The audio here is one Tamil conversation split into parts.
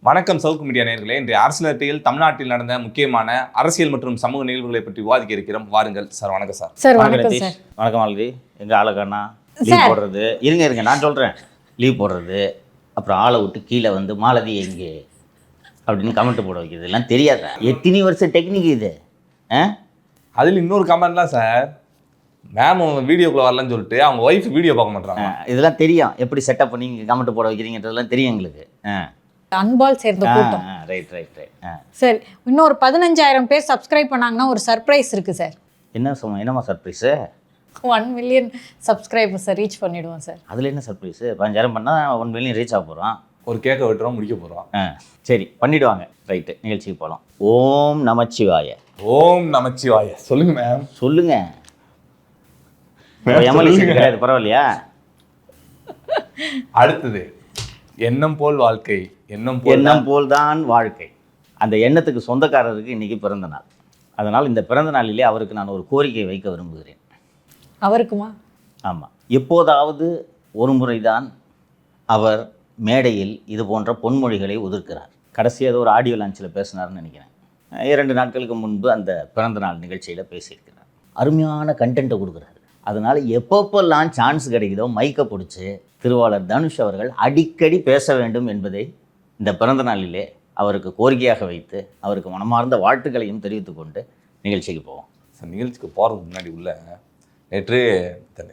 வணக்கம் சவுக்கு மீடியா நேயர்களே. இன்றைய அரசியல் தமிழ்நாட்டில் நடந்த முக்கியமான அரசியல் மற்றும் சமூக நிகழ்வுகளை பற்றி விவாதிக்க இருக்கிறோம். வாருங்கள் சார். வணக்கம் சார். சார் வணக்கம் சார். வணக்கம் ஆல்ரெடி. எங்கள் ஆளுக்கண்ணா லீவ் போடுறது, இருங்க நான் சொல்கிறேன். லீவ் போடுறது, அப்புறம் ஆளை விட்டு கீழே வந்து மாலதி எங்கே அப்படின்னு கமெண்ட் போட வைக்கிறது எல்லாம் தெரியாதா? எத்தனை வருஷம் டெக்னிக் இது. அதில் இன்னொரு கமெண்ட்லாம் சார், மேம் வீடியோக்குள்ளே வரலன்னு சொல்லிட்டு அவங்க ஒய்ஃப் வீடியோ பார்க்க மாட்டாங்க. இதெல்லாம் தெரியும், எப்படி செட்டப் பண்ணி கமெண்ட் போட வைக்கிறீங்கன்றதெல்லாம் தெரியும் எங்களுக்கு. அன்பால் சேர்ந்த கூட்டம். ரைட். சார், இன்னொரு 15,000 பேர் சப்ஸ்கிரைப் பண்ணாங்கன்னா ஒரு சர்ப்ரைஸ் இருக்கு சார். என்னம்மா சர்ப்ரைஸு? 1 மில்லியன் சப்ஸ்கிரைபர்ஸை ரீச் பண்ணிடுவோம் சார். அதில் என்ன சர்ப்ரைஸு? 15,000 பண்ணால் 1 மில்லியன் ரீச் ஆக போகிறோம். ஒரு கேக்கை வெட்டுறோம், முடிக்க போகிறோம். சரி, பண்ணிவிடுவாங்க. ரைட்டு, நிகழ்ச்சிக்கு போகலாம். ஓம் நமச்சிவாய. ஓம் நமச்சிவாய. சொல்லுங்க மேம். சொல்லுங்க. எம்எல்ஏ கிடையாது, பரவாயில்லையா? அடுத்தது எண்ணம் போல் வாழ்க்கை. எண்ணம் போல் தான் வாழ்க்கை. அந்த எண்ணத்துக்கு சொந்தக்காரருக்கு இன்னைக்கு பிறந்த நாள். அதனால் இந்த பிறந்த நாளிலே அவருக்கு நான் ஒரு கோரிக்கை வைக்க விரும்புகிறேன். அவருக்குமா? ஆமாம். எப்போதாவது ஒரு முறைதான் அவர் மேடையில் இது போன்ற பொன்மொழிகளை உதிர்க்கிறார். கடைசியாக ஒரு ஆடியோ லான்ச்சில் பேசினார்னு நினைக்கிறேன். 2 நாட்களுக்கு முன்பு அந்த பிறந்த நாள் நிகழ்ச்சியில் பேசியிருக்கிறார். அருமையான கண்டென்ட்டை கொடுக்குறாரு. அதனால் எப்பப்பெல்லாம் சான்ஸ் கிடைக்குதோ மைக்கை பிடிச்சி திருவாளர் தனுஷ் அவர்கள் அடிக்கடி பேச வேண்டும் என்பதை இந்த பிறந்த நாளிலே அவருக்கு கோரிக்கையாக வைத்து அவருக்கு மனமார்ந்த வாழ்த்துக்களையும் தெரிவித்துக் கொண்டு நிகழ்ச்சிக்கு போவோம். சார், நிகழ்ச்சிக்கு போகிறதுக்கு முன்னாடி உள்ள நேற்று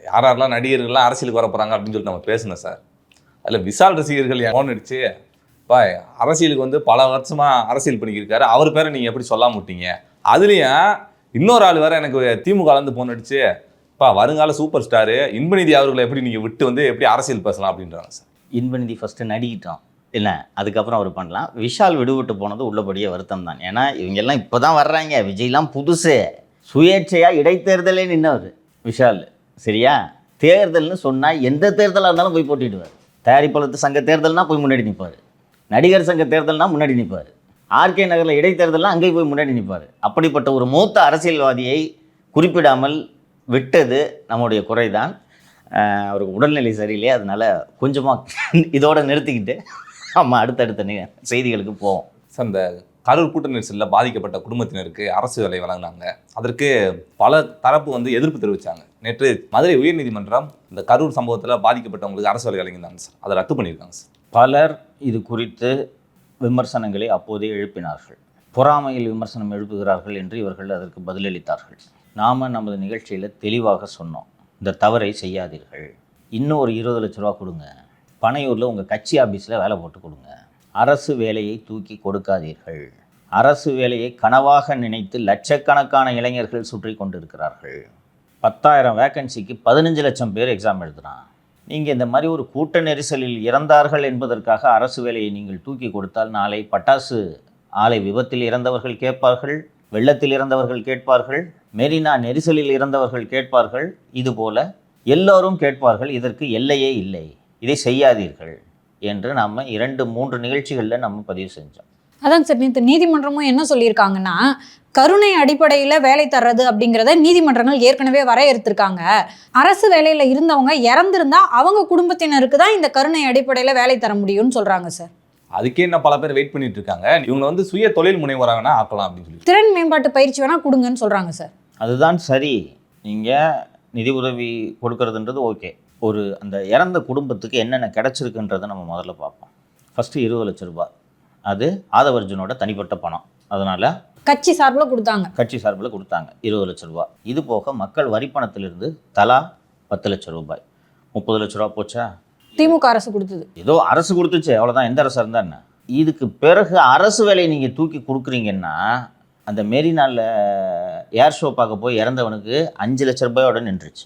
யாரெல்லாம் நடிகர்கள்லாம் அரசியலுக்கு வர போகிறாங்க அப்படின்னு சொல்லிட்டு நம்ம பேசினோம் சார். அதில் விஷால் ரசிகர்கள் ஃபோன் அடிச்சு, அரசியலுக்கு வந்து பல வருஷமாக அரசியல் பண்ணிக்கிருக்காரு, அவர் பேரை நீங்கள் எப்படி சொல்லாம விட்டீங்க? அதுலேயும் இன்னொரு ஆள் வேறு எனக்கு திமுகலேருந்து ஃபோன் அடிச்சு, வருங்கால சூப்பர் ஸ்டாரு இன்பநிதி அவர்களை எப்படி நீங்கள் விட்டு வந்து எப்படி அரசியல் பேசலாம் அப்படின்றாங்க சார். இன்பநிதி ஃபஸ்ட்டு நடிக்கிட்டோம் இல்லை, அதுக்கப்புறம் அவர் பண்ணலாம். விஷால் விடுவிட்டு போனது உள்ளபடியே வருத்தம் தான். ஏன்னா இவங்கெல்லாம் இப்போ தான் வர்றாங்க. விஜய்லாம் புதுசு, சுயேட்சையாக இடைத்தேர்தலே நின்னவர் விஷால். சரியா? தேர்தல்னு சொன்னால் எந்த தேர்தலாக இருந்தாலும் போய் போட்டிடுவார். தயாரிப்பாளர் சங்க தேர்தல்னால் போய் முன்னாடி நிற்பார். நடிகர் சங்க தேர்தல்னால் முன்னாடி நிற்பார். ஆர்கே நகரில் இடைத்தேர்தல்லாம் அங்கேயும் போய் முன்னாடி நிற்பார். அப்படிப்பட்ட ஒரு மூத்த அரசியல்வாதியை குறிப்பிடாமல் விட்டது நம்முடைய குறைதான். அவருக்கு உடல்நிலை சரியில்லையே, அதனால் கொஞ்சமாக இதோடு நிறுத்திக்கிட்டு நம்ம அடுத்தடுத்த செய்திகளுக்கு போவோம். சார், இந்த கரூர் கூட்ட நெரிசலில் பாதிக்கப்பட்ட குடும்பத்தினருக்கு அரசு வேலை வழங்கினாங்க. அதற்கு பல தரப்பு வந்து எதிர்ப்பு தெரிவித்தாங்க. நேற்று மதுரை உயர்நீதிமன்றம் இந்த கரூர் சம்பவத்தில் பாதிக்கப்பட்டவங்களுக்கு அரசு வேலை வழங்கினாங்க சார். அதை ரத்து பண்ணியிருக்காங்க சார். பலர் இது குறித்து விமர்சனங்களை அப்போதே எழுப்பினார்கள். பொறாமையில் விமர்சனம் எழுப்புகிறார்கள் என்று இவர்கள் அதற்கு பதிலளித்தார்கள். நாம் நமது நிகழ்ச்சியில் தெளிவாக சொன்னோம், இந்த தவறை செய்யாதீர்கள். இன்னும் ஒரு 20 லட்ச ரூபா கொடுங்க, பனையூரில் உங்கள் கட்சி ஆஃபீஸில் வேலை போட்டு கொடுங்க. அரசு வேலையை தூக்கி கொடுக்காதீர்கள். அரசு வேலையை கனவாக நினைத்து லட்சக்கணக்கான இளைஞர்கள் சுற்றி கொண்டிருக்கிறார்கள். 10,000 வேக்கன்சிக்கு 15 லட்சம் பேர் எக்ஸாம் எழுதுகிறான். நீங்கள் இந்த மாதிரி ஒரு கூட்ட நெரிசலில் இறந்தார்கள் என்பதற்காக அரசு வேலையை நீங்கள் தூக்கி கொடுத்தால் நாளை பட்டாசு ஆலை விபத்தில் இறந்தவர்கள் கேட்பார்கள், வெள்ளத்தில் இறந்தவர்கள் கேட்பார்கள், மெரினா நெரிசலில் இறந்தவர்கள் கேட்பார்கள், இதுபோல் எல்லோரும் கேட்பார்கள். இதற்கு எல்லையே இல்லை, இதை செய்யாதீர்கள் என்று நம்ம 2-3 நிகழ்ச்சிகளில் நம்ம பதிவு செஞ்சோம். அதான் சார், நேற்று நீதிமன்றமும் என்ன சொல்லியிருக்காங்கன்னா, கருணை அடிப்படையில் வேலை தர்றது அப்படிங்கிறத நீதிமன்றங்கள் ஏற்கனவே வரையறுத்திருக்காங்க. அரசு வேலையில் இருந்தவங்க இறந்துருந்தா அவங்க குடும்பத்தினருக்கு தான் இந்த கருணை அடிப்படையில் வேலை தர முடியும்னு சொல்கிறாங்க சார். அதுக்கே என்ன பல பேர் வெயிட் பண்ணிட்டு இருக்காங்க. இவங்க வந்து சுய தொழில் முனைவராங்கன்னா ஆக்கலாம் அப்படின்னு சொல்லி திறன் மேம்பாட்டு பயிற்சி வேணா கொடுங்கன்னு சொல்கிறாங்க சார். அதுதான் சரி. நீங்கள் நிதி உதவி கொடுக்கறதுன்றது ஓகே. ஒரு அந்த இறந்த குடும்பத்துக்கு என்னென்ன கிடச்சிருக்குன்றதை நம்ம முதல்ல பார்ப்போம். ஃபஸ்ட்டு 20 லட்ச ரூபாய், அது ஆதவர்ஜுனோட தனிப்பட்ட பணம். அதனால் கட்சி சார்பில் கொடுத்தாங்க. 20 லட்ச ரூபாய். இது போக மக்கள் வரிப்பணத்திலிருந்து தலா 10 லட்ச ரூபாய், 30 லட்ச ரூபா போச்சா? திமுக அரசு கொடுத்தது. ஏதோ அரசு கொடுத்துச்சு, அவ்வளோதான். எந்த அரசாக இருந்தால் என்ன? இதுக்கு பிறகு அரசு வேலையை நீங்கள் தூக்கி கொடுக்குறீங்கன்னா, அந்த மெரினாவில் ஏர் ஷோ பார்க்க போய் இறந்தவனுக்கு 5 லட்ச ரூபாயோட நின்றுச்சு.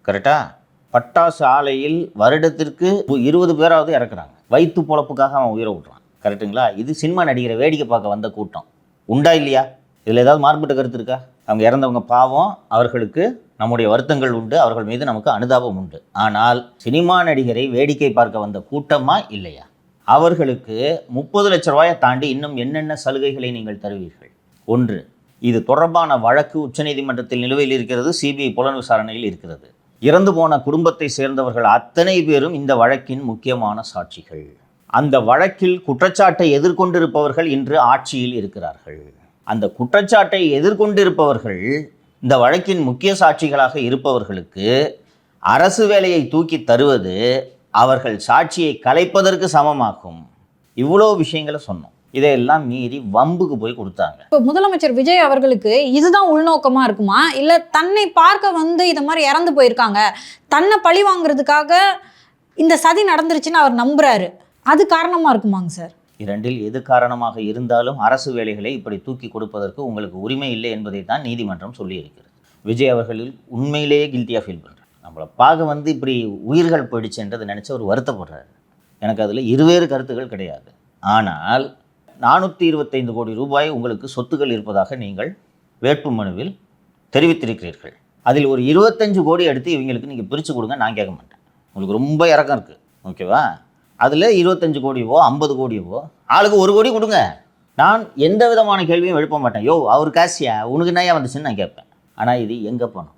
கரெக்டாக? பட்டாசு ஆலையில் வருடத்திற்கு 20 பேராவது இறக்குறாங்க. வயிற்று பொழப்புக்காக அவன் உயிரை விட்றான். கரெக்டுங்களா? இது சினிமா நடிகரை வேடிக்கை பார்க்க வந்த கூட்டம். உண்டா இல்லையா? இதில் ஏதாவது மாறுபட்ட கருத்து இருக்கா? அவங்க இறந்தவங்க பாவம், அவர்களுக்கு நம்முடைய வருத்தங்கள் உண்டு, அவர்கள் மீது நமக்கு அனுதாபம் உண்டு. ஆனால் சினிமா நடிகரை வேடிக்கை பார்க்க வந்த கூட்டமா இல்லையா? அவர்களுக்கு 30 லட்ச ரூபாயை தாண்டி இன்னும் என்னென்ன சலுகைகளை நீங்கள் தருவீர்கள்? 1, இது தொடர்பான வழக்கு உச்சநீதிமன்றத்தில் நிலுவையில் இருக்கிறது, சிபிஐ புலன் விசாரணையில் இருக்கிறது. இறந்து போன குடும்பத்தை சேர்ந்தவர்கள் அத்தனை பேரும் இந்த வழக்கின் முக்கியமான சாட்சிகள். அந்த வழக்கில் குற்றச்சாட்டை எதிர்கொண்டிருப்பவர்கள் இன்று ஆட்சியில் இருக்கிறார்கள். அந்த குற்றச்சாட்டை எதிர்கொண்டிருப்பவர்கள் இந்த வழக்கின் முக்கிய சாட்சிகளாக இருப்பவர்களுக்கு அரசு வேலையை தூக்கி தருவது அவர்கள் சாட்சியை கலைப்பதற்கு சமமாகும். இவ்வளோ விஷயங்களை சொன்னோம். இதையெல்லாம் மீறி வம்புக்கு போய் கொடுத்தாங்க. இப்போ முதலமைச்சர் விஜய் அவர்களுக்கு இதுதான் உள்நோக்கமா இருக்குமா, இல்ல தன்னை பார்க்க வந்து இத மாதிரி இறந்து போயிருக்காங்க, தன்னை பழி வாங்குறதுக்காக இந்த சதி நடந்துருச்சுன்னு அவர் நம்புறாரு, அது காரணமா இருக்குமாங்க சார்? இரண்டில் எது காரணமாக இருந்தாலும் அரசு வேலைகளை இப்படி தூக்கி கொடுப்பதற்கு உங்களுக்கு உரிமை இல்லை என்பதை தான் நீதிமன்றம் சொல்லியிருக்கிறது. விஜய் அவர்களில் உண்மையிலேயே கில்ட்டியாக ஃபீல் பண்ணுறாரு. நம்மளை பார்க்க வந்து இப்படி உயிர்கள் போயிடுச்சுன்றதை நினச்சி அவர் வருத்தப்படுறாரு. எனக்கு அதில் இருவேறு கருத்துக்கள் கிடையாது. ஆனால் 425 கோடி ரூபாய் உங்களுக்கு சொத்துக்கள் இருப்பதாக நீங்கள் வேட்பு மனுவில் தெரிவித்திருக்கிறீர்கள். அதில் ஒரு 25 கோடி எடுத்து இவங்களுக்கு நீங்கள் பிரித்து கொடுங்க, நான் கேட்க மாட்டேன். உங்களுக்கு ரொம்ப இறக்கம் இருக்குது, ஓகேவா? அதில் 25 கோடியவோ 50 கோடியவோ ஆளுக்கு 1 கோடி கொடுங்க. நான் எந்த விதமான கேள்வியும் எழுப்ப மாட்டேன். யோ அவர் காசியா உனக்கு நையா வந்துச்சுன்னு நான் கேட்பேன். ஆனால் இது எங்கே பணம்,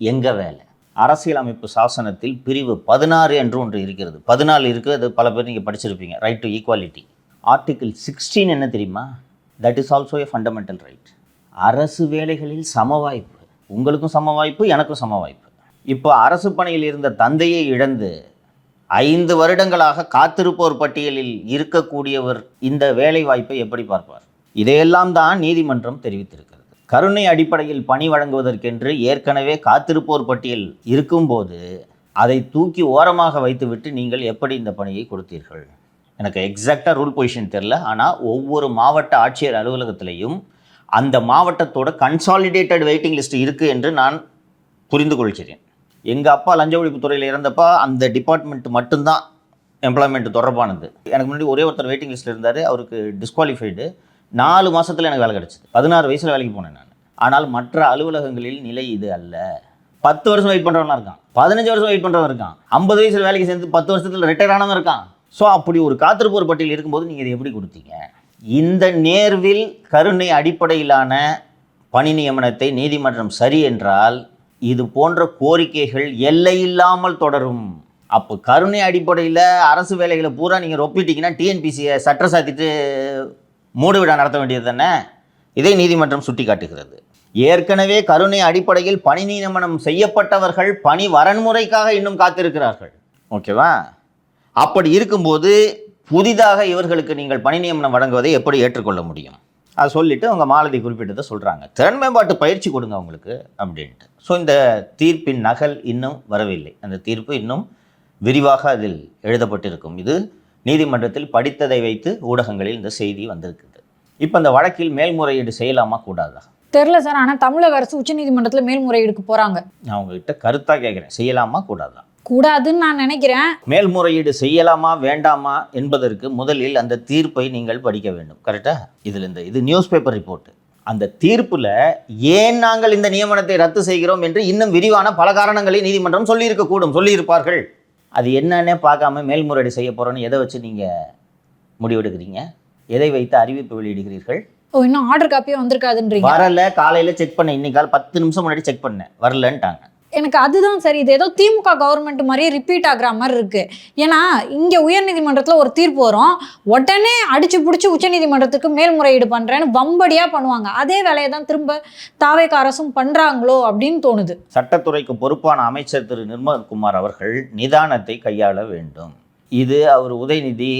எங்கே வேலை? அரசியலமைப்பு சாசனத்தில் பிரிவு 16 என்று ஒன்று இருக்கிறது. 14 இருக்குது, அது பல பேர் நீங்கள் படிச்சிருப்பீங்க. Right to equality. ஆர்டிகிள் 16 என்ன தெரியுமா? That is also A fundamental right. அரசு வேலைகளில் சம வாய்ப்பு, உங்களுக்கும் சம வாய்ப்பு, எனக்கும் சம வாய்ப்பு. இப்போ அரசு பணியில் இருந்த தந்தையை இழந்து 5 வருடங்களாக காத்திருப்போர் பட்டியலில் இருக்கக்கூடியவர் இந்த வேலை வாய்ப்பை எப்படி பார்ப்பார்? இதையெல்லாம் தான் நீதிமன்றம் தெரிவித்திருக்கிறது. கருணை அடிப்படையில் பணி வழங்குவதற்கென்று ஏற்கனவே காத்திருப்போர் பட்டியல் இருக்கும்போது அதை தூக்கி ஓரமாக வைத்துவிட்டு நீங்கள் எப்படி இந்த பணியை கொடுத்தீர்கள்? எனக்கு எக்ஸாக்டாக ரூல் பொசிஷன் தெரில. ஆனால் ஒவ்வொரு மாவட்ட ஆட்சியர் அலுவலகத்திலையும் அந்த மாவட்டத்தோட கன்சாலிடேட்டட் வெயிட்டிங் லிஸ்ட் இருக்குது என்று நான் புரிந்து கொள்கிறேன். எங்கள் அப்பா லஞ்ச ஒழிப்பு துறையில் இருந்தப்போ அந்த டிபார்ட்மெண்ட் மட்டும்தான் எம்ப்ளாய்மெண்ட் தொடர்பானது. எனக்கு முன்னாடி ஒரே ஒருத்தர் வெயிட்டிங் லிஸ்ட்டில் இருந்தார், அவருக்கு டிஸ்குவாலிஃபைடு. 4 மாதத்தில் எனக்கு வேலை கிடச்சிது. 16 வயசில் வேலைக்கு போனேன் நான். ஆனால் மற்ற அலுவலகங்களில் நிலை இது அல்ல. 10 வருஷம் வெயிட் பண்ணுறவனா இருக்கான், 15 வருஷம் வெயிட் பண்ணுறவன் இருக்கான், 50 வயசில் வேலைக்கு சேர்ந்து 10 வருஷத்தில் ரிட்டையர் ஆனவன் இருக்கான். ஸோ அப்படி ஒரு காத்திருப்போர் பட்டியல் இருக்கும்போது நீங்கள் இதை எப்படி கொடுத்தீங்க? இந்த நேர்வில் கருணை அடிப்படையிலான பணி நியமனத்தை நீதிமன்றம் சரி என்றால் இது போன்ற கோரிக்கைகள் எல்லையில்லாமல் தொடரும். அப்போ கருணை அடிப்படையில் அரசு வேலைகளை பூரா நீங்கள் ரொப்பிட்டீங்கன்னா டிஎன்பிசியை சட்ட சாத்திட்டு மூடுவிழா நடத்த வேண்டியது தானே? இதை நீதிமன்றம் சுட்டி காட்டுகிறது. ஏற்கனவே கருணை அடிப்படையில் பணி நியமனம் செய்யப்பட்டவர்கள் பணி வரன்முறைக்காக இன்னும் காத்திருக்கிறார்கள், ஓகேவா? அப்படி இருக்கும்போது புதிதாக இவர்களுக்கு நீங்கள் பணி நியமனம் வழங்குவதை எப்படி ஏற்றுக்கொள்ள முடியும்? அதை சொல்லிவிட்டு அவங்க மாலதி குறிப்பிட்டதை சொல்கிறாங்க, திறன் மேம்பாட்டு பயிற்சி கொடுங்க அவங்களுக்கு அப்படின்ட்டு. ஸோ இந்த தீர்ப்பின் நகல் இன்னும் வரவில்லை. அந்த தீர்ப்பு இன்னும் விரிவாக அதில் எழுதப்பட்டிருக்கும். இது நீதிமன்றத்தில் படித்ததை வைத்து ஊடகங்களில் இந்த செய்தி வந்திருக்குது. இப்போ இந்த வழக்கில் மேல்முறையீடு செய்யலாமா கூடாதா தெரியல சார். ஆனால் தமிழக அரசு உச்சநீதிமன்றத்தில் மேல்முறையீடுக்கு போகிறாங்க. நான் உங்ககிட்ட கருத்தாக கேட்குறேன், செய்யலாமா கூடாதா? கூடாதுன்னு நான் நினைக்கிறேன். மேல்முறையீடு செய்யலாமா வேண்டாமா என்பதற்கு முதலில் அந்த தீர்ப்பை நீங்கள் படிக்க வேண்டும். கரெக்டாக? இது நியூஸ் பேப்பர் ரிப்போர்ட்டு. அந்த தீர்ப்பில் ஏன் நாங்கள் இந்த நியமனத்தை ரத்து செய்கிறோம் என்று இன்னும் விரிவான பல காரணங்களை நீதிமன்றம் சொல்லியிருக்கக்கூடும், சொல்லியிருப்பார்கள். அது என்னன்னே பார்க்காம மேல்முறையீடு செய்ய போகிறோன்னு எதை வச்சு நீங்கள் முடிவெடுக்கிறீங்க? எதை வைத்து அறிவிப்பு வெளியிடுகிறீர்கள்? இன்னும் ஆர்டர் காப்பியே வந்திருக்காதுன்றீங்க. வரல, காலையில் செக் பண்ணேன், இன்னைக்கு 10 நிமிஷம் முன்னாடி செக் பண்ணேன், வரலன்ட்டாங்க. எனக்கு அதுதான் சரி, இது ஏதோ திமுக கவர்மெண்ட் மாதிரியே ரிப்பீட் ஆகுற மாதிரி இருக்கு. ஏன்னா இங்கே உயர்நீதிமன்றத்தில் ஒரு தீர்ப்பு வரும், உடனே அடிச்சு பிடிச்சி உச்சநீதிமன்றத்துக்கு மேல்முறையீடு பண்ணுறேன்னு வம்படியாக பண்ணுவாங்க. அதே வேலையை தான் திரும்ப தாவேக அரசும் பண்ணுறாங்களோ அப்படின்னு தோணுது. சட்டத்துறைக்கு பொறுப்பான அமைச்சர் திரு நிர்மல்குமார் அவர்கள் நிதானத்தை கையாள வேண்டும். இது அவர் உதயநிதி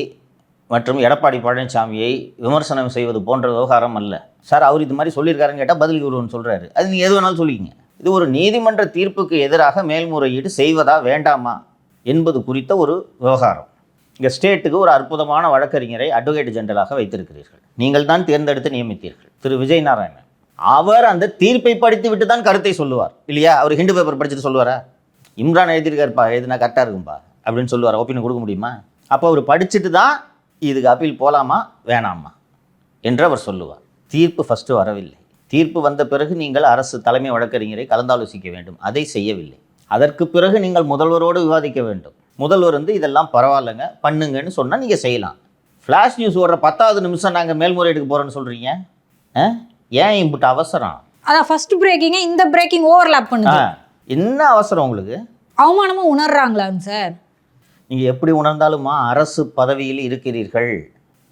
மற்றும் எடப்பாடி பழனிசாமியை விமர்சனம் செய்வது போன்ற விவகாரம் அல்ல. சார் அவர் இது மாதிரி சொல்லியிருக்காருன்னு கேட்டால் பதில் ஒருவன் சொல்கிறாரு, அது நீங்கள் எது வேணாலும் சொல்லிக்கிங்க. இது ஒரு நீதிமன்ற தீர்ப்புக்கு எதிராக மேல்முறையீடு செய்வதா வேண்டாமா என்பது குறித்த ஒரு விவகாரம். இங்கே ஸ்டேட்டுக்கு ஒரு அற்புதமான வழக்கறிஞரை அட்வொகேட் ஜெனரலாக வைத்திருக்கிறீர்கள். நீங்கள் தான் தேர்ந்தெடுத்து நியமித்தீர்கள் திரு விஜய் நாராயணன். அவர் அந்த தீர்ப்பை படித்து விட்டு தான் கருத்தை சொல்லுவார் இல்லையா? அவர் ஹிண்டு பேப்பர் படிச்சுட்டு சொல்லுவாரா? இம்ரான் எழுதியிருக்காருப்பா, எழுதினா கரெக்டாக இருக்கும்பா அப்படின்னு சொல்லுவார். ஒப்பீனியன் கொடுக்க முடியுமா? அப்போ அவர் படிச்சுட்டு தான் இதுக்கு அப்பீல் போகலாமா வேணாமா என்று அவர் சொல்லுவார். தீர்ப்பு ஃபஸ்ட்டு வரவில்லை. தீர்ப்பு வந்த பிறகு நீங்கள் அரசு தலைமை வழக்கறிஞரை கலந்தாலோசிக்க வேண்டும். அதை செய்யவில்லை. அதற்கு பிறகு நீங்கள் முதல்வரோடு விவாதிக்க வேண்டும். முதல்வர் இதெல்லாம் பரவாயில்லைங்க பண்ணுங்கன்னு சொன்னால் நீங்கள் செய்யலாம். ஃப்ளாஷ் நியூஸ் ஓடுற 10வது நிமிஷம் நாங்கள் மேல்முறையீடுக்கு போகிறோன்னு சொல்கிறீங்க, ஏன் இப்படி அவசரம்? அதான் ஃபர்ஸ்ட் பிரேக்கிங்க இந்த பிரேக்கிங் ஓவர்லாப் பண்ணுது. என்ன அவசரம் உங்களுக்கு? அவமானமாக உணர்றாங்களாங்க சார்? நீங்கள் எப்படி உணர்ந்தாலுமா அரசு பதவியில் இருக்கிறீர்கள்,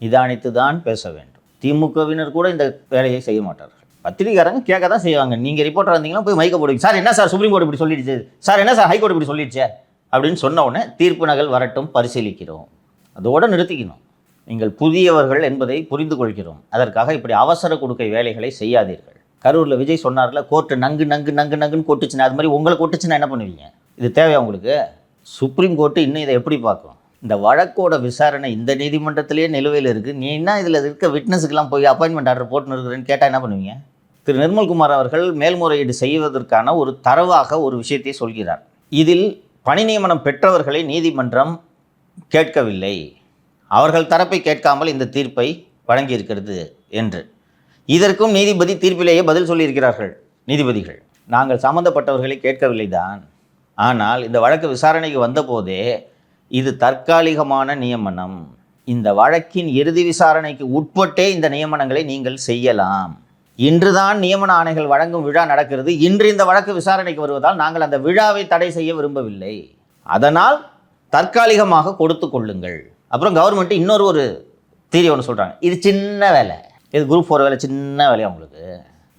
நிதானித்து தான் பேச வேண்டும். திமுகவினர் கூட இந்த வேலையை செய்ய மாட்டார்கள். பத்திரிகைக்காரங்க கேட்க தான் செய்வாங்க. நீங்கள் ரிப்போர்ட்டர் இருந்தீங்கன்னா போய் மைக்க போடுவீங்க, சார் என்ன சார் சுப்ரீம் கோர்ட் இப்படி சொல்லிடுச்சு, சார் என்ன சார் ஹைகோர்ட் இப்படி சொல்லிடுச்சே அப்படின்னு சொன்ன உடனே தீர்ப்பு நகல் வரட்டும், பரிசீலிக்கிறோம், அதோடு நிறுத்திக்கணும். நீங்கள் புதியவர்கள் என்பதை புரிந்து கொள்கிறோம், அதற்காக இப்படி அவசர கொடுக்கை வேலைகளை செய்யாதீர்கள். கரூரில் விஜய் சொன்னார்ல, கோர்ட்டு நங்கு நங்கு நங்கு நங்குன்னு கொட்டுச்சுன்னா, அது மாதிரி உங்களை கொட்டுச்சுன்னா என்ன பண்ணுவீங்க? இது தேவையா உங்களுக்கு? சுப்ரீம் கோர்ட்டு இன்னும் இதை எப்படி பார்க்கும்? இந்த வழக்கோட விசாரணை இந்த நீதிமன்றத்திலேயே நிலுவையில் இருக்குது. நீ என்ன இதில் இருக்க விட்னஸுக்கெல்லாம் போய் அப்பாயின்மெண்ட் ஆர்டர் போட்டுன்னு இருக்கிறேன்னு கேட்டால் என்ன பண்ணுவீங்க? திரு நிர்மல்குமார் அவர்கள் மேல்முறையீடு செய்வதற்கான ஒரு தரவாக ஒரு விஷயத்தை சொல்கிறார். இதில் பணி நியமனம் பெற்றவர்களை நீதிமன்றம் கேட்கவில்லை, அவர்கள் தரப்பை கேட்காமல் இந்த தீர்ப்பை வழங்கியிருக்கிறது என்று. இதற்கும் நீதிபதி தீர்ப்பிலேயே பதில் சொல்லியிருக்கிறார்கள். நீதிபதிகள், நாங்கள் சம்பந்தப்பட்டவர்களை கேட்கவில்லை தான், ஆனால் இந்த வழக்கு விசாரணைக்கு வந்தபோதே இது தற்காலிகமான நியமனம், இந்த வழக்கின் இறுதி விசாரணைக்கு உட்பட்டே இந்த நியமனங்களை நீங்கள் செய்யலாம். இன்றுதான் நியமன ஆணைகள் வழங்கும் விழா நடக்கிறது, இன்று இந்த வழக்கு விசாரணைக்கு வருவதால் நாங்கள் அந்த விழாவை தடை செய்ய விரும்பவில்லை, அதனால் தற்காலிகமாக கொடுத்து கொள்ளுங்கள். அப்புறம் கவர்மெண்ட் இன்னொரு தீரி ஒன்று சொல்கிறாங்க, இது சின்ன வேலை, இது குரூப் 4 வேலை, சின்ன வேலையா உங்களுக்கு?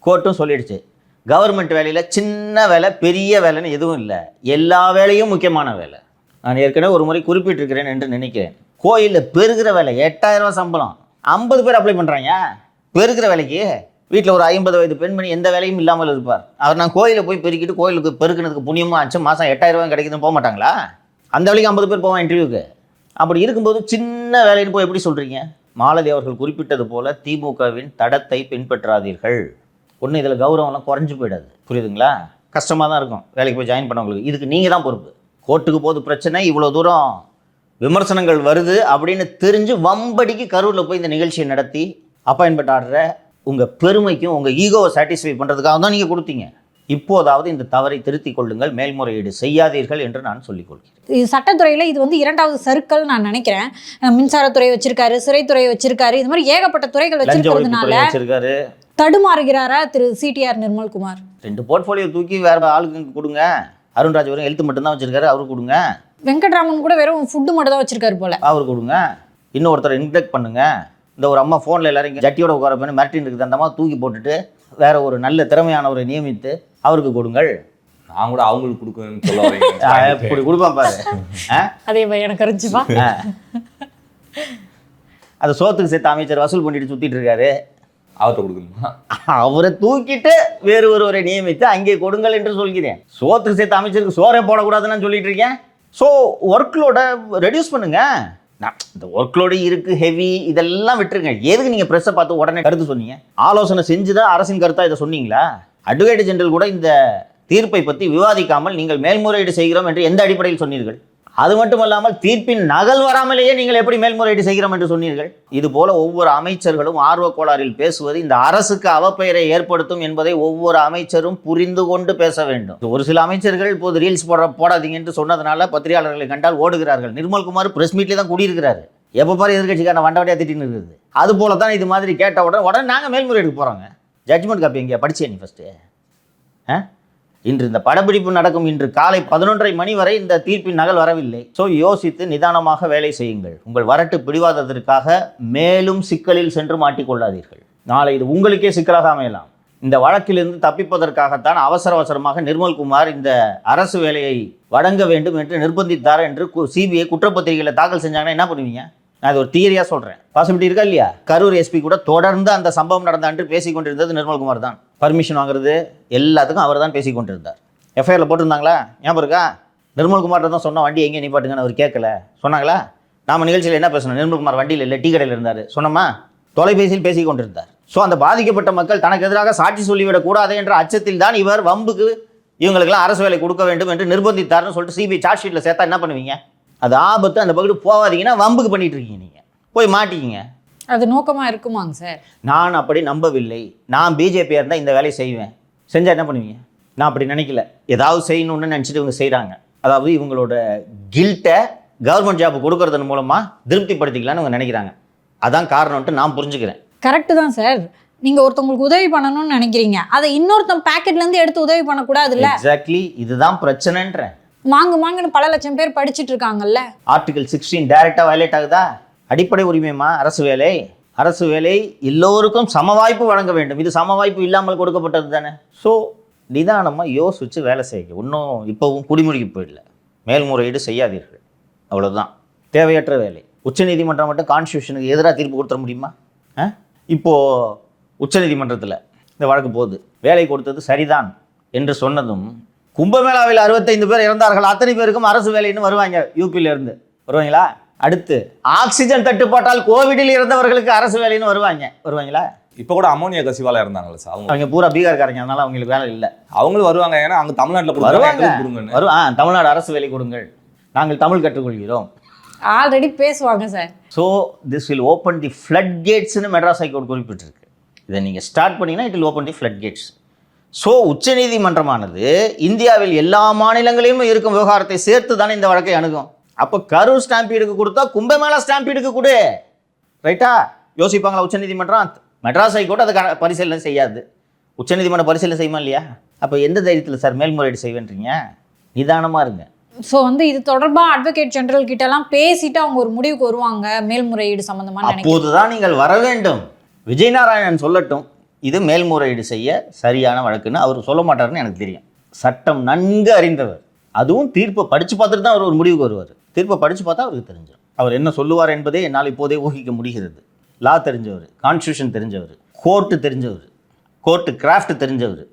கோர்ட்டும் சொல்லிடுச்சு, கவர்மெண்ட் வேலையில் சின்ன வேலை பெரிய வேலைன்னு எதுவும் இல்லை, எல்லா வேலையும் முக்கியமான வேலை. நான் ஏற்கனவே ஒரு முறை குறிப்பிட்டிருக்கிறேன் என்று நினைக்கிறேன். கோயிலில் பெருகிற வேலை 8000 ரூபா சம்பளம், 50 பேர் அப்ளை பண்ணுறாங்க பெருகிற வேலைக்கு. வீட்டில் ஒரு 50 வயது பெண்மணி எந்த வேலையும் இல்லாமல் இருப்பார், அவர் நான் கோயிலில் போய் பெருக்கிட்டு கோயிலுக்கு பெருக்கினதுக்கு புண்ணியமாக ஆச்சு, மாதம் 8000 ரூபாய் கிடைக்குதுன்னு போக மாட்டாங்களா? அந்த வேலைக்கு 50 பேர் போவான் இன்டர்வியூக்கு. அப்படி இருக்கும்போது சின்ன வேலைன்னு போய் எப்படி சொல்கிறீங்க? மாலதி அவர்கள் குறிப்பிட்டது போல திமுகவின் தடத்தை பின்பற்றாதீர்கள். ஒன்று இதில் கௌரவம்லாம் குறைஞ்சி போயிடாது, புரியுதுங்களா? கஷ்டமாக தான் இருக்கும் வேலைக்கு போய் ஜாயின் பண்ணவங்களுக்கு. இதுக்கு நீங்கள் தான் பொறுப்பு. கோர்ட்டுக்கு போது பிரச்சனை, இவ்வளோ தூரம் விமர்சனங்கள் வருது அப்படின்னு தெரிஞ்சு வம்படிக்கு கரூரில் போய் இந்த நிகழ்ச்சியை நடத்தி அப்பாயின்மெண்ட் ஆர்டரை உங்கள் பெருமைக்கும் உங்கள் ஈகோவை சாட்டிஸ்ஃபை பண்ணுறதுக்காக தான் நீங்கள் கொடுத்தீங்க. இப்போதாவது இந்த தவறை திருத்திக் கொள்ளுங்கள், மேல்முறையீடு செய்யாதீர்கள் என்று நான் சொல்லிக் கொள்கிறேன். இது சட்டத்துறையில் இது வந்து 2வது சர்க்கிள் நான் நினைக்கிறேன். மின்சாரத்துறை வச்சிருக்காரு, சிறைத்துறை வச்சிருக்காரு, இது மாதிரி ஏகப்பட்ட துறைகள் வச்சிருக்கிறதுனால தடுமாறுகிறாரா திரு சிடிஆர் நிர்மல்குமார்? 2 போர்ட்ஃபோலியோ தூக்கி வேற ஆளுக்கு கொடுங்க. அருண்ராஜ் வெறும் எழுத்து மட்டும்தான் வச்சிருக்காரு, அவருக்கு கொடுங்க. வெங்கட்ராமன் கூட வெறும் ஃபுட்டு மட்டும் தான் வச்சிருக்காரு போல, அவருக்கு கொடுங்க. இன்னொருத்தரை இன்டெக்ட் பண்ணுங்க. இந்த ஒரு அம்மா ஃபோனில் எல்லாரும் ஜட்டியோட உட்கார பண்ணி மிரட்டின்னு இருக்குது, அந்த அம்மா தூக்கி போட்டுட்டு வேற ஒரு நல்ல திறமையானவரை நியமித்து அவருக்கு கொடுங்கள். நான் கூட அவங்களுக்கு கொடுக்கணும்னு சொல்ல இப்படி கொடுப்பான் பாரு. அதே எனக்கு அறிஞ்சுப்பா. அதை சோத்துக்கு சேர்த்து அமைச்சர் வசூல் பண்ணிட்டு சுத்திட்டு இருக்காரு, அவர்கிட்ட கொடுக்கணுமா? அவரை தூக்கிட்டு வேறு ஒருவரை நியமித்து அங்கே கொடுங்கள் என்று சொல்கிறேன். சோத்துக்கு சேர்த்து அமைச்சருக்கு சோறே போடக்கூடாதுன்னு சொல்லிட்டு இருக்கேன். ஸோ ஒர்க்லோட ரெடியூஸ் பண்ணுங்க. இந்த ஒர்க்லோடு இருக்கு ஹெவி, இதெல்லாம் விட்டுருங்க. எதுக்கு நீங்கள் ப்ரெஸ்ஸை பார்த்து உடனே கருத்து சொன்னீங்க? ஆலோசனை செஞ்சுதான் அரசின் கருத்தாக இதை சொன்னீங்களா? அட்வொகேட் ஜெனரல் கூட இந்த தீர்ப்பை பற்றி விவாதிக்காமல் நீங்கள் மேல்முறையீடு செய்கிறோம் என்று எந்த அடிப்படையில் சொன்னீர்கள்? அது மட்டுமல்லாமல் தீர்ப்பின் நகல் வராமலேயே நீங்கள் எப்படி மேல்முறையீடு செய்கிறோம் என்று சொன்னீர்கள்? இது போல ஒவ்வொரு அமைச்சர்களும் ஆர்வ கோளாறில் பேசுவது இந்த அரசுக்கு அவப்பெயரை ஏற்படுத்தும் என்பதை ஒவ்வொரு அமைச்சரும் புரிந்து கொண்டு பேச வேண்டும். ஒரு சில அமைச்சர்கள் இப்போது ரீல்ஸ் போடாதீங்க என்று சொன்னதுனால பத்திரிகையாளர்களை கண்டால் ஓடுகிறார்கள். நிர்மல்குமார் பிரஸ் மீட்லேயே தான் கூடியிருக்கிறாரு. எப்போ பாரு எதிர்கட்சிக்கான வண்டவடியாக திட்டின்னு இருக்குது. அது போல தான் இது மாதிரி கேட்ட உடனே நாங்கள் மேல்முறையீடுக்கு போகிறோங்க. ஜட்ஜ்மெண்ட் காப்பி எங்கேயா படிச்சே நீ ஃபஸ்ட்டு? இன்று இந்த படப்பிடிப்பு நடக்கும் இன்று காலை 11:30 மணி வரை இந்த தீர்ப்பின் நகல் வரவில்லை. ஸோ யோசித்து நிதானமாக வேலை செய்யுங்கள். உங்கள் வரட்டு பிடிவாதத்திற்காக மேலும் சிக்கலில் சென்று மாட்டிக்கொள்ளாதீர்கள். நாளை இது உங்களுக்கே சிக்கலாக அமையலாம். இந்த வழக்கிலிருந்து தப்பிப்பதற்காகத்தான் அவசரமாக நிர்மல்குமார் இந்த அரசு வேலையை வழங்க வேண்டும் என்று நிர்பந்தித்தார் என்று சிபிஐ குற்றப்பத்திரிகைகளை தாக்கல் செஞ்சாங்கன்னா என்ன பண்ணுவீங்க? நான் இது ஒரு தியரியாக சொல்கிறேன். பாசிபிலிட்டி இருக்கா இல்லையா? கரூர் எஸ்பி கூட தொடர்ந்து அந்த சம்பவம் நடந்த அன்று பேசிக் கொண்டிருந்தது நிர்மல்குமார் தான். பர்மிஷன் வாங்குறது எல்லாத்துக்கும் அவர் தான் பேசிக் கொண்டிருந்தார். எஃப்ஐஆரில் போட்டிருந்தாங்களா? ஞாபகம் இருக்கா? நிர்மல்குமார் தான் சொன்னால் வண்டி எங்கே நிப்பாட்டுங்கன்னு அவர் கேட்கல சொன்னாங்களா? நாம் நிகழ்ச்சியில் என்ன பேசணும்? நிர்மல்குமார் வண்டியில் இல்லை, டீ கடையில் இருந்தார் சொன்னோமா? தொலைபேசியில் பேசிக் கொண்டிருந்தார். ஸோ அந்த பாதிக்கப்பட்ட மக்கள் தனக்கு எதிராக சாட்சி சொல்லிவிடக்கூடாது என்ற அச்சத்தில் தான் இவர் வம்புக்கு இவங்களுக்கெல்லாம் அரசு வேலை கொடுக்க வேண்டும் என்று நிர்பந்தித்தார்னு சொல்லிட்டு சிபிஐ சார்ஜ் ஷீட்டில் சேர்த்தா என்ன பண்ணுவீங்க? அது ஆபத்து. அந்த பகுதி போகாதீங்கன்னா வம்புக்கு பண்ணிட்டு இருக்கீங்க, நீங்கள் போய் மாட்டிக்கிங்க. அது நோக்கமாக இருக்குமாங்க சார்? நான் அப்படி நம்பவில்லை. நான் பிஜேபியாக இருந்தால் இந்த வேலையை செய்வேன். செஞ்சால் என்ன பண்ணுவீங்க? நான் அப்படி நினைக்கல. ஏதாவது செய்யணும்னு நினச்சிட்டு இவங்க செய்கிறாங்க. அதாவது இவங்களோட கில்ட்டை கவர்மெண்ட் ஜாப் கொடுக்கறதன் மூலமாக திருப்திப்படுத்திக்கலான்னு இவங்க நினைக்கிறாங்க. அதான் காரணம்ட்டு நான் புரிஞ்சுக்கிறேன். கரெக்டு தான் சார். நீங்கள் ஒருத்தவங்களுக்கு உதவி பண்ணணும்னு நினைக்கிறீங்க, அதை இன்னொருத்தன் பேக்கெட்லேருந்து எடுத்து உதவி பண்ணக்கூடாது இல்லை? எக்ஸாக்ட்லி, இதுதான் பிரச்சனைன்றேன். மாங்குன்னு பல லட்சம் பேர் படிச்சுட்டு இருக்காங்கல்ல. ஆர்டிகல் 16 டைரக்டா வயலேட் ஆகுதா? அடிப்படை உரிமைமா அரசு வேலை. அரசு வேலை எல்லோருக்கும் சம வாய்ப்பு வழங்க வேண்டும். இது சம வாய்ப்பு இல்லாமல் கொடுக்கப்பட்டது தானே. ஸோ நிதானமாக யோசிச்சு வேலை செய்ய. இன்னும் இப்போவும் குடிமுறைக்கு போயிடல. மேல்முறையீடு செய்யாதீர்கள், அவ்வளோதான். தேவையற்ற வேலை. உச்சநீதிமன்றம் மட்டும் கான்ஸ்டியூஷனுக்கு எதிராக தீர்ப்பு கொடுத்துட முடியுமா? இப்போது உச்சநீதிமன்றத்தில் இந்த வழக்கு போகுது. வேலை கொடுத்தது சரிதான் என்று சொன்னதும் கும்பமேளாவில் 65 பேர் இறந்தார்கள், அத்தனை பேருக்கும் அரசு வேலைன்னு வருவாங்க. யூபியிலேருந்து வருவாங்களா? அடுத்து ஆக்சிஜன் தட்டுப்பாட்டால் கோவிடில் இறந்தவர்களுக்கு அரசு வேலைன்னு வருவாங்களா? இப்போ கூட அமோனியா கசிவால இருந்தாங்கல்ல சார், அவங்க பூரா பீகார்காரங்க, அதனால அவங்களுக்கு வேலை இல்லை. அவங்களும் வருவாங்க. ஏன்னா அங்கே தமிழ்நாட்டில் வருவாங்க. தமிழ்நாடு அரசு வேலை கொடுங்கள், நாங்கள் தமிழ் கற்றுக்கொள்கிறோம். ஆல்ரெடி பேசுவாங்க sir. So this will open the flood கேட்ஸ்னு மெட்ராஸ் ஹைகோர்ட் குறிப்பிட்டிருக்கு. இதை நீங்கள் ஸ்டார்ட் பண்ணிங்கன்னா it will open the flood gates. So உச்சநீதிமன்றமானது இந்தியாவில் எல்லா மாநிலங்களிலும் இருக்கும் விவகாரத்தை சேர்த்து தானே இந்த வழக்கை அணுகும். அப்போ கரூர் ஸ்டாம்பீடுக்கு கொடுத்தா கும்பமேளா ஸ்டாம்பீடுக்கு கொடு, ரைட்டா? யோசிப்பாங்களா உச்சநீதிமன்றம்? மெட்ராஸ் ஹைகோர்ட் அதை பரிசீலனை செய்யாது. உச்சநீதிமன்றம் பரிசீலனை செய்யுமா இல்லையா? அப்போ எந்த தைரியத்தில் சார் மேல்முறையீடு செய்வேன்றீங்க? நிதானமாக இருங்க. ஸோ இது தொடர்பாக அட்வொகேட் ஜெனரல் கிட்டலாம் பேசிட்டு அவங்க ஒரு முடிவுக்கு வருவாங்க மேல்முறையீடு சம்பந்தமாக. அப்போதுதான் நீங்கள் வர வேண்டும். விஜய் நாராயணன் சொல்லட்டும் இது மேல்முறையீடு செய்ய சரியான வழக்குன்னு. அவர் சொல்ல மாட்டாருன்னு எனக்கு தெரியும். சட்டம் நன்கு அறிந்தவர். அதுவும் தீர்ப்பை படித்து பார்த்துட்டு தான் அவர் ஒரு முடிவுக்கு வருவார். தீர்ப்பை படித்து பார்த்தா அவருக்கு தெரிஞ்சிடும். அவர் என்ன சொல்லுவார் என்பதே என்னால் இப்போதே ஊகிக்க முடிகிறது. லா தெரிஞ்சவர், கான்ஸ்டியூஷன் தெரிஞ்சவர், கோர்ட்டு தெரிஞ்சவர், கோர்ட்டு கிராஃப்ட் தெரிஞ்சவர்.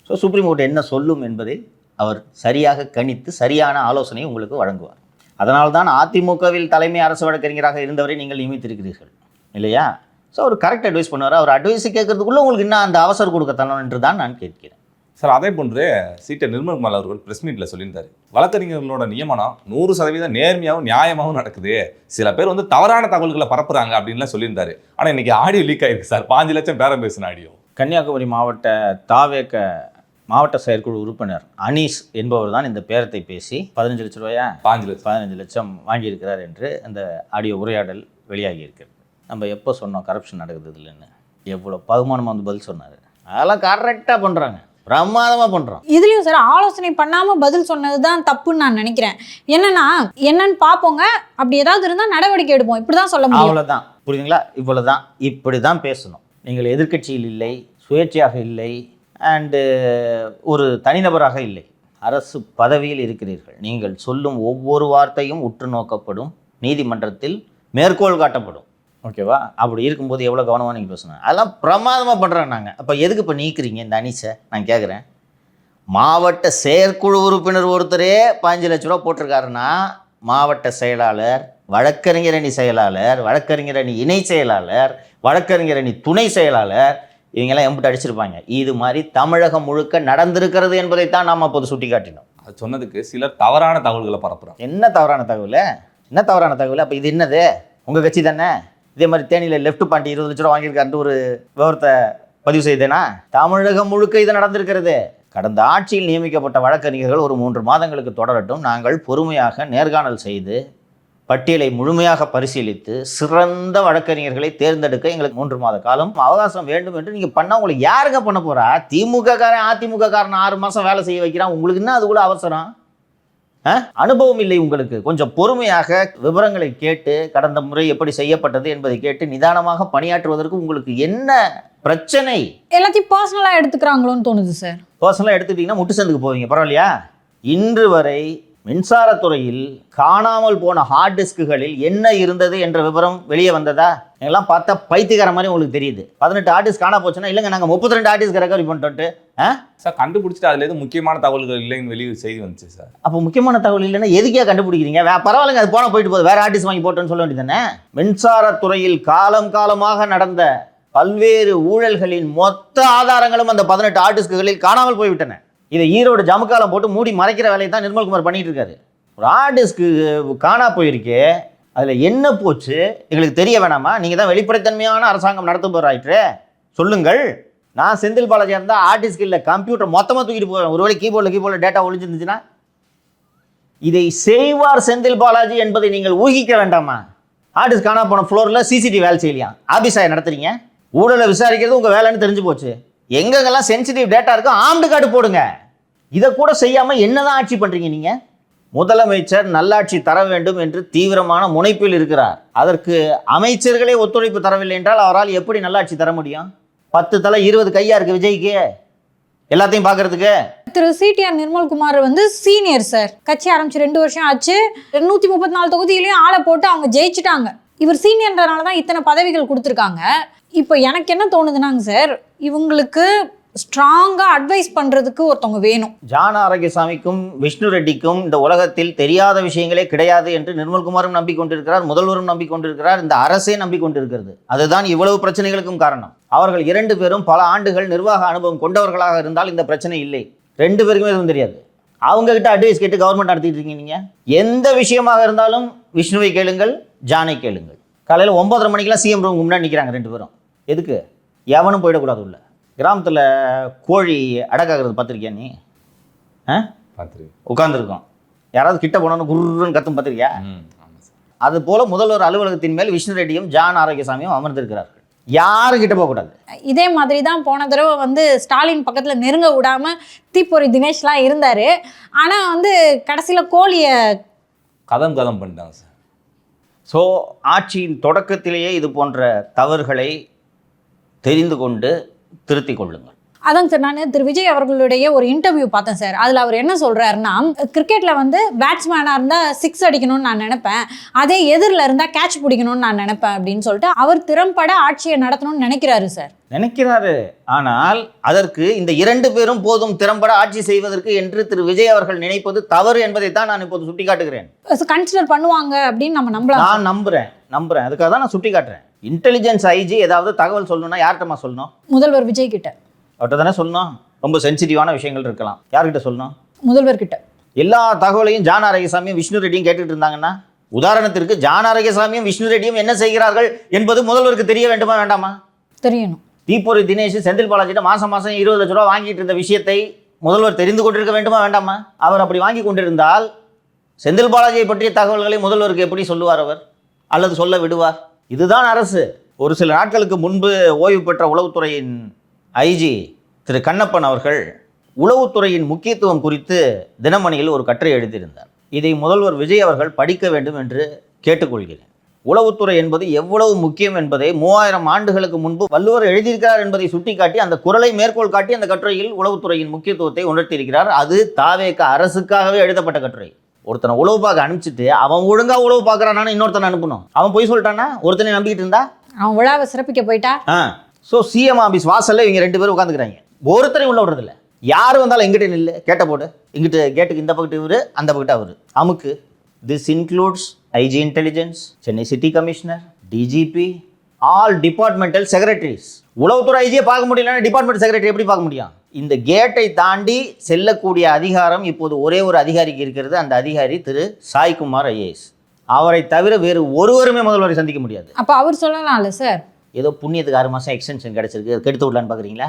ஸோ சுப்ரீம் கோர்ட் என்ன சொல்லும் என்பதை அவர் சரியாக கணித்து சரியான ஆலோசனையை உங்களுக்கு வழங்குவார். அதனால்தான் அதிமுகவில் தலைமை அரசு வழக்கறிஞராக இருந்தவரை நீங்கள் நியமித்திருக்கிறீர்கள் இல்லையா? ஸோ அவர் கரெக்ட் அட்வைஸ் பண்ணுவார். அவர் அட்வைஸ் கேட்கறதுக்குள்ளே உங்களுக்கு இன்னும் அந்த அவசரம் கொடுக்கத்தணும் என்று தான் நான் கேட்கிறேன். சார், அதே போன்று சீட்டர் நிர்மல்குமார் அவர்கள் பிரஸ் மீட்டில் சொல்லியிருந்தார், வழக்கறிஞர்களோட நியமனம் 100% நேர்மையாகவும் நியாயமாகவும் நடக்குது, சில பேர் தவறான தகவல்களை பரப்புறாங்க அப்படின்லாம் சொல்லியிருந்தாரு. ஆனால் இன்னைக்கு ஆடியோ லீக் ஆயிருக்கு சார். 5 லட்சம் பேரம் பேசின ஆடியோ. கன்னியாகுமரி மாவட்ட தாவேக மாவட்ட செயற்குழு உறுப்பினர் அனீஸ் என்பவர் தான் இந்த பேரத்தை பேசி 15 லட்சம் ரூபாயா 15 லட்சம் வாங்கியிருக்கிறார் என்று அந்த ஆடியோ உரையாடல் வெளியாகி இருக்கிறது. நம்ம எப்போ சொன்னோம் கரப்ஷன் நடக்குது இல்லைன்னு? எவ்வளோ பகுமானமாக பதில் சொன்னார். அதெல்லாம் கரெக்டாக பண்ணுறாங்க, பிரமாதமாக பண்ணுறோம். இதுலேயும் சார் ஆலோசனை பண்ணாமல் பதில் சொன்னது தான் தப்புன்னு நான் நினைக்கிறேன். என்னன்னு பார்ப்போங்க, அப்படி ஏதாவது இருந்தால் நடவடிக்கை எடுப்போம், இப்படி தான் சொல்ல முடியும். அவ்வளோதான், புரியுதுங்களா? இவ்வளோதான், இப்படி தான் பேசணும். நீங்கள் எதிர்க்கட்சியில் இல்லை, சுயேட்சையாக இல்லை, அண்டு ஒரு தனிநபராக இல்லை, அரசு பதவியில் இருக்கிறீர்கள். நீங்கள் சொல்லும் ஒவ்வொரு வார்த்தையும் உற்று நோக்கப்படும், நீதிமன்றத்தில் மேற்கோள் காட்டப்படும். ஓகேவா? அப்படி இருக்கும்போது எவ்வளோ கவனமாக நீங்கள் பேசணும். அதெல்லாம் பிரமாதமாக பண்ணுறாங்க. நாங்கள் அப்போ எதுக்கு இப்போ நீக்கிறீங்க இந்த அனீஸை? நான் கேட்குறேன். மாவட்ட செயற்குழு உறுப்பினர் ஒருத்தரே 5 லட்ச ரூபா போட்டிருக்காருன்னா மாவட்ட செயலாளர், வழக்கறிஞர் அணி செயலாளர், வழக்கறிஞர் அணி இணை செயலாளர், வழக்கறிஞர் அணி துணை செயலாளர், இவங்கெல்லாம் எம்பிட்டு அடிச்சிருப்பாங்க. இது மாதிரி தமிழகம் முழுக்க நடந்திருக்கிறது என்பதைத்தான் நாம் அப்போது சுட்டி காட்டினோம். அது சொன்னதுக்கு சிலர் தவறான தகவல்களை பரப்புகிறோம். என்ன தவறான தகவல்? என்ன தவறான தகவல்? அப்போ இது என்னது? உங்கள் கட்சி தானே இதே மாதிரி தேனியில் லெஃப்ட் பாண்டி 20 லட்ச ரூபா வாங்கியிருக்காருன்னு ஒரு விவரத்தை பதிவு செய்தேனா? தமிழகம் முழுக்க இது நடந்திருக்கிறது. கடந்த ஆட்சியில் நியமிக்கப்பட்ட வழக்கறிஞர்கள் ஒரு 3 மாதங்களுக்கு தொடரட்டும். நாங்கள் பொறுமையாக நேர்காணல் செய்து பட்டியலை முழுமையாக பரிசீலித்து சிறந்த வழக்கறிஞர்களை தேர்ந்தெடுக்க எங்களுக்கு 3 மாத காலம் அவகாசம் வேண்டும் என்று நீங்கள் பண்ணால் உங்களுக்கு யாருங்க பண்ண போகிறா? திமுக காரன் அதிமுக காரன் 6 மாதம் வேலை செய்ய வைக்கிறான். உங்களுக்கு என்ன அது கூட அவசரம்? அனுபவம் இல்லை உங்களுக்கு. கொஞ்சம் பொறுமையாக விவரங்களை கேட்டு கடந்த முறை எப்படி செய்யப்பட்டது என்பதை கேட்டு நிதானமாக பணியாற்றுவதற்கு உங்களுக்கு என்ன பிரச்சனை? எல்லாத்தையும் பர்சனலாக எடுத்துக்கிறாங்களோன்னு தோணுது சார். பர்சனலாக எடுத்துக்கிட்டிங்கன்னா முட்டு சந்துக்கு போவீங்க, பரவாயில்லையா? இன்று வரை மின்சாரத்துறையில் காணாமல் போன ஹார்ட் டிஸ்க்குகளில் என்ன இருந்தது என்ற விவரம் வெளியே வந்ததா? எல்லாம் பார்த்தா பைத்தியக்கார மாதிரி உங்களுக்கு தெரியுது. 18 ஹார்ட் டிஸ்க் காணா போச்சுன்னா இல்லைங்க நாங்கள் 32 ஹார்ட் டிஸ்க் ரெக்கவரி பண்ணிட்டு சார் கண்டுபிடிச்சிட்டு அதில் எதுவும் முக்கியமான தகவல்கள் இல்லைன்னு வெளியே செய்தி வந்துச்சு சார். அப்போ முக்கியமான தகவல் இல்லைன்னா எதுக்கே கண்டுபிடிக்கிறீங்க? பரவாயில்லைங்க, அது போனால் போயிட்டு போகுது, வேறு ஹார்ட் டிஸ்க் வாங்கி போட்டோன்னு சொல்ல வேண்டியதானே? மின்சாரத்துறையில் காலமாக நடந்த பல்வேறு ஊழல்களின் மொத்த ஆதாரங்களும் அந்த 18 ஹார்ட் டிஸ்க்குகளில் காணாமல் போய்விட்டன. இதை ஈரோடு ஜமுக்காலம் போட்டு மூடி மறைக்கிற வேலையை தான் நிர்மல்குமார் பண்ணிட்டு இருக்காரு. ஒரு ஹார்ட் டிஸ்க்கு காணா போயிருக்கே, அதில் என்ன போச்சு எங்களுக்கு தெரிய வேணாமா? நீங்கள் தான் வெளிப்படைத்தன்மையான அரசாங்கம் நடத்துபவராயிற்று, சொல்லுங்கள். நான் செந்தில் பாலாஜியாக இருந்தால் ஹார்ட் டிஸ்க் இல்லை கம்ப்யூட்டர் மொத்தமாக தூக்கிட்டு போவேன். ஒருவேளை கீபோர்டில் டேட்டா ஒழிஞ்சிருந்துச்சுன்னா இதை செய்வார் செந்தில் பாலாஜி என்பதை நீங்கள் ஊகிக்க வேண்டாமா? ஹார்ட் டிஸ்க் காணா போன ஃப்ளோரில் சிசிடிவி வேலை செய்யலையா? ஆபிஸாக நடத்துறீங்க. ஊழலை விசாரிக்கிறது உங்கள் வேலைன்னு தெரிஞ்சு போச்சு. எங்கெங்கெல்லாம் சென்சிட்டிவ் டேட்டா இருக்கோ ஆம்டு கார்டு போடுங்க. இதை கூட செய்யாமல் என்னதான் ஆட்சி பண்ணுறீங்க நீங்கள்? முதலமைச்சர் நல்லாட்சி தர வேண்டும் என்று தீவிரமான முனைப்பில் இருக்கிறார். அதற்கு அமைச்சர்களே ஒத்துழைப்பு தரவில்லை என்றால் அவரால் எப்படி நல்லாட்சி தர முடியும்? 10 தலை 20 கையா இருக்கு விஜய்க்கு எல்லாத்தையும் பார்க்கறதுக்கு. திரு சிடிஆர் நிர்மல்குமார் வந்து சீனியர் சார், கட்சி ஆரம்பிச்சு 2 வருஷம் ஆச்சு, 234 தொகுதியிலையும் ஆளை போட்டு அவங்க ஜெயிச்சுட்டாங்க. இவர் சீனியர்ன்றனால தான் இத்தனை பதவிகள் கொடுத்துருக்காங்க. இப்போ எனக்கு என்ன தோணுதுனாங்க சார், இவங்களுக்கு ஸ்ட்ராங்காக அட்வைஸ் பண்ணுறதுக்கு ஒருத்தவங்க வேணும். ஜான் ஆரோக்கியசாமிக்கும் விஷ்ணு ரெட்டிக்கும் இந்த உலகத்தில் தெரியாத விஷயங்களே கிடையாது என்று நிர்மல்குமாரும் நம்பிக்கொண்டிருக்கிறார், முதல்வரும் நம்பிக்கொண்டிருக்கிறார், இந்த அரசே நம்பிக்கொண்டிருக்கிறது. அதுதான் இவ்வளவு பிரச்சனைகளுக்கும் காரணம். அவர்கள் 2 பேரும் பல ஆண்டுகள் நிர்வாக அனுபவம் கொண்டவர்களாக இருந்தால் இந்த பிரச்சனை இல்லை. 2 பேருக்குமே எதுவும் தெரியாது. அவங்க கிட்ட அட்வைஸ் கேட்டு கவர்மெண்ட் நடத்திட்டு இருக்கீங்க. நீங்கள் எந்த விஷயமாக இருந்தாலும் விஷ்ணுவை கேளுங்கள், ஜானை கேளுங்கள். காலையில் 9:30 மணிக்கெல்லாம் சிஎம் ரூம் முன்னாடி நிற்கிறாங்க 2 பேரும். எதுக்கு? எவனும் போயிடக்கூடாது உள்ள. கிராமத்தில் கோழி அடக்காகிறது பார்த்துருக்கியா நீ? பார்த்துருக்கேன். உட்காந்துருக்கோம், யாராவது கிட்ட போனோன்னு குருன்னு கத்தும் பார்த்துருக்கியா? அது போல முதல்வர் அலுவலகத்தின் மேல் விஷ்ணு ரெட்டியும் ஜான் ஆரோக்கியசாமியும் அமர்ந்திருக்கிறார்கள். யாரும் கிட்ட போகக்கூடாது. இதே மாதிரி தான் போன தடவை வந்து ஸ்டாலின் பக்கத்தில் நெருங்க விடாம தீப்பொறி தினேஷ்லாம் இருந்தார். ஆனால் வந்து கடைசியில் கோழியை கதம் பண்ணிட்டாங்க சார். ஸோ ஆட்சியின் தொடக்கத்திலேயே இது போன்ற தவறுகளை தெரிந்து கொண்டு திருத்திக் கொள்ளுங்கள். அதாங்க சார், நான் திரு விஜய் அவர்களுடைய ஒரு இன்டர்வியூ பார்த்தேன் சார். அதில் அவர் என்ன சொல்கிறாருன்னா, கிரிக்கெட்டில் வந்து பேட்ஸ்மேனாக இருந்தால் 6 அடிக்கணும்னு நான் நினைப்பேன், அதே எதிரில் இருந்தால் கேட்ச் பிடிக்கணும்னு நான் நினைப்பேன் அப்படின்னு சொல்லிட்டு அவர் திறம்பட ஆட்சியை நடத்தணும்னு நினைக்கிறாரு சார். நினைக்கிறாரு. ஆனால் அதற்கு இந்த 2 பேரும் போதும் திறம்பட ஆட்சி செய்வதற்கு என்று திரு விஜய் அவர்கள் நினைப்பது தவறு என்பதைத்தான் நான் இப்போது சுட்டி காட்டுகிறேன். கன்சிடர் பண்ணுவாங்க அப்படின்னு நம்ம நம்பலாம். நான் நம்புறேன். அதுக்காக தான் நான் சுட்டி காட்டுறேன். இன்டெலிஜென்ஸ் ஐஜி ஏதாவது தகவல் சொல்லணும்னா யார்கிட்டமா சொல்லணும்? முதல்வர் விஜய் கிட்ட. அவர்கிட்ட தானே சொல்லணும். ரொம்ப சென்சிட்டிவான விஷயங்கள் இருக்கலாம். யார்கிட்ட சொல்லணும்? முதல்வர் கிட்ட. எல்லா தகவலையும் ஜான் ஆரோக்கியசாமியும் விஷ்ணு ரெட்டியும் கேட்டுட்டு இருந்தாங்கன்னா, உதாரணத்திற்கு ஜான் ஆரோக்கியசாமியும் விஷ்ணு ரெட்டியும் என்ன செய்கிறார்கள் என்பது முதல்வருக்கு தெரிய வேண்டுமா வேண்டாமா? தெரியணும். தீப்பொறி தினேஷ் செந்தில் பாலாஜிட்ட மாசம் 20 லட்ச ரூபா வாங்கிட்டு இருந்த விஷயத்தை முதல்வர் தெரிந்து கொண்டிருக்க வேண்டுமா வேண்டாமா? அவர் அப்படி வாங்கி கொண்டிருந்தால் செந்தில் பாலாஜியை பற்றிய தகவல்களை முதல்வருக்கு எப்படி சொல்லுவார் அவர், அல்லது சொல்ல விடுவார்? இதுதான் அரசு. ஒரு சில நாட்களுக்கு முன்பு ஓய்வு பெற்ற உளவுத்துறையின் ஐஜி திரு கண்ணப்பன் அவர்கள் உளவுத்துறையின் முக்கியத்துவம் குறித்து தினமணியில் ஒரு கட்டுரை எழுதியிருந்தார். இதை முதல்வர் விஜய் அவர்கள் படிக்க வேண்டும் என்று கேட்டுக்கொள்கிறேன். உளவுத்துறை என்பது எவ்வளவு முக்கியம் என்பதை 3000 ஆண்டுகளுக்கு முன்பு வள்ளுவர் எழுதியிருக்கிறார் என்பதை சுட்டிக்காட்டி அந்த குறளை மேற்கோள் காட்டி அந்த கட்டுரையில் உளவுத்துறையின் முக்கியத்துவத்தை உணர்த்தியிருக்கிறார். அது தாவேக அரசுக்காகவே எழுதப்பட்ட கட்டுரை. ஒருத்தனை உளவு பார்க்க அனுப்பிச்சிட்டு அவன் ஒழுங்கா உளவு பார்க்குறான்னு இன்னொருத்தனை அனுப்பணும். அவன் போய் சொல்லிட்டானா? ஒருத்தனை நம்பிக்கிட்டு இருந்தா அவன் விழாவை சிறப்பிக்க போயிட்டா. ஸோ சிஎம் ஆஃபீஸ் வாசல்ல இவங்க 2 பேரும் உட்காந்துக்கிறாங்க. ஒருத்தரையும் உள்ள விடுறதில்ல. யார் வந்தாலும் எங்கிட்ட நில்லு, கேட்ட போடு, இங்கிட்ட கேட்டுக்கு இந்த பக்கத்து இவரு, அந்த பக்கத்து அவரு, அமுக்கு. This includes IG intelligence, Chennai city commissioner, DGP, all departmental secretaries. உளவுத்துறை ஐஜியை பார்க்க முடியலன்னா டிபார்ட்மெண்ட் செக்ரட்டரி எப்படி பார்க்க முடியும்? இந்த கேட்டை தாண்டி செல்லக்கூடிய அதிகாரம் இப்போது ஒரே ஒரு அதிகாரிக்கு இருக்கிறது. அந்த அதிகாரி திரு சாய்குமார் ஐஏஎஸ். அவரை தவிர வேறு ஒருவருமே முதல்வரை சந்திக்க முடியாது. அப்போ அவர் சொல்லலாம்ல சார், ஏதோ புண்ணியத்துக்கு 6 மாதம் எக்ஸ்டென்ஷன் கிடைச்சிருக்கு, கெடுத்து விடலான்னு பார்க்குறீங்களா?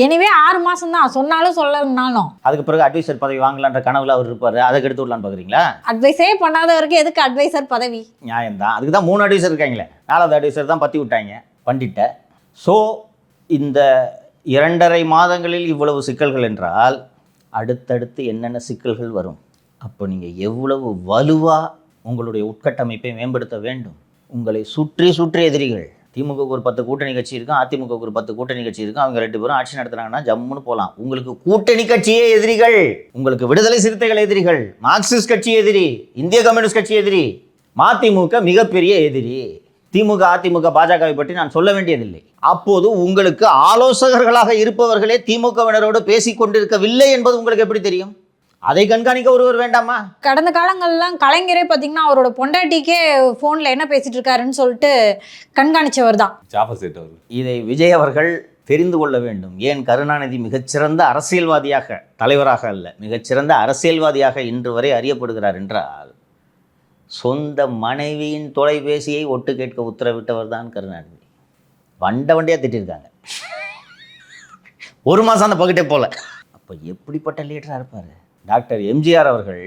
எனவே 6 மாதம் தான் சொன்னாலும் சொல்லனாலும் அதுக்கு பிறகு அட்வைசர் பதவி வாங்கலான்ற கனவுல அவர் இருப்பார், அதை கெடுத்து விடலான்னு பார்க்குறீங்களா? அட்வைஸே பண்ணாதவருக்கு எதுக்கு அட்வைசர் பதவி? நியாயம்தான். அதுக்கு தான் 3 அட்வைசர் இருக்காங்களே, 4வது அட்வைசர் தான் பற்றி விட்டாங்க பண்டிட்ட. ஸோ இந்த 2.5 மாதங்களில் இவ்வளவு சிக்கல்கள் என்றால் அடுத்தடுத்து என்னென்ன சிக்கல்கள் வரும்? அப்போ நீங்கள் எவ்வளவு வலுவாக உங்களுடைய உட்கட்டமைப்பை மேம்படுத்த வேண்டும். உங்களை சுற்றி எதிரிகள். திமுகவுக்கு ஒரு 10 கூட்டணி கட்சி இருக்கும், அதிமுகவுக்கு ஒரு 10 கூட்டணி கட்சி இருக்கும். அவங்க 2 பேரும் ஆட்சி நடத்துனாங்கன்னா ஜம்முன்னு போகலாம். உங்களுக்கு கூட்டணி கட்சியே எதிரிகள். உங்களுக்கு விடுதலை சிறுத்தைகள் எதிரிகள், மார்க்சிஸ்ட் கட்சி எதிரி, இந்திய கம்யூனிஸ்ட் கட்சி எதிரி, மதிமுக மிகப்பெரிய எதிரி. திமுக, அதிமுக, பாஜகவை பற்றி நான் சொல்ல வேண்டியதில்லை. அப்போது உங்களுக்கு ஆலோசகர்களாக இருப்பவர்களே திமுகவினரோடு பேசிக் கொண்டிருக்கவில்லை என்பது உங்களுக்கு எப்படி தெரியும்? அதை கண்காணிக்க ஒருவர் வேண்டாமா? கடந்த காலங்கள்லாம் கலைஞரே பார்த்தீங்கன்னா அவரோட பொண்டாட்டிக்கே ஃபோனில் என்ன பேசிட்டு இருக்காருன்னு சொல்லிட்டு கண்காணிச்சவர் தான். இதை விஜய் அவர்கள் தெரிந்து கொள்ள வேண்டும். ஏன் கருணாநிதி மிகச்சிறந்த அரசியல்வாதியாக, தலைவராக அல்ல, மிகச்சிறந்த அரசியல்வாதியாக இன்று வரை அறியப்படுகிறார் என்றால் சொந்த மனைவியின் தொலைபேசியை ஒட்டு கேட்க உத்தரவிட்டவர் தான் கருணாநிதி. வண்டியாக திட்டிருக்காங்க. 1 மாதம் அந்த பக்கெட்டே போல. அப்போ எப்படிப்பட்ட லீடராக இருப்பார்? டாக்டர் எம்ஜிஆர் அவர்கள்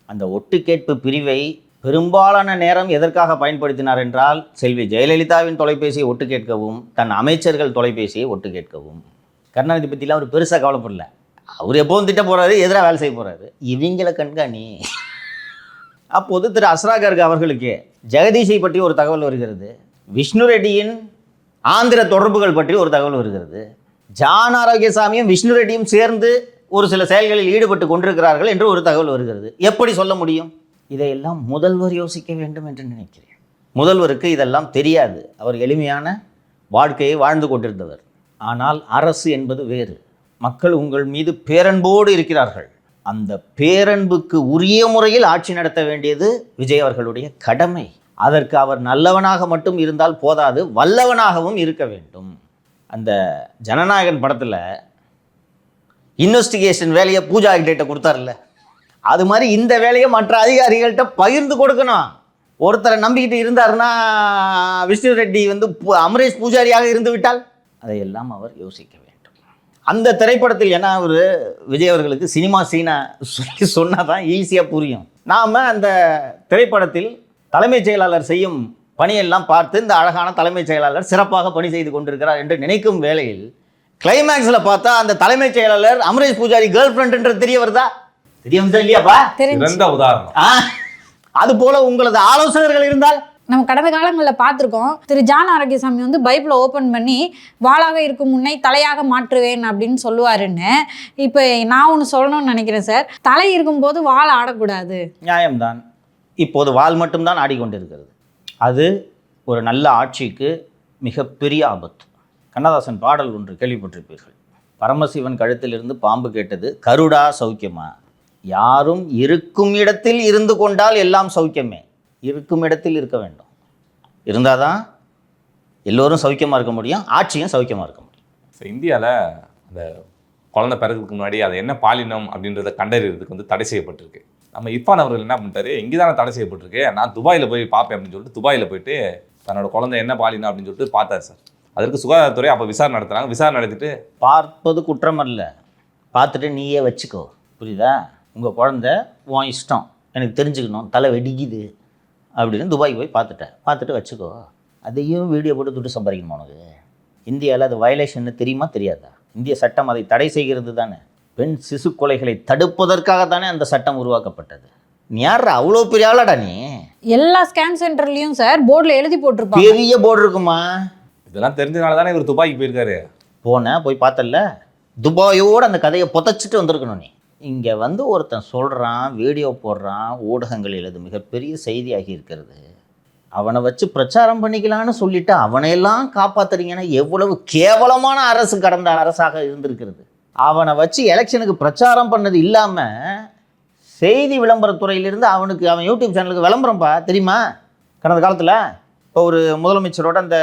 அந்த ஒட்டு கேட்பு பிரிவை பெரும்பாலான நேரம் எதற்காக பயன்படுத்தினார் என்றால் செல்வி ஜெயலலிதாவின் தொலைபேசியை ஒட்டு கேட்கவும், தன் அமைச்சர்கள் தொலைபேசியை ஒட்டு கேட்கவும். கருணாநிதி பற்றிலாம் அவர் பெருசாக கவலைப்படல. அவர் எப்போவும் திட்ட போகிறாரு, எதிராக வேலை செய்ய போகிறாரு. இவங்களை கண்காணி. அப்போது திரு அஸ்ரா கர்க் அவர்களுக்கு ஜெகதீஷை பற்றி ஒரு தகவல் வருகிறது, விஷ்ணு ரெட்டியின் ஆந்திர தொடர்புகள் பற்றி ஒரு தகவல் வருகிறது, ஜான் ஆரோக்கியசாமியும் விஷ்ணு ரெட்டியும் சேர்ந்து ஒரு சில செயல்களில் ஈடுபட்டு கொண்டிருக்கிறார்கள் என்று ஒரு தகவல் வருகிறது. எப்படி சொல்ல முடியும்? இதையெல்லாம் முதல்வர் யோசிக்க வேண்டும் என்று நினைக்கிறேன். முதல்வருக்கு இதெல்லாம் தெரியாது. அவர் எளிமையான வாழ்க்கையை வாழ்ந்து கொண்டிருந்தவர். ஆனால் அரசு என்பது வேறு. மக்கள் உங்கள் மீது பேரன்போடு இருக்கிறார்கள். அந்த பேரன்புக்கு உரிய முறையில் ஆட்சி நடத்த வேண்டியது விஜய் அவர்களுடைய கடமை. அதற்கு அவர் நல்லவனாக மட்டும் இருந்தால் போதாது, வல்லவனாகவும் இருக்க வேண்டும். அந்த ஜனநாயகன் படத்தில் இன்வெஸ்டிகேஷன் வேலையை பூஜா கிட்ட கொடுத்தார்ல, அது மாதிரி இந்த வேலையை மற்ற அதிகாரிகள்கிட்ட பகிர்ந்து கொடுக்கணும். ஒருத்தரை நம்பிக்கிட்டு இருந்தாருன்னா விஷ்ணு ரெட்டி அமரேஷ் பூஜாரியாக இருந்து விட்டால் அதையெல்லாம் அவர் யோசிக்க வேண்டும். அந்த திரைப்படத்தில் ஏன்னா அவர் விஜய் அவர்களுக்கு சினிமா சீனை சொல்லி சொன்னால் தான் ஈஸியாக புரியும். நாம் அந்த திரைப்படத்தில் தலைமைச் செயலாளர் செய்யும் பணியெல்லாம் பார்த்து இந்த அழகான தலைமைச் செயலாளர் சிறப்பாக பணி செய்து கொண்டிருக்கிறார் என்று நினைக்கும் வேளையில் கிளைமேக்ஸில் பார்த்தா அந்த தலைமைச் செயலாளர் அமரேஷ் பூஜாரி கேர்ள் ஃப்ரெண்டுன்றது தெரிய வருதா? தெரிய வந்தா இல்லையாப்பா? சிறந்த உதாரணம். அது போல உங்களது ஆலோசகர்கள் இருந்தால் நம்ம கடந்த காலங்களில் பார்த்துருக்கோம். திரு ஜான் ஆரோக்கியசாமி பைபிளை ஓப்பன் பண்ணி வாளாக இருக்கும் முன்னை தலையாக மாற்றுவேன் அப்படின்னு சொல்லுவாருன்னு. இப்போ நான் ஒன்று சொல்லணும்னு நினைக்கிறேன் சார். தலை இருக்கும்போது வாள் ஆடக்கூடாது. நியாயம்தான். இப்போது வாள் மட்டும்தான் ஆடிக்கொண்டிருக்கிறது. அது ஒரு நல்ல ஆட்சிக்கு மிகப்பெரிய ஆபத்து. கண்ணதாசன் பாடல் ஒன்று கேள்விப்பட்டிருப்பீர்கள். பரமசிவன் கழுத்திலிருந்து பாம்பு கேட்டது, கருடா சௌக்கியமா? யாரும் இருக்கும் இடத்தில் இருந்து கொண்டால் எல்லாம் சௌக்கியமே. இருக்கும் இடத்தில் இருக்க வேண்டும். இருந்தால் தான் எல்லோரும் சௌக்கியமாக இருக்க முடியும், ஆட்சியும் சௌக்கியமாக இருக்க முடியும். இந்தியாவில் அந்த குழந்தை பிறகுக்கு முன்னாடி அது என்ன பாலினம் அப்படின்றத கண்டறியறதுக்கு தடை செய்யப்பட்டிருக்கு. நம்ம இர்ஃபான் அவர்கள் என்ன பண்ணிட்டாரு, இங்கே தானே தடை செய்யப்பட்டிருக்கு, நான் துபாயில் போய் பார்ப்பேன் அப்படின்னு சொல்லிட்டு துபாயில் போயிட்டு தன்னோட குழந்தை என்ன பாலினம் அப்படின்னு சொல்லிட்டு பார்த்தாரு சார். அதற்கு சுகாதாரத்துறை அப்போ விசாரணை நடத்துகிறாங்க. விசாரணை நடத்திட்டு பார்ப்பது குற்றம் அல்ல, பார்த்துட்டு நீயே வச்சுக்கோ, புரியுதா? உங்கள் குழந்தை உன் இஷ்டம், எனக்கு தெரிஞ்சுக்கணும், தலை வெடிக்குது அப்படின்னு துபாய்க்கு போய் பார்த்துட்டு வச்சுக்கோ. அதையும் வீடியோ போட்டு துட்டு சம்பாதிக்கணுமா உனக்கு? இந்தியாவில் அது வயலேஷன்னு தெரியுமா தெரியாதா? இந்திய சட்டம் அதை தடை செய்கிறது தானே. பெண் சிசு கொலைகளை தடுப்பதற்காகத்தானே அந்த சட்டம் உருவாக்கப்பட்டது. நீ யார் அவ்வளோ பெரிய ஆளாடா நீ? எல்லா ஸ்கேன் சென்டர்லையும் சார் போர்டில் எழுதி போட்டிருப்பாங்க. பெரிய போர்டு இருக்குமா? இதெல்லாம் தெரிஞ்சனால தானே இவர் துபாய்க்கு போயிருக்காரு. போய் பார்த்தல, துபாயோடு அந்த கதையை புதைச்சிட்டு வந்திருக்கணும் நீ. இங்கே ஒருத்தன் சொல்கிறான், வீடியோ போடுறான், ஊடகங்களில் அது மிகப்பெரிய செய்தியாகி இருக்கிறது. அவனை வச்சு பிரச்சாரம் பண்ணிக்கலான்னு சொல்லிட்டு அவனையெல்லாம் காப்பாற்றுறீங்கன்னா எவ்வளவு கேவலமான அரசு கடந்த அரசாக இருந்திருக்கிறது. அவனை வச்சு எலெக்ஷனுக்கு பிரச்சாரம் பண்ணது இல்லாமல் செய்தி விளம்பரத்துறையிலிருந்து அவன் யூடியூப் சேனலுக்கு விளம்பரம்ப்பா, தெரியுமா? கடந்த காலத்தில் இப்போ ஒரு முதலமைச்சரோட அந்த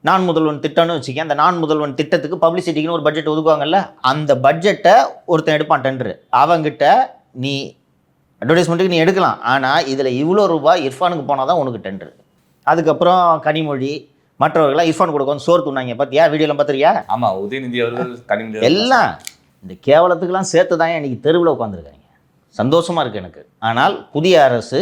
நான் முதல்வன் திட்டம்னு வச்சுக்கேன். அந்த நான் முதல்வன் திட்டத்துக்கு பப்ளிசிட்டிக்குன்னு ஒரு பட்ஜெட் ஒதுக்குவாங்கல்ல, அந்த பட்ஜெட்டை ஒருத்தன் எடுப்பான் டெண்டரு. அவங்கிட்ட நீ அட்வர்டைஸ்மெண்ட்டுக்கு நீ எடுக்கலாம், ஆனால் இதில் இவ்வளோ ரூபாய் இர்ஃபானுக்கு போனால் தான் உனக்கு டெண்டரு. அதுக்கப்புறம் கனிமொழி மற்றவர்களாம் இர்ஃபான் கொடுக்க சோறு தூண்டாங்க. பார்த்தியா? வீடியோலாம் பார்த்துருக்கியா? ஆமாம், உதயநிதி அவர்கள் கனிமொழி எல்லாம் இந்த கேவலத்துக்கெல்லாம் சேர்த்து தான் இன்றைக்கி தெருவில் உட்காந்துருக்காங்க. சந்தோஷமாக இருக்குது எனக்கு. ஆனால் புதிய அரசு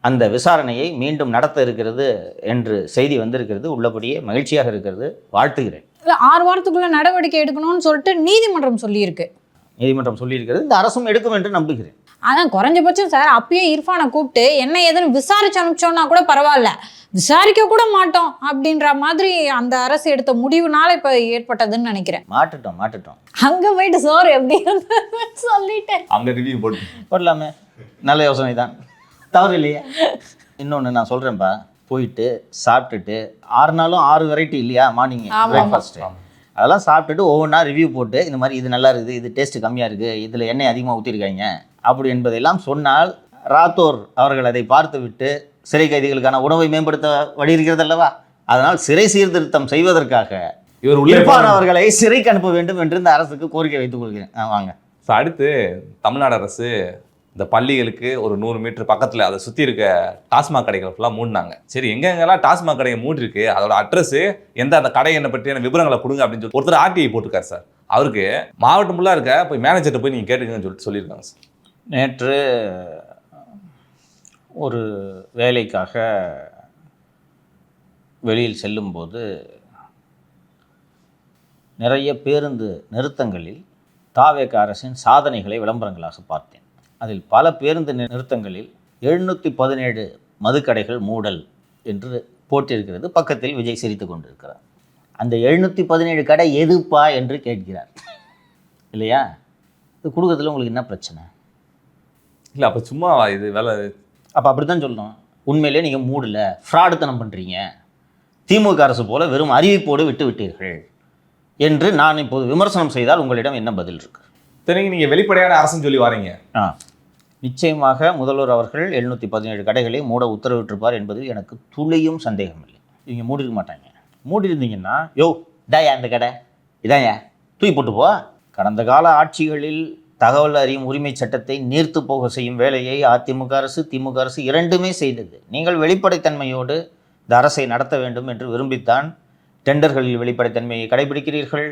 அந்த விசாரணையை மீண்டும் நடத்த இருக்கிறது என்று செய்தி வந்திருக்கிறது. உள்ளபடியே மகிழ்ச்சியாக இருக்கிறது, வாழ்த்துகிறேன். இல்லை 6 வாரத்துக்குள்ள நடவடிக்கை எடுக்கணும்னு சொல்லிட்டு நீதிமன்றம் சொல்லியிருக்கு. நீதிமன்றம் சொல்லியிருக்கிறது, இந்த அரசும் எடுக்கும் என்று நம்புகிறேன். அதான் குறைஞ்சபட்சம் சார் அப்பயே இர்ஃபானை கூப்பிட்டு என்ன ஏதுன்னு விசாரிச்சு அனுப்பிச்சோன்னா கூட பரவாயில்ல, விசாரிக்க கூட மாட்டோம் அப்படின்ற மாதிரி அந்த அரசு எடுத்த முடிவுனால இப்போ ஏற்பட்டதுன்னு நினைக்கிறேன். மாட்டுட்டோம் அங்கே போயிட்டு சோறு எப்படி இருந்ததுன்னு சொல்லிட்டேன். அங்கே ரிவ்யூ போடலாமே, நல்ல யோசனை தான், தவறு இல்லையா? இன்னொன்று நான் சொல்கிறேன்ப்பா, போயிட்டு சாப்பிட்டுட்டு 6 நாளும் 6 வெரைட்டி இல்லையா மார்னிங் பிரேக்ஃபாஸ்ட்டு, அதெல்லாம் சாப்பிட்டுட்டு ஒவ்வொன்றா ரிவ்யூ போட்டு இந்த மாதிரி இது நல்லா இருக்குது, இது டேஸ்ட்டு கம்மியாக இருக்குது, இதில் எண்ணெய் அதிகமாக ஊற்றிருக்காங்க அப்படி என்பதையெல்லாம் சொன்னால் ராத்தோர் அவர்கள் அதை பார்த்து விட்டு சிறை கைதிகளுக்கான உணவை மேம்படுத்த வழி இருக்கிறது அல்லவா? அதனால் சிறை சீர்திருத்தம் செய்வதற்காக இர்ஃபான் அவர்களை சிறைக்கு அனுப்ப வேண்டும் என்று இந்த அரசுக்கு கோரிக்கை வைத்துக் கொள்கிறேன். வாங்க. அடுத்து தமிழ்நாடு அரசு இந்த பள்ளிகளுக்கு ஒரு 100 மீட்டர் பக்கத்தில் அதை சுற்றி இருக்க டாஸ்மாக் கடைகள் ஃபுல்லாக மூடினாங்க. சரி, எங்கெங்கெல்லாம் டாஸ்மாக் கடையை மூடிருக்கு அதோட அட்ரஸ் எந்த அந்த கடை என்ன பற்றியான விவரங்களை கொடுங்க அப்படின்னு சொல்லி ஒருத்தர் ஆர்டிஐ போட்டிருக்காரு சார். அவருக்கு மாவட்டம் ஃபுல்லாக இருக்க போய் மேனேஜர்கிட்ட போய் நீங்கள் கேட்டுங்கன்னு சொல்லியிருக்காங்க சார். நேற்று ஒரு வேலைக்காக வெளியில் செல்லும்போது நிறைய பேருந்து நிறுத்தங்களில் தாவேக அரசின் சாதனைகளை விளம்பரங்களாக பார்த்தேன். அதில் பல பேருந்து நிறுத்தங்களில் 717 மதுக்கடைகள் மூடல் என்று போட்டிருக்கிறது. பக்கத்தில் விஜய் சிரித்து கொண்டிருக்கிறார். அந்த 717 கடை எதுப்பா என்று கேட்கிறார் இல்லையா? இது கொடுக்கறதுல உங்களுக்கு என்ன பிரச்சனை? இல்லை அப்போ சும்மா இது வேலை. அப்போ அப்படி தான் சொல்லணும். உண்மையிலே நீங்கள் மூடல, ஃப்ராடுத்தனம் பண்ணுறீங்க, திமுக அரசு போல வெறும் அறிவிப்போடு விட்டு விட்டீர்கள் என்று நான் இப்போது விமர்சனம் செய்தால் உங்களிடம் என்ன பதில் இருக்கு? தெரியுங்க, நீங்கள் வெளிப்படையான அரசுன்னு சொல்லி வரீங்க. நிச்சயமாக முதல்வர் அவர்கள் 717 கடைகளை மூட உத்தரவிட்டிருப்பார் என்பதில் எனக்கு துளியும் சந்தேகம் இல்லை. இவங்க மூடிருக்க மாட்டாங்க. மூடி இருந்தீங்கன்னா யோ இதாயா அந்த கடை, இதாயா தூக்கி போட்டு போ. கடந்த கால ஆட்சிகளில் தகவல் அறியும் உரிமை சட்டத்தை நீர்த்து போக செய்யும் வேலையை அதிமுக அரசு திமுக அரசு இரண்டுமே செய்தது. நீங்கள் வெளிப்படைத்தன்மையோடு இந்த அரசை நடத்த வேண்டும் என்று விரும்பித்தான் டெண்டர்களில் வெளிப்படைத்தன்மையை கடைபிடிக்கிறீர்கள்,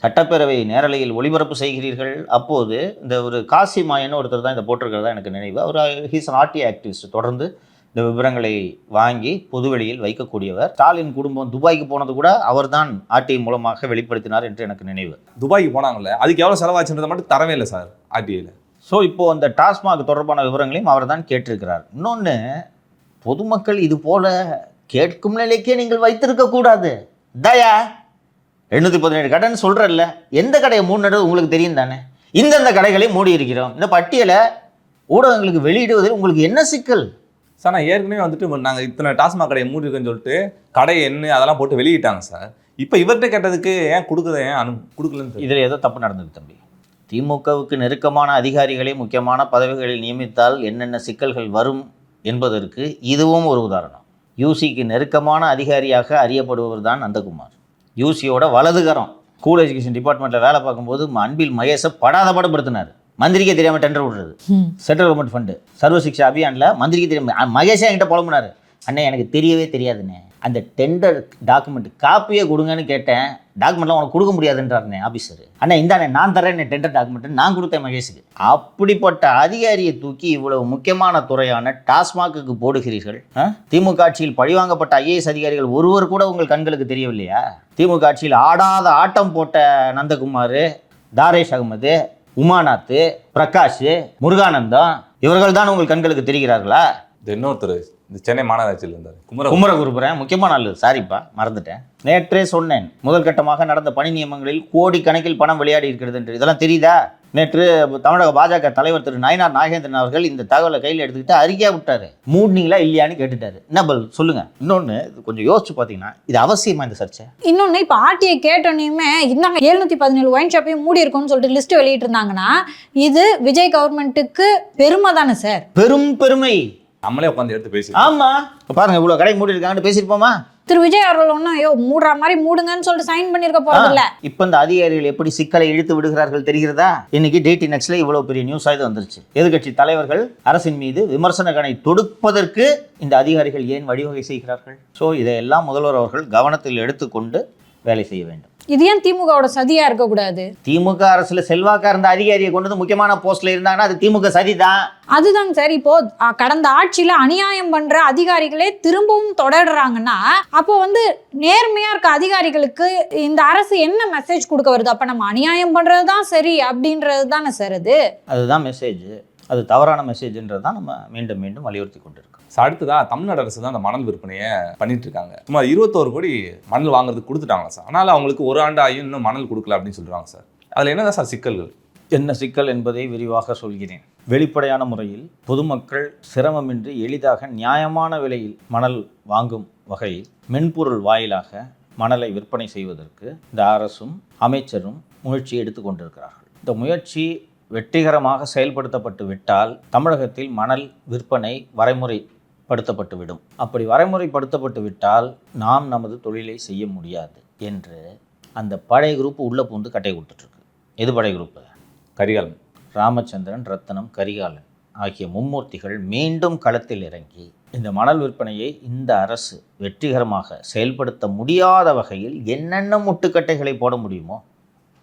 சட்டப்பேரவை நேரலையில் ஒளிபரப்பு செய்கிறீர்கள். அப்போது இந்த ஒரு காசி மாயன்னு ஒருத்தர் தான் இதை போட்டிருக்கிறதா எனக்கு நினைவு. அவர் ஹீஸ் அன் ஆர்டி ஆக்டிவிஸ்ட். தொடர்ந்து இந்த விவரங்களை வாங்கி பொதுவெளியில் வைக்கக்கூடியவர். ஸ்டாலின் குடும்பம் துபாய்க்கு போனது கூட அவர் தான் ஆர்டிஐ மூலமாக வெளிப்படுத்தினார் என்று எனக்கு நினைவு. துபாய்க்கு போனாங்கல்ல, அதுக்கு எவ்வளோ செலவாச்சுன்றதை மட்டும் தரவே இல்லை சார் ஆர்டிஐயில். ஸோ இப்போது அந்த டாஸ்மாக் தொடர்பான விவரங்களையும் அவர் தான் கேட்டிருக்கிறார். இன்னொன்று, பொதுமக்கள் இது போல கேட்கும் நிலைக்கே நீங்கள் வைத்திருக்கக்கூடாது. தயா 717 கடைன்னு சொல்கிறல்ல, எந்த கடையை மூடினது உங்களுக்கு தெரியும் தானே? இந்தந்த கடைகளை மூடி இருக்கிறோம். இந்த பட்டியலை ஊடகங்களுக்கு வெளியிடுவதில் உங்களுக்கு என்ன சிக்கல்? சார் நான் ஏற்கனவே வந்துட்டு நாங்கள் இத்தனை டாஸ்மாக் கடையை மூடி இருக்குன்னு சொல்லிட்டு கடை என்ன அதெல்லாம் போட்டு வெளியிட்டாங்க சார். இப்போ இவர்கிட்ட கேட்டதுக்கு ஏன் கொடுக்குறத ஏன் கொடுக்கலன்னு இதில் ஏதோ தப்பு நடந்தது தம்பி. திமுகவுக்கு நெருக்கமான அதிகாரிகளை முக்கியமான பதவிகளில் நியமித்தால் என்னென்ன சிக்கல்கள் வரும் என்பதற்கு இதுவும் ஒரு உதாரணம். யூசிக்கு நெருக்கமான அதிகாரியாக அறியப்படுபவர் தான் நந்தகுமார். யூசியோட வலதுகரம். ஸ்கூல் எஜுகேஷன் டிபார்ட்மெண்ட்டில் வேலை பார்க்கும்போது அன்பில் மகேஷை படாத பாடுபடுத்தினார். மந்திரிக்கே தெரியாமல் டெண்டர் விடுறது. சென்ட்ரல் கவர்மெண்ட் ஃபண்டு சர்வ சிக்ஷா அபியானில் மந்திரிக்கே தெரியாமல் மகேஷே என்கிட்ட புலம்புனார். அண்ணே எனக்கு தெரியவே தெரியாதுண்ணே, அந்த டெண்டர் டாக்குமெண்ட் காப்பியே கொடுங்கன்னு கேட்டேன், டாக்குமெண்ட்லாம் உனக்கு கொடுக்க முடியாதுன்றாருண்ணே ஆஃபீஸர். அண்ணே இந்தாண்ணே நான் தரேன் டெண்டர் டாக்குமெண்ட் நான் கொடுத்தேன் மகேஷுக்கு. அப்படிப்பட்ட அதிகாரியை தூக்கி இவ்வளவு முக்கியமான துறையான டாஸ்மாக்கு போடுகிறீர்கள். திமுக ஆட்சியில் பழிவாங்கப்பட்ட IAS அதிகாரிகள் ஒருவர் கூட உங்கள் கண்களுக்கு தெரியவில்லையா? திமுக ஆட்சியில் ஆடாத ஆட்டம் போட்ட நந்தகுமார், தாரேஷ் அகமது, உமாநாத், பிரகாஷ், முருகானந்தம் இவர்கள் தான் உங்கள் கண்களுக்கு தெரிகிறார்களா? இது இன்னொருத்தர் இந்த சென்னை மாநகராட்சியில் இருந்தார் குமரகுருபுரன். முக்கியமான நாள், சாரிப்பா மறந்துட்டேன். நேற்றே சொன்னேன், முதல் கட்டமாக நடந்த பணி நியமனங்களில் கோடிக்கணக்கில் பணம் விளையாடி இருக்கிறது என்று. இதெல்லாம் தெரியுதா? நேற்று தமிழக பாஜக தலைவர் திரு நயினார் நாகேந்திரன் அவர்கள் இந்த தகவலை கையில் எடுத்துக்கிட்டு அறிக்கையாக விட்டாரு. மூட்னீங்களா இல்லையான்னு கேட்டுட்டாரு. என்ன பதில் சொல்லுங்க? இன்னொன்று கொஞ்சம் யோசிச்சு பார்த்தீங்கன்னா இது அவசியமா இந்த சர்ச்சை? இன்னொன்று, இப்போ ஆர்டிஐ கேட்டோன்னே இந்தாங்க 717 ஒயின் ஷாப்பையும் மூடி இருக்கும்னு சொல்லிட்டு லிஸ்ட் வெளியிட்டு இருந்தாங்கன்னா இது விஜய் கவர்மெண்ட்டுக்கு பெருமை தானே சார்? பெரும் பெருமை. நம்மளே உட்காந்து எடுத்து பேசி ஆமா பாருங்க, இவ்வளோ கடை மூடி இருக்காங்கன்னு பேசியிருப்போமா? திரு விஜய் அவர்கள் ஒன்றும் ஐயோ மூடுற மாதிரி மூடுங்கன்னு சொல்லிட்டு சைன் பண்ணியிருக்க போறதில்ல. இப்போ இந்த அதிகாரிகள் எப்படி சிக்கலை இழுத்து விடுகிறார்கள் தெரிகிறதா? இன்னைக்கு DT Nextல இவ்வளோ பெரிய நியூஸ் ஆயுதம் வந்துருச்சு. எதிர்கட்சி தலைவர்கள் அரசின் மீது விமர்சன கணை தொடுப்பதற்கு இந்த அதிகாரிகள் ஏன் வழிவகை செய்கிறார்கள்? ஸோ இதையெல்லாம் முதல்வர் அவர்கள் கவனத்தில் எடுத்துக்கொண்டு வேலை செய்ய வேண்டும். இது ஏன் திமுகவோட சதியா இருக்கக்கூடாது? திமுக அரசுல செல்வாக்கா இருந்த அதிகாரியை கொண்டு முக்கியமான போஸ்ட்ல இருந்தாங்கன்னா அது திமுக சதிதான். அதுதாங்க சார். இப்போ கடந்த ஆட்சியில அநியாயம் பண்ற அதிகாரிகளே திரும்பவும் தொடர்றாங்கன்னா அப்போ நேர்மையா இருக்க அதிகாரிகளுக்கு இந்த அரசு என்ன மெசேஜ் கொடுக்க வருது? அப்ப நம்ம அநியாயம் பண்றதுதான் சரி அப்படின்றது தானே சார்? அதுதான் மெசேஜ். அது தவறான மெசேஜ்ன்றது தான் நம்ம மீண்டும் மீண்டும் வலியுறுத்தி கொண்டிருக்கோம். அடுத்துதான் தமிழ்நாடு அரசு தான் அந்த மணல் விற்பனையை பண்ணிட்டு இருக்காங்க. சும்மா 21 கோடி மணல் வாங்குறதுக்கு கொடுத்துட்டாங்களா சார்? ஆனால் அவங்களுக்கு ஒரு ஆண்டு ஆகியும் இன்னும் மணல் கொடுக்கல அப்படின்னு சொல்றாங்க சார். அதில் என்னதான் சார் சிக்கல்கள்? என்ன சிக்கல் என்பதை விரிவாக சொல்கிறேன். வெளிப்படையான முறையில் பொதுமக்கள் சிரமமின்றி எளிதாக நியாயமான விலையில் மணல் வாங்கும் வகையில் மென்பொருள் வாயிலாக மணலை விற்பனை செய்வதற்கு இந்த அரசும் அமைச்சரும் முயற்சி எடுத்துக்கொண்டிருக்கிறார்கள். இந்த முயற்சி வெற்றிகரமாக செயல்படுத்தப்பட்டு விட்டால் தமிழகத்தில் மணல் விற்பனை வரைமுறைப்படுத்தப்பட்டு விடும். அப்படி வரைமுறைப்படுத்தப்பட்டு விட்டால் நாம் நமது தொழிலை செய்ய முடியாது என்று அந்த படை குரூப் உள்ள பூந்து கட்டை கொடுத்துட்ருக்கு. எது படை குரூப்பு? கரிகாலன், ராமச்சந்திரன், ரத்தனம், கரிகாலன் ஆகிய மும்மூர்த்திகள் மீண்டும் களத்தில் இறங்கி இந்த மணல் விற்பனையை இந்த அரசு வெற்றிகரமாக செயல்படுத்த முடியாத வகையில் என்னென்ன முட்டுக்கட்டைகளை போட முடியுமோ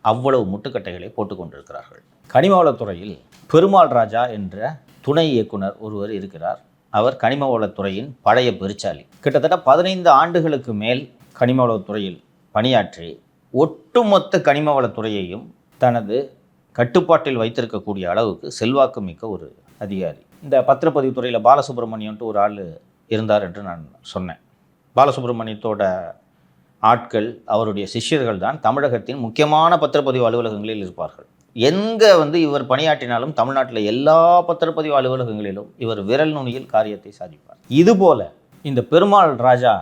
அவ்வளவு முட்டுக்கட்டைகளை போட்டுக்கொண்டிருக்கிறார்கள். கனிமவளத்துறையில் பெருமாள் ராஜா என்ற துணை இயக்குனர் ஒருவர் இருக்கிறார். அவர் கனிமவளத்துறையின் பழைய பெருச்சாளி. கிட்டத்தட்ட 15 ஆண்டுகளுக்கு மேல் கனிமவளத்துறையில் பணியாற்றி ஒட்டுமொத்த கனிமவளத்துறையையும் தனது கட்டுப்பாட்டில் வைத்திருக்கக்கூடிய அளவுக்கு செல்வாக்கு மிக்க ஒரு அதிகாரி. இந்த பத்திரப்பதிவுத்துறையில் பாலசுப்ரமணியன்ட்டு ஒரு ஆள் இருந்தார் என்று நான் சொன்னேன். பாலசுப்ரமணியத்தோட ஆட்கள், அவருடைய சிஷ்யர்கள் தான் தமிழகத்தின் முக்கியமான பத்திரப்பதிவு அலுவலகங்களில் இருப்பார்கள். எங்கே இவர் பணியாற்றினாலும் தமிழ்நாட்டில் எல்லா பத்திரப்பதிவு அலுவலகங்களிலும் இவர் விரல் நுனியில் காரியத்தை சாதிப்பார். இதுபோல் இந்த பெருமாள் ராஜா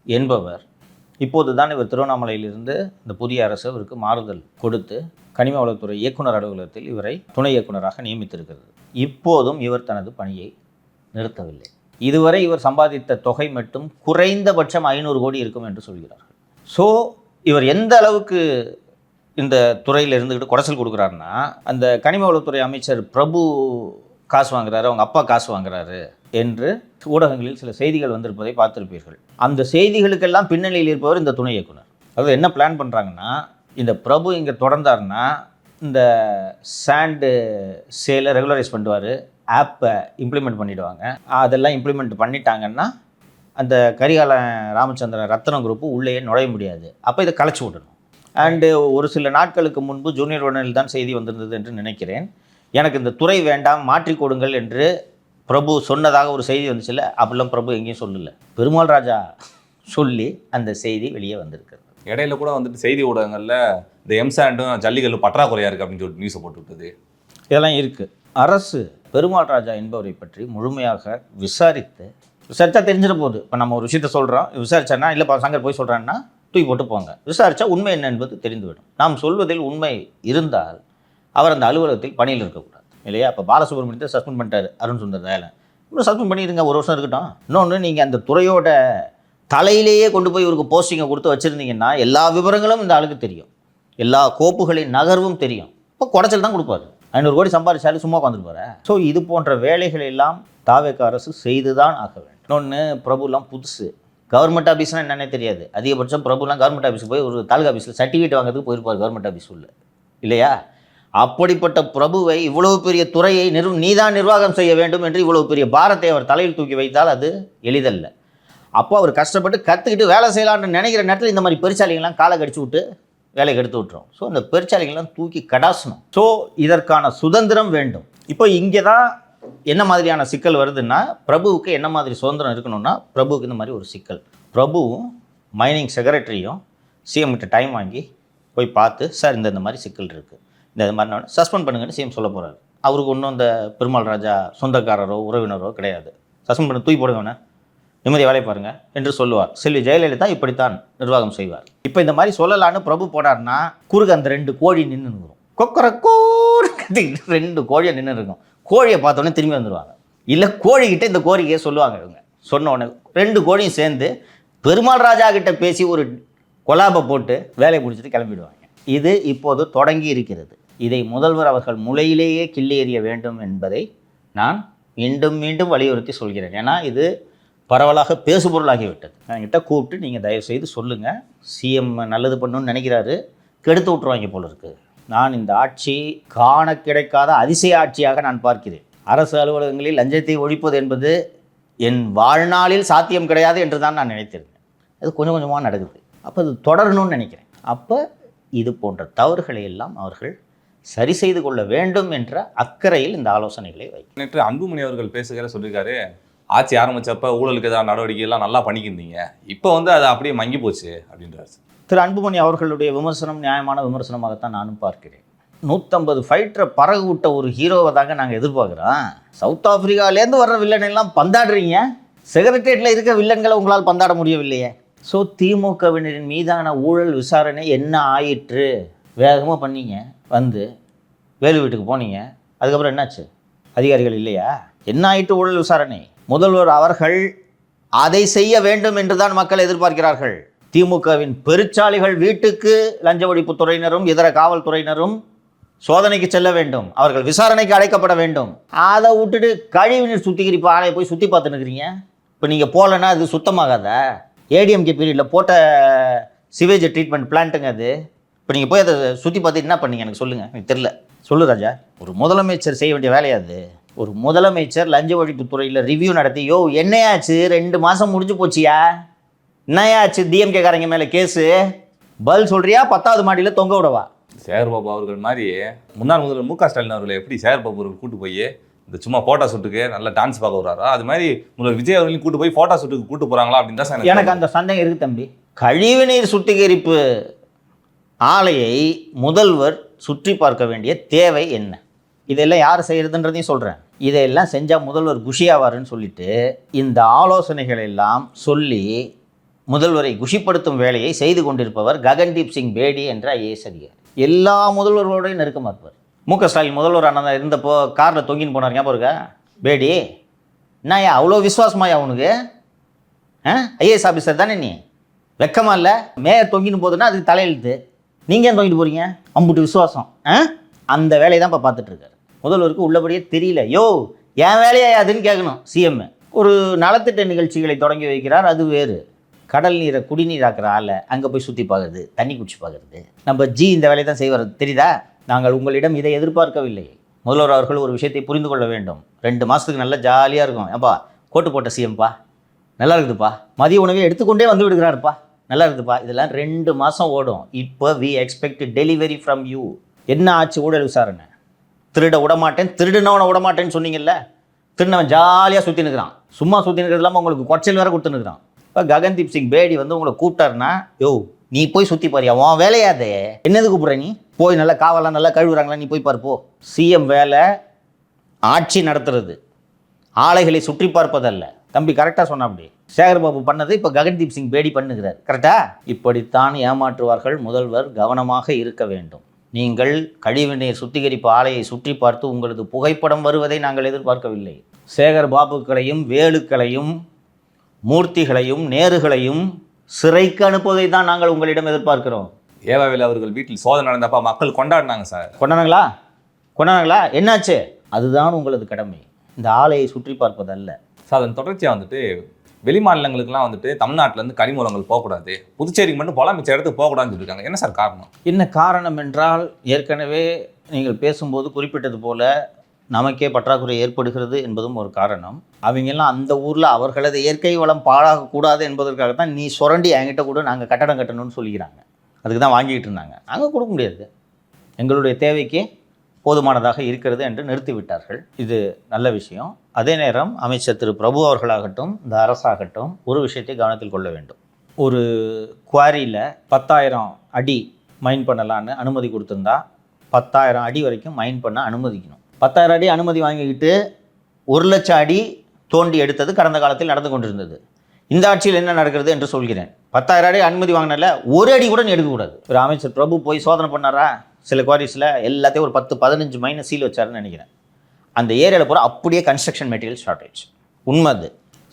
என்பவர் இப்போது தான் இவர் திருவண்ணாமலையிலிருந்து இந்த புதிய அரசு இவருக்கு மாறுதல் கொடுத்து கனிம வளத்துறை இயக்குனர் அலுவலகத்தில் இவரை துணை இயக்குனராக நியமித்திருக்கிறது. இப்போதும் இவர் தனது பணியை நிறுத்தவில்லை. இதுவரை இவர் சம்பாதித்த தொகை மட்டும் குறைந்தபட்சம் 500 கோடி இருக்கும் என்று சொல்கிறார்கள். ஸோ இவர் எந்த அளவுக்கு இந்த துறையில் இருந்துக்கிட்டு குறைச்சல் கொடுக்குறாருன்னா, அந்த கனிம வளத்துறை அமைச்சர் பிரபு காசு வாங்குறாரு, அவங்க அப்பா காசு வாங்குறாரு என்று ஊடகங்களில் சில செய்திகள் வந்திருப்பதை பார்த்துருப்பீர்கள். அந்த செய்திகளுக்கெல்லாம் பின்னணியில் இருப்பவர் இந்த துணை இயக்குனர். அதாவது என்ன பிளான் பண்ணுறாங்கன்னா, இந்த பிரபு இங்கே தொடர்ந்தார்னா இந்த சாண்டு சேலை ரெகுலரைஸ் பண்ணுவார், ஆப்பை இம்ப்ளிமெண்ட் பண்ணிவிடுவாங்க. அதெல்லாம் இம்ப்ளிமெண்ட் பண்ணிட்டாங்கன்னா அந்த கரிகால ராமச்சந்திரன் ரத்னம் குரூப்பு உள்ளேயே நுழைய முடியாது. அப்போ இதை கலைச்சி விடணும். அண்டு ஒரு சில நாட்களுக்கு முன்பு ஜூனியர் ஒன்னில் தான் செய்தி வந்திருந்தது என்று நினைக்கிறேன், எனக்கு இந்த துறை வேண்டாம் மாற்றிக் கொடுங்கள் என்று பிரபு சொன்னதாக ஒரு செய்தி வந்துச்சுல்ல. அப்படிலாம் பிரபு எங்கேயும் சொல்லலை, பெருமாள் ராஜா சொல்லி அந்த செய்தி வெளியே வந்திருக்கிறது. இடையில கூட செய்தி ஊடகங்களில் இந்த எம்சாண்டும் ஜல்லிக்கல்லு பற்றாக்குறையாக இருக்குது அப்படின்னு சொல்லிட்டு நியூஸை போட்டு விட்டது. இதெல்லாம் இருக்குது. அரசு பெருமாள் ராஜா என்பவரை பற்றி முழுமையாக விசாரித்தா தெரிஞ்சிட போகுது. இப்போ நம்ம ஒரு விஷயத்த சொல்கிறோம், விசாரிச்சானா இல்லைப்பா சங்கர் போய் சொல்கிறான்னா தூக்கி போட்டு போங்க. விசாரித்தா உண்மை என்ன என்பது தெரிந்துவிடும். நாம் சொல்வதில் உண்மை இருந்தால் அவர் அந்த அலுவலகத்தில் பணியில் இருக்கக்கூடாது இல்லையா? இப்போ பாலசுப்ரமணியத்தை சஸ்பெண்ட் பண்ணிட்டார் அருண் சுந்தர் தயாளன். இன்னும் சஸ்பெண்ட் பண்ணிடுங்க, 1 வருஷம் இருக்கட்டும். இன்னொன்று, நீங்கள் அந்த துறையோட தலையிலேயே கொண்டு போய் இவருக்கு போஸ்டிங்கை கொடுத்து வச்சுருந்தீங்கன்னா எல்லா விவரங்களும் இந்த ஆளுக்கு தெரியும், எல்லா கோப்புகளின் நகர்வும் தெரியும். இப்போ குறைச்சல் தான் கொடுப்பாரு. 500 கோடி சம்பாதிச்சாலும் சும்மா உட்காந்துருப்பாரு. ஸோ இது போன்ற வேலைகள் எல்லாம் தாவேக அரசு செய்து தான் ஆக வேண்டும். இன்னொன்று, பிரபுலாம் புதுசு, கவர்மெண்ட் ஆஃபீஸ்னால் என்னன்னே தெரியாது. அதிகபட்சம் பிரபுலாம் கவர்மெண்ட் ஆஃபீஸுக்கு போய் ஒரு தாலுகா ஆஃபீஸில் சர்டிஃபிகேட் வாங்குறதுக்கு போயிருப்பார் கவர்மெண்ட் ஆஃபீஸ் உள்ள இல்லையா? அப்படிப்பட்ட பிரபுவை இவ்வளவு பெரிய துறையை நீதான் நிர்வாகம் செய்ய வேண்டும் என்று இவ்வளவு பெரிய பாரத்தை அவர் தலையில் தூக்கி வைத்தால் அது எளிதல்ல. அப்போ அவர் கஷ்டப்பட்டு கற்றுக்கிட்டு வேலை செய்யலான்னு நினைக்கிற நேரத்தில் இந்த மாதிரி பெருச்சாலிகள்லாம் காலை கடிச்சு விட்டு வேலைக்கு எடுத்து விட்டுரும். ஸோ இந்த பெருச்சாலிகள்லாம் தூக்கி கடாசணும். ஸோ இதற்கான சுதந்திரம் வேண்டும். இப்போ இங்கே தான் என்ன மாதிரியான சிக்கல் வருதுன்னா, பிரபுவுக்கு என்ன மாதிரி சுதந்திரம் இருக்கணும்னா, பிரபுவுக்கு இந்த மாதிரி ஒரு சிக்கல். பிரபுவும் மைனிங் செக்ரட்டரியும் சிஎம் கிட்ட டைம் வாங்கி போய் பார்த்து, சார் இந்த மாதிரி சிக்கல் இருக்குது, இந்த மாதிரி நான் சஸ்பெண்ட் பண்ணுங்கன்னு சிஎம் சொல்ல போகிறாரு. அவருக்கு ஒன்றும் இந்த பெருமாள் ராஜா சொந்தக்காரரோ உறவினரோ கிடையாது. சஸ்பெண்ட் பண்ண தூக்கி போடுங்கண்ணே, நிம்மதியை வேலை பாருங்க என்று சொல்லுவார். செல்வி ஜெயலலிதா இப்படித்தான் நிர்வாகம் செய்வார். இப்போ இந்த மாதிரி சொல்லலான்னு பிரபு போனார்னா குறுக்கு அந்த 2 கோழி நின்று இருக்கும், கொக்கர கோடு கத்திக்கிட்டு 2 கோழியை நின்று இருக்கும். கோழியை பார்த்தோன்னே திரும்பி வந்துடுவாங்க. இல்லை கோழிக்கிட்ட இந்த கோரிக்கையை சொல்லுவாங்க. இவங்க சொன்ன உடனே 2 கோழியும் சேர்ந்து பெருமாள் ராஜா கிட்ட பேசி ஒரு கொலாபை போட்டு வேலையை முடிச்சுட்டு கிளம்பிடுவாங்க. இது இப்போது தொடங்கி இருக்கிறது. இதை முதல்வர் அவர்கள் முளையிலேயே கிள்ளி எறிய வேண்டும் என்பதை நான் மீண்டும் மீண்டும் வலியுறுத்தி சொல்கிறேன். ஏன்னா இது பரவலாக பேசுபொருளாகிவிட்டது. என்கிட்ட கூப்பிட்டு நீங்கள் தயவுசெய்து சொல்லுங்கள், சிஎம் நல்லது பண்ணணும்னு நினைக்கிறாரு, கெடுத்து விட்டுருவாங்க போல இருக்குது. நான் இந்த ஆட்சி காண கிடைக்காத அதிசய ஆட்சியாக நான் பார்க்கிறேன். அரசு அலுவலகங்களில் லஞ்சத்தை ஒழிப்பது என்பது என் வாழ்நாளில் சாத்தியம் கிடையாது என்று தான் நான் நினைத்திருந்தேன். அது கொஞ்சம் கொஞ்சமாக நடக்குது. அப்போ அது தொடரணும்னு நினைக்கிறேன். அப்போ இது போன்ற தவறுகளை எல்லாம் அவர்கள் சரி செய்து கொள்ள வேண்டும் என்ற அக்கறையில் இந்த ஆலோசனைகளை வைக்க. நேற்று அன்புமணி அவர்கள் பேசுகிற சொல்லியிருக்காரு, ஆட்சி ஆரம்பித்தப்போ ஊழலுக்கு எதாவது நடவடிக்கைலாம் நல்லா பண்ணிக்கிருந்தீங்க, இப்போ அது அப்படியே மங்கி போச்சு அப்படின்றாரு. திரு அன்புமணி அவர்களுடைய விமர்சனம் நியாயமான விமர்சனமாகத்தான் நானும் பார்க்கிறேன். 150 ஃபைட்டரை பறகு விட்ட ஒரு ஹீரோவை தாங்க நாங்கள் எதிர்பார்க்குறோம். சவுத் ஆஃப்ரிக்காலேருந்து வர்ற வில்லனெல்லாம் பந்தாடுறீங்க, செக்ரட்டரியேட்டில் இருக்க வில்லன்களை உங்களால் பந்தாட முடியவில்லையே. ஸோ திமுகவினரின் மீதான ஊழல் விசாரணை என்ன ஆயிற்று? வேகமாக பண்ணீங்க, வேலு வீட்டுக்கு போனீங்க, அதுக்கப்புறம் என்னாச்சு? அதிகாரிகள் இல்லையா? என்ன ஆயிற்று ஊழல் விசாரணை? முதல்வர் அவர்கள் அதை செய்ய வேண்டும் என்று தான் மக்கள் எதிர்பார்க்கிறார்கள். திமுகவின் பெருச்சாளிகள் வீட்டுக்கு லஞ்ச ஒழிப்புத்துறையினரும் இதர காவல்துறையினரும் சோதனைக்கு செல்ல வேண்டும், அவர்கள் விசாரணைக்கு அழைக்கப்பட வேண்டும். அதை விட்டுட்டு கழிவுநீர் சுத்திகரிப்பு ஆலையை போய் சுற்றி பார்த்துன்னு இருக்கிறீங்க. இப்போ நீங்கள் போகலன்னா அது சுத்தமாகாத. ஏடிஎம்கே பீரியடில் போட்ட சிவேஜ் ட்ரீட்மெண்ட் பிளான்ட்டுங்க அது. இப்போ நீங்கள் போய் அதை சுற்றி பார்த்துட்டு என்ன பண்ணீங்க எனக்கு சொல்லுங்கள், எனக்கு தெரில. சொல்லு ராஜா. ஒரு முதலமைச்சர் செய்ய வேண்டிய வேலையாது. ஒரு முதலமைச்சர் லஞ்ச ஒழிப்புத்துறையில் ரிவ்யூ நடத்தி, என்னையாச்சு 2 மாதம் முடிஞ்சு போச்சியா, என்னையாச்சு டிஎம்கே காரங்க மேலே கேஸு, பதில் சொல்கிறியா 10வது மாடியில் தொங்க விடவா? சேகர் பாபு அவர்கள் மாதிரி முன்னாள் முதல்வர் மு க ஸ்டாலின் அவர்களை எப்படி சேகர் பாபு அவர்கள் கூட்டு போய் இந்த சும்மா ஃபோட்டோ ஷூட்டுக்கு நல்ல டான்ஸ் பார்க்க வர்றாரா, அது மாதிரி முதல்வர் விஜய் அவர்களையும் கூட்டு போய் ஃபோட்டோ ஷூட்டுக்கு கூட்டு போகிறாங்களா அப்படின்னு தான் சார் எனக்கு அந்த சந்தேகம் இருக்குது தம்பி. கழிவுநீர் சுத்திகரிப்பு ஆலையை முதல்வர் சுற்றி பார்க்க வேண்டிய தேவை என்ன? இதெல்லாம் யார் செய்கிறதுன்றதையும் சொல்கிறேன். இதையெல்லாம் செஞ்சால் முதல்வர் குஷியாவாருன்னு சொல்லிட்டு இந்த ஆலோசனைகள் எல்லாம் சொல்லி முதல்வரை குஷிப்படுத்தும் வேலையை செய்து கொண்டிருப்பவர் ககன்தீப் சிங் பேடி என்ற ஐஏஎஸ் அதிகாரி. எல்லா முதல்வர்களோடையும் நெருக்கமாக இருப்பார். மு.க. ஸ்டாலின் முதல்வர் அண்ணா இருந்தப்போ காரில் தொங்கின்னு போனார் ஞாபகம் இருக்கா? பேடி என்னயா அவ்வளோ விசுவாசமாயா உனக்கு? ஐஏஎஸ் ஆஃபீஸர் தானே நீ? வெக்கமா இல்லை? மேயர் தொங்கின்னு போகுதுன்னா அதுக்கு தலையெழுத்து. நீங்கள் ஏன் தொங்கிட்டு போகிறீங்க? அம்புட்டு விசுவாசம். அந்த வேலையை தான் இப்போ பார்த்துட்ருக்காரு. முதல்வருக்கு உள்ளபடியே தெரியல. யோ என் வேலையா அதுன்னு கேட்கணும் சிஎம். ஒரு நலத்திட்ட நிகழ்ச்சிகளை தொடங்கி வைக்கிறார், அது வேறு. கடல் நீரை குடிநீராக்கிற ஆளை அங்கே போய் சுற்றி பார்க்குறது, தண்ணி குடிச்சு பார்க்குறது. நம்ம இந்த வேலையை தான் செய்வார். தெரியுதா? நாங்கள் உங்களிடம் இதை எதிர்பார்க்கவில்லை. முதல்வர் அவர்கள் ஒரு விஷயத்தை புரிந்து கொள்ள வேண்டும். 2 மாதத்துக்கு நல்லா ஜாலியாக இருக்கும். ஏப்பா கோட்டு போட்ட சிஎம்ப்பா, நல்லா இருக்குதுப்பா, மதிய உணவை எடுத்துக்கொண்டே வந்து விடுகிறாருப்பா, நல்லா இருக்குதுப்பா. இதெல்லாம் 2 மாதம் ஓடும். இப்போ we expect delivery from you. என்ன ஆச்சு ஊழல் விசாரணை? திருட விடமாட்டேன், திருடுனவனை விடமாட்டேன்னு சொன்னீங்கல்ல. திருநவன் ஜாலியாக சுற்றி நிற்கிறான். சும்மா சுற்றி நிற்கிறது இல்லாமல் உங்களுக்கு குறைச்சல் வேறு கொடுத்துன்னுக்குறான். இப்போ ககன்தீப் சிங் பேடி வந்து உங்களை கூப்பிட்டாருன்னா, யோ நீ போய் சுற்றி பாரியா, உன் வேலையாதே, என்னது கூப்பிட்ற நீ? போய் நல்லா காவலாம் நல்லா கழுவுறாங்களா, நீ போய் பாருப்போ. சிஎம் வேலை ஆட்சி நடத்துறது, ஆலைகளை சுற்றி பார்ப்பதல்ல. தம்பி கரெக்டாக சொன்ன. அப்படி சேகர்பாபு பண்ணது இப்போ ககன்தீப் சிங் பேடி பண்ணுகிறார். கரெக்டா? இப்படித்தான் ஏமாற்றுவார்கள். முதல்வர் கவனமாக இருக்க வேண்டும். நீங்கள் கழிவுநீர் சுத்திகரிப்பு ஆலையை சுற்றி பார்த்து உங்களது புகைப்படம் வருவதை நாங்கள் எதிர்பார்க்கவில்லை. சேகர் பாபுக்களையும் வேலுக்களையும் மூர்த்திகளையும் நேருகளையும் சிறைக்கு அனுப்புவதை தான் நாங்கள் உங்களிடம் எதிர்பார்க்கிறோம். ஏவாவேலு அவர்கள் வீட்டில் சோதனை நடந்தப்ப மக்கள் கொண்டாடினாங்க சார். கொண்டாடுங்களா? என்னாச்சு? அதுதான் உங்களது கடமை, இந்த ஆலையை சுற்றி பார்ப்பதல்ல. சார் அதன் தொடர்ச்சியாக வந்துட்டு வெளி மாநிலங்களுக்குலாம் வந்துட்டு தமிழ்நாட்டிலேருந்து கனிமூலங்கள் போகக்கூடாது, புதுச்சேரிக்கு மட்டும் போகலாம், மிச்ச இடத்துக்கு போகக்கூடாதுன்னு சொல்லியிருக்காங்க. என்ன சார் காரணம்? என்ன காரணம் என்றால், ஏற்கனவே நீங்கள் பேசும்போது குறிப்பிட்டது போல நமக்கே பற்றாக்குறை ஏற்படுகிறது என்பதும் ஒரு காரணம். அவங்கெல்லாம் அந்த ஊரில் அவர்களது இயற்கை வளம் பாழாகக்கூடாது என்பதற்காகத்தான் நீ சுரண்டி என்கிட்ட கூட நாங்கள் கட்டடம் கட்டணும்னு சொல்லிக்கிறாங்க. அதுக்கு தான் வாங்கிக்கிட்டு இருந்தாங்க. நாங்கள் கொடுக்க முடியாது, எங்களுடைய தேவைக்கே போதுமானதாக இருக்கிறது என்று நிறுத்திவிட்டார்கள். இது நல்ல விஷயம். அதே நேரம் அமைச்சர் திரு பிரபு அவர்களாகட்டும், இந்த அரசாகட்டும் ஒரு விஷயத்தை கவனத்தில் கொள்ள வேண்டும். ஒரு குவாரியில் 10,000 அடி மைன் பண்ணலான்னு அனுமதி கொடுத்துருந்தா 10,000 அடி வரைக்கும் மைன் பண்ண அனுமதிக்கணும். 10,000 அடி அனுமதி வாங்கிக்கிட்டு 1,00,000 அடி தோண்டி எடுத்தது கடந்த காலத்தில் நடந்து கொண்டிருந்தது. இந்த ஆட்சியில் என்ன நடக்கிறது என்று சொல்கிறேன். 10,000 அடி அனுமதி வாங்கினால 1 அடி கூட எடுக்கக்கூடாது. ஒரு அமைச்சர் பிரபு போய் சோதனை பண்ணாரா? சில குவாரிஸில் எல்லாத்தையும் ஒரு 10-15 மைனஸ் சீல் வச்சாருன்னு நினைக்கிறேன். அந்த ஏரியாவில் போகிற அப்படியே கன்ஸ்ட்ரக்ஷன் மெட்டீரியல் ஷார்ட்டேஜ். உண்மை அது.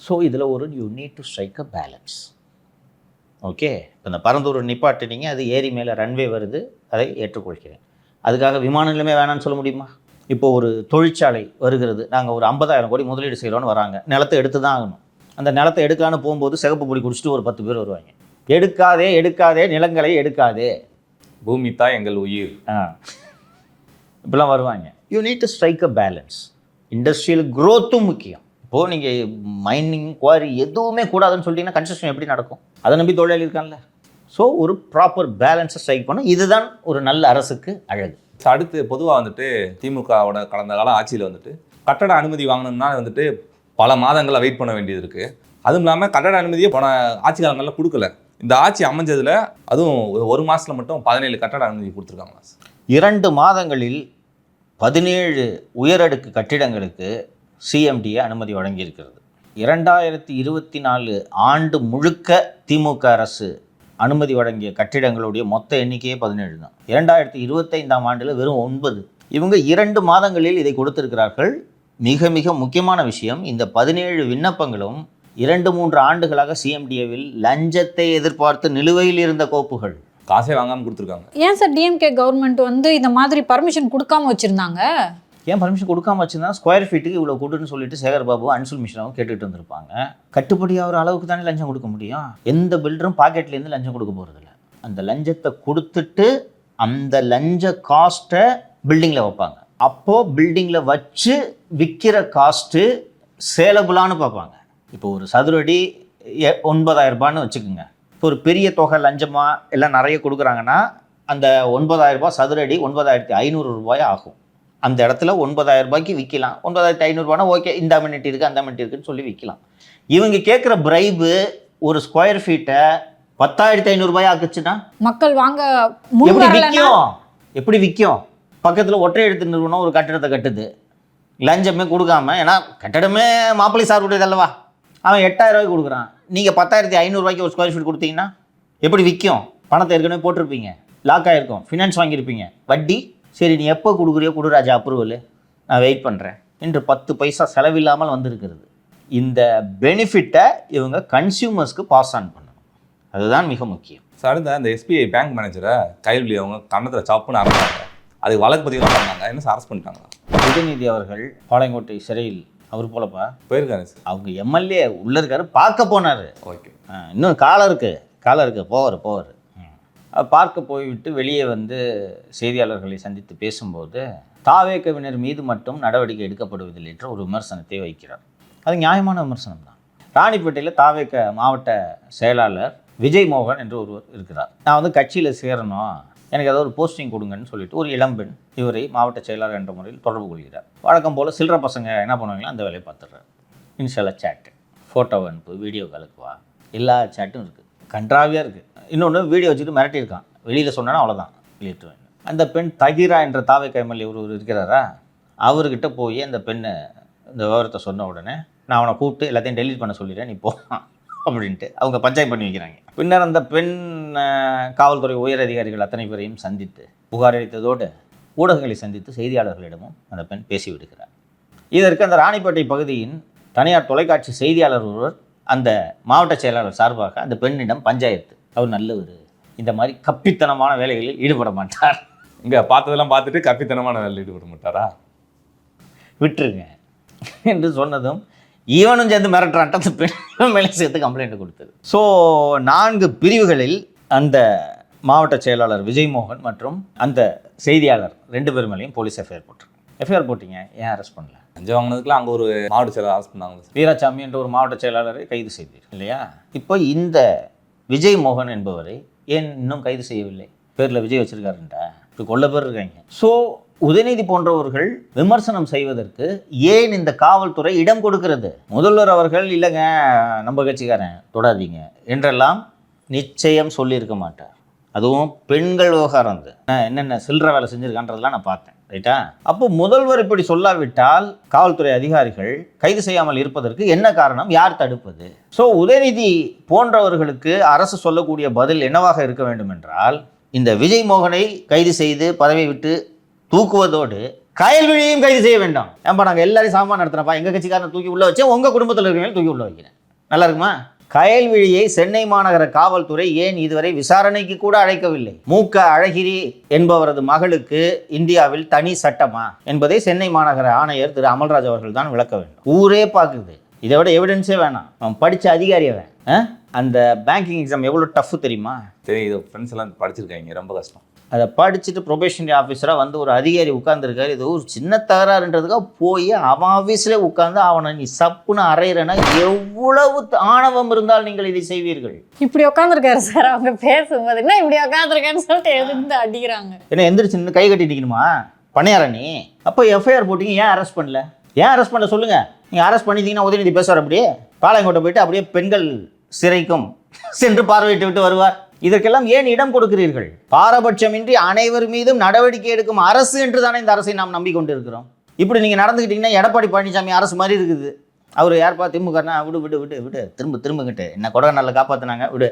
ஸோ இதில் ஒரு you need to strike a balance. Okay, இப்போ இந்த பரந்தூர் நிப்பாட்டினீங்க, அது ஏரி மேலே ரன்வே வருது, அதை ஏற்றுக்கொள்கிறேன். அதுக்காக விமான நிலையமே வேணான்னு சொல்ல முடியுமா? இப்போ ஒரு தொழிற்சாலை வருகிறது, நாங்கள் ஒரு 50,000 கோடி முதலீடு செய்கிறோன்னு வராங்க, நிலத்தை எடுத்து தான் ஆகணும். அந்த நிலத்தை எடுக்கலான்னு போகும்போது சிகப்பு பொடி குடிச்சிட்டு ஒரு 10 பேர் வருவாங்க. எடுக்காதே நிலங்களை எடுக்காதே, பூமி தான் எங்கள் உயிர், இப்படிலாம் வருவாங்க. You need to strike a balance. Industrial க்ரோத்தும் முக்கியம். இப்போது நீங்கள் மைனிங் குவாரி எதுவுமே கூடாதுன்னு சொல்லிட்டீங்கன்னா கன்ஸ்ட்ரக்ஷன் எப்படி நடக்கும்? அதை நம்பி தொழிலாளி இருக்கான்ல. ஸோ ஒரு ப்ராப்பர் பேலன்ஸை ஸ்ட்ரைக் பண்ணும். இதுதான் ஒரு நல்ல அரசுக்கு அழகு. அடுத்து பொதுவாக வந்துட்டு திமுகவோட கடந்த கால ஆட்சியில் வந்துட்டு கட்டட அனுமதி வாங்கணும்னா வந்துட்டு பல மாதங்களை வெயிட் பண்ண வேண்டியது இருக்குது. அதுவும் இல்லாமல் கட்டட அனுமதியை போன ஆட்சி காலங்களில் கொடுக்கல. இந்த ஆட்சி அமைஞ்சதில் அதுவும் 1 மாதத்தில் மட்டும் 17 கட்டட அனுமதி கொடுத்துருக்காங்களா? 2 மாதங்களில் 17 உயரடுக்கு கட்டிடங்களுக்கு சிஎம்டிஏ அனுமதி வழங்கியிருக்கிறது. 2024 ஆண்டு முழுக்க திமுக அரசு அனுமதி வழங்கிய கட்டிடங்களுடைய மொத்த எண்ணிக்கையே 17 தான். 2025ஆம் ஆண்டில் வெறும் 9. இவங்க 2 மாதங்களில் இதை கொடுத்திருக்கிறார்கள். மிக மிக முக்கியமான விஷயம், இந்த 17 விண்ணப்பங்களும் 2-3 ஆண்டுகளாக சிஎம்டிஏவில் லஞ்சத்தை எதிர்பார்த்து நிலுவையில் இருந்த கோப்புகள். காசே வாங்காமல் கொடுத்துருக்காங்க. ஏன் சார் டிஎம்கே கவர்மெண்ட் வந்து இந்த மாதிரி பர்மிஷன் கொடுக்காம வச்சுருந்தாங்க? ஏன் பர்மிஷன் கொடுக்காம வச்சுருந்தா ஸ்கொயர் ஃபீட்டுக்கு இவ்வளோ கொடுன்னு சொல்லிட்டு சேகர் பாபு அன்சுல் மிஸ்ராவும் கேட்டுக்கிட்டு வந்திருப்பாங்க. கட்டுப்படி ஆகிற அளவுக்கு தானே லஞ்சம் கொடுக்க முடியும். எந்த பில்டரும் பாக்கெட்லேருந்து லஞ்சம் கொடுக்க போகிறதில்ல. அந்த லஞ்சத்தை கொடுத்துட்டு அந்த லஞ்ச காஸ்ட்டை பில்டிங்கில் வைப்பாங்க. அப்போது பில்டிங்கில் வச்சு விற்கிற காஸ்ட்டு சேலபுளான்னு பார்ப்பாங்க. இப்போ ஒரு சதுரடி 9,000 ரூபான்னு வச்சுக்கோங்க. இப்போ ஒரு பெரிய தொகை லஞ்சமாக எல்லாம் நிறைய கொடுக்குறாங்கன்னா அந்த 9,000 ரூபாய் சதுரடி 9,500 ரூபாய் ஆகும். அந்த இடத்துல 9,000 ரூபாய்க்கு விற்கலாம். 9,500 ஓகே, இந்த அமெனிட்டி இருக்குது அந்த அமெனிட்டி இருக்குன்னு சொல்லி விற்கலாம். இவங்க கேட்குற பிரைபு ஒரு ஸ்கொயர் ஃபீட்டை 10,500 ரூபாய் ஆக்குச்சுன்னா மக்கள் வாங்க எப்படி விற்கும்? எப்படி விற்கும்? பக்கத்தில் ஒற்றை எழுத்து நிறுவனம் ஒரு கட்டடத்தை கட்டுது, லஞ்சமே கொடுக்காம. ஏன்னா கட்டடமே மாப்பிள்ளை சார்புடையது அல்லவா? அவன் 8,000 ரூபாய்க்கு கொடுக்குறான். நீங்கள் 10,500 ரூபாய்க்கு ஒரு ஸ்கொயர் ஃபீட் கொடுத்தீங்கன்னா எப்படி விற்கும்? பணத்தை ஏற்கனவே போட்டிருப்பீங்க, லாக் ஆகிருக்கும், ஃபினான்ஸ் வாங்கியிருப்பீங்க, வட்டி. சரி நீ எப்போ கொடுக்குறியோ கொடு ராஜா, அப்ரூவல், நான் வெயிட் பண்ணுறேன் என்று 10 பைசா செலவில்லாமல் வந்திருக்கிறது. இந்த பெனிஃபிட்டை இவங்க கன்சியூமர்ஸ்க்கு பாஸ் ஆன் பண்ணணும். அதுதான் மிக முக்கியம். சார் இந்த எஸ்பிஐ பேங்க் மேனேஜரை கைவிலி அவங்க கன்னத்தில் சப்புன்னு அரைஞ்சாங்க. அதுக்கு வழக்கு பதிவுலாம் பண்ணாங்க. என்ன சார் அரெஸ்ட் பண்ணிட்டாங்க? உதயநிதி அவர்கள் பாளையங்கோட்டை சிறையில் அவர் போலப்பா போயிருக்காரு சார். அவங்க எம்எல்ஏ உள்ளே இருக்காரு, பார்க்க போனார். ஓகே, இன்னும் காலம் இருக்குது, போவார். பார்க்க போய்விட்டு வெளியே வந்து செய்தியாளர்களை சந்தித்து பேசும்போது தாவேக்கவினர் மீது மட்டும் நடவடிக்கை எடுக்கப்படுவதில்லை என்ற ஒரு விமர்சனத்தை வைக்கிறார். அது நியாயமான விமர்சனம் தான். ராணிப்பேட்டையில் தாவேக்க மாவட்ட செயலாளர் விஜய் மோகன் என்று ஒருவர் இருக்கிறார். நான் வந்து கட்சியில் சேரணும், எனக்கு ஏதாவது ஒரு போஸ்டிங் கொடுங்கன்னு சொல்லிட்டு ஒரு இளம்பெண் இவரை மாவட்ட செயலாளர் என்ற முறையில் தொடர்பு கொள்கிறார். வழக்கம் போல் சில்லற பசங்க என்ன பண்ணுவாங்களோ அந்த வேலையை பார்த்துடுறாரு. இன்ஸ்டாவில் சேட்டு, ஃபோட்டோ அனுப்பு, வீடியோ காலுக்கு வா, எல்லா சேட்டும் இருக்குது. கன்றாவியாக இருக்குது. இன்னொன்று வீடியோ வச்சுட்டு மிரட்டியிருக்கான், வெளியில் சொன்னா அவ்வளோதான் வெளியிட்டுருவேன். அந்த பெண் தகிரா என்ற தாவேக்க எம்எல்ஏ ஒருவர் இருக்கிறாரா, அவர்கிட்ட போய் அந்த பெண்ணை இந்த விவரத்தை சொன்ன உடனே நான் அவனை கூப்பிட்டு எல்லாத்தையும் டெலீட் பண்ண சொல்லிடுறேன், நீ போ அப்படின்ட்டு அவங்க பஞ்சாயத்து பண்ணி வைக்கிறாங்க. பின்னர் அந்த பெண் காவல்துறை உயர் அதிகாரிகள் அத்தனை பேரையும் சந்தித்து புகார் அளித்ததோடு ஊடகங்களை சந்தித்து செய்தியாளர்களிடமும் அந்த பெண் பேசிவிடுகிறார். இதற்கு அந்த ராணிப்பேட்டை பகுதியின் தனியார் தொலைக்காட்சி செய்தியாளர் ஒருவர் அந்த மாவட்ட செயலாளர் சார்பாக அந்த பெண்ணிடம் பஞ்சாயத்து, அவர் நல்லவர், இந்த மாதிரி கப்பித்தனமான வேலைகளில் ஈடுபட மாட்டார், இங்கே பார்த்ததெல்லாம் பார்த்துட்டு கப்பித்தனமான வேலையில் ஈடுபட மாட்டாரா, விட்டுருங்க என்று சொன்னதும் இவனும் சேர்ந்து மிரட்டுறான்ட்டு அந்த பெண் மேலே சேர்த்து கம்ப்ளைண்ட் கொடுத்தது. ஸோ 4 பிரிவுகளில் அந்த மாவட்ட செயலாளர் விஜய்மோகன் மற்றும் அந்த செய்தியாளர் 2 பேர் மேலேயும் போலீஸ் எஃப்ஐஆர் போட்டிருக்கு. எஃப்ஐஆர் போட்டிங்க, ஏன் அரெஸ்ட் பண்ணல? லஞ்சம் வாங்கினதுக்குலாம் அங்கே ஒரு மாவட்ட செயலாளர் அரெஸ்ட் பண்ணாங்க. வீராசாமி என்ற ஒரு மாவட்ட செயலாளரை கைது செய்தீர் இல்லையா? இப்போ இந்த விஜய் மோகன் என்பவரை ஏன் இன்னும் கைது செய்யவில்லை? பேரில் விஜய் வச்சிருக்காருன்டா, இப்போ கொள்ள பேர் இருக்காங்க. ஸோ உதயநிதி போன்றவர்கள் விமர்சனம் செய்வதற்கு ஏன் இந்த காவல்துறை இடம் கொடுக்கிறது? முதல்வர் அவர்கள் இல்லைங்க நம்ம கட்சிக்காரன் தொடாதீங்க என்றெல்லாம் நிச்சயம் சொல்லியிருக்க மாட்டார். அதுவும் பெண்கள் விவகாரம் அது என்னென்ன சில்லற வேலை செஞ்சுருக்கான்றதெல்லாம் நான் பார்த்தேன், ரைட்டா? அப்போ முதல்வர் இப்படி சொல்லாவிட்டால் காவல்துறை அதிகாரிகள் கைது செய்யாமல் இருப்பதற்கு என்ன காரணம்? யார் தடுப்பது? ஸோ உதயநிதி போன்றவர்களுக்கு அரசு சொல்லக்கூடிய பதில் என்னவாக இருக்க வேண்டும் என்றால், இந்த விஜய் மோகனை கைது செய்து பதவியை விட்டு தூக்குவதோடு கயல்விழியையும் கைது செய்ய வேண்டாம். ஏன்பா நாங்கள் எல்லாரையும் சாமான் நடத்துகிறப்பா, எங்கள் கட்சிக்காரனை தூக்கி உள்ள வச்சேன், உங்கள் குடும்பத்தில் இருக்கிறவங்க தூக்கி உள்ள வைக்கிறேன், நல்லா இருக்குமா? கயல்விழியை சென்னை மாநகர காவல்துறை ஏன் இதுவரை விசாரணைக்கு கூட அழைக்கவில்லை? மூக்க அழகிரி என்பவரது மகளுக்கு இந்தியாவில் தனி சட்டமா என்பதை சென்னை மாநகர ஆணையர் திரு அமல்ராஜ் அவர்கள் தான் விளக்க வேண்டும். ஊரே பார்க்குது, இதை விட எவிடன்ஸே வேணாம். அவன் படித்த அதிகாரி அவன். அந்த பேங்கிங் எக்ஸாம் எவ்வளோ டஃப் தெரியுமா? சரி, இது ஃப்ரெண்ட்ஸ் எல்லாம் படிச்சிருக்காங்க, ரொம்ப கஷ்டம். அதை படிச்சுட்டு ப்ரொபேஷனரி ஆஃபீஸராக வந்து ஒரு அதிகாரி உட்காந்துருக்காரு, இது ஒரு சின்ன தகராறுன்றதுக்காக போய் அவன் ஆஃபீஸில் உட்காந்து அவனை நீ சப்புன்னு அறையிறனா எவ்வளவு ஆணவம் இருந்தால் நீங்கள் இதை செய்வீர்கள்? இப்படி உட்காந்துருக்காரு சார், அவங்க பேசும்போது என்ன இப்படி உட்காந்துருக்கேன்னு சொல்லிட்டு எழுந்து அடிக்கிறாங்க. என்ன எந்திரிச்சு நின்று கை கட்டி நிற்கணுமா? பண்ணியாரா நீ? அப்போ எஃப்ஐஆர் போட்டிங்க, ஏன் அரெஸ்ட் பண்ணல? ஏன் அரெஸ்ட் பண்ணல சொல்லுங்கள். நீங்கள் அரெஸ்ட் பண்ணிட்டீங்கன்னா உதயநிதி பேசுவார், அப்படியே பாளையங்கோட்டை போயிட்டு அப்படியே பெண்கள் சிறைக்கும் சென்று பார்வையிட்டு விட்டு வருவார். இதற்கெல்லாம் ஏன் இடம் கொடுக்கிறீர்கள்? பாரபட்சமின்றி அனைவர் மீதும் நடவடிக்கை எடுக்கும் அரசு என்று தானே இந்த அரசை நாம் நம்பிக்கொண்டிருக்கிறோம். இப்படி நீங்கள் நடந்துக்கிட்டீங்கன்னா எடப்பாடி பழனிசாமி அரசு மாதிரி இருக்குது. அவர் யார்ப்பா திமுகனா விடு விடு விடு விடு திரும்புங்கிட்டு என்ன கொடநாளில் காப்பாற்றினாங்க விடு,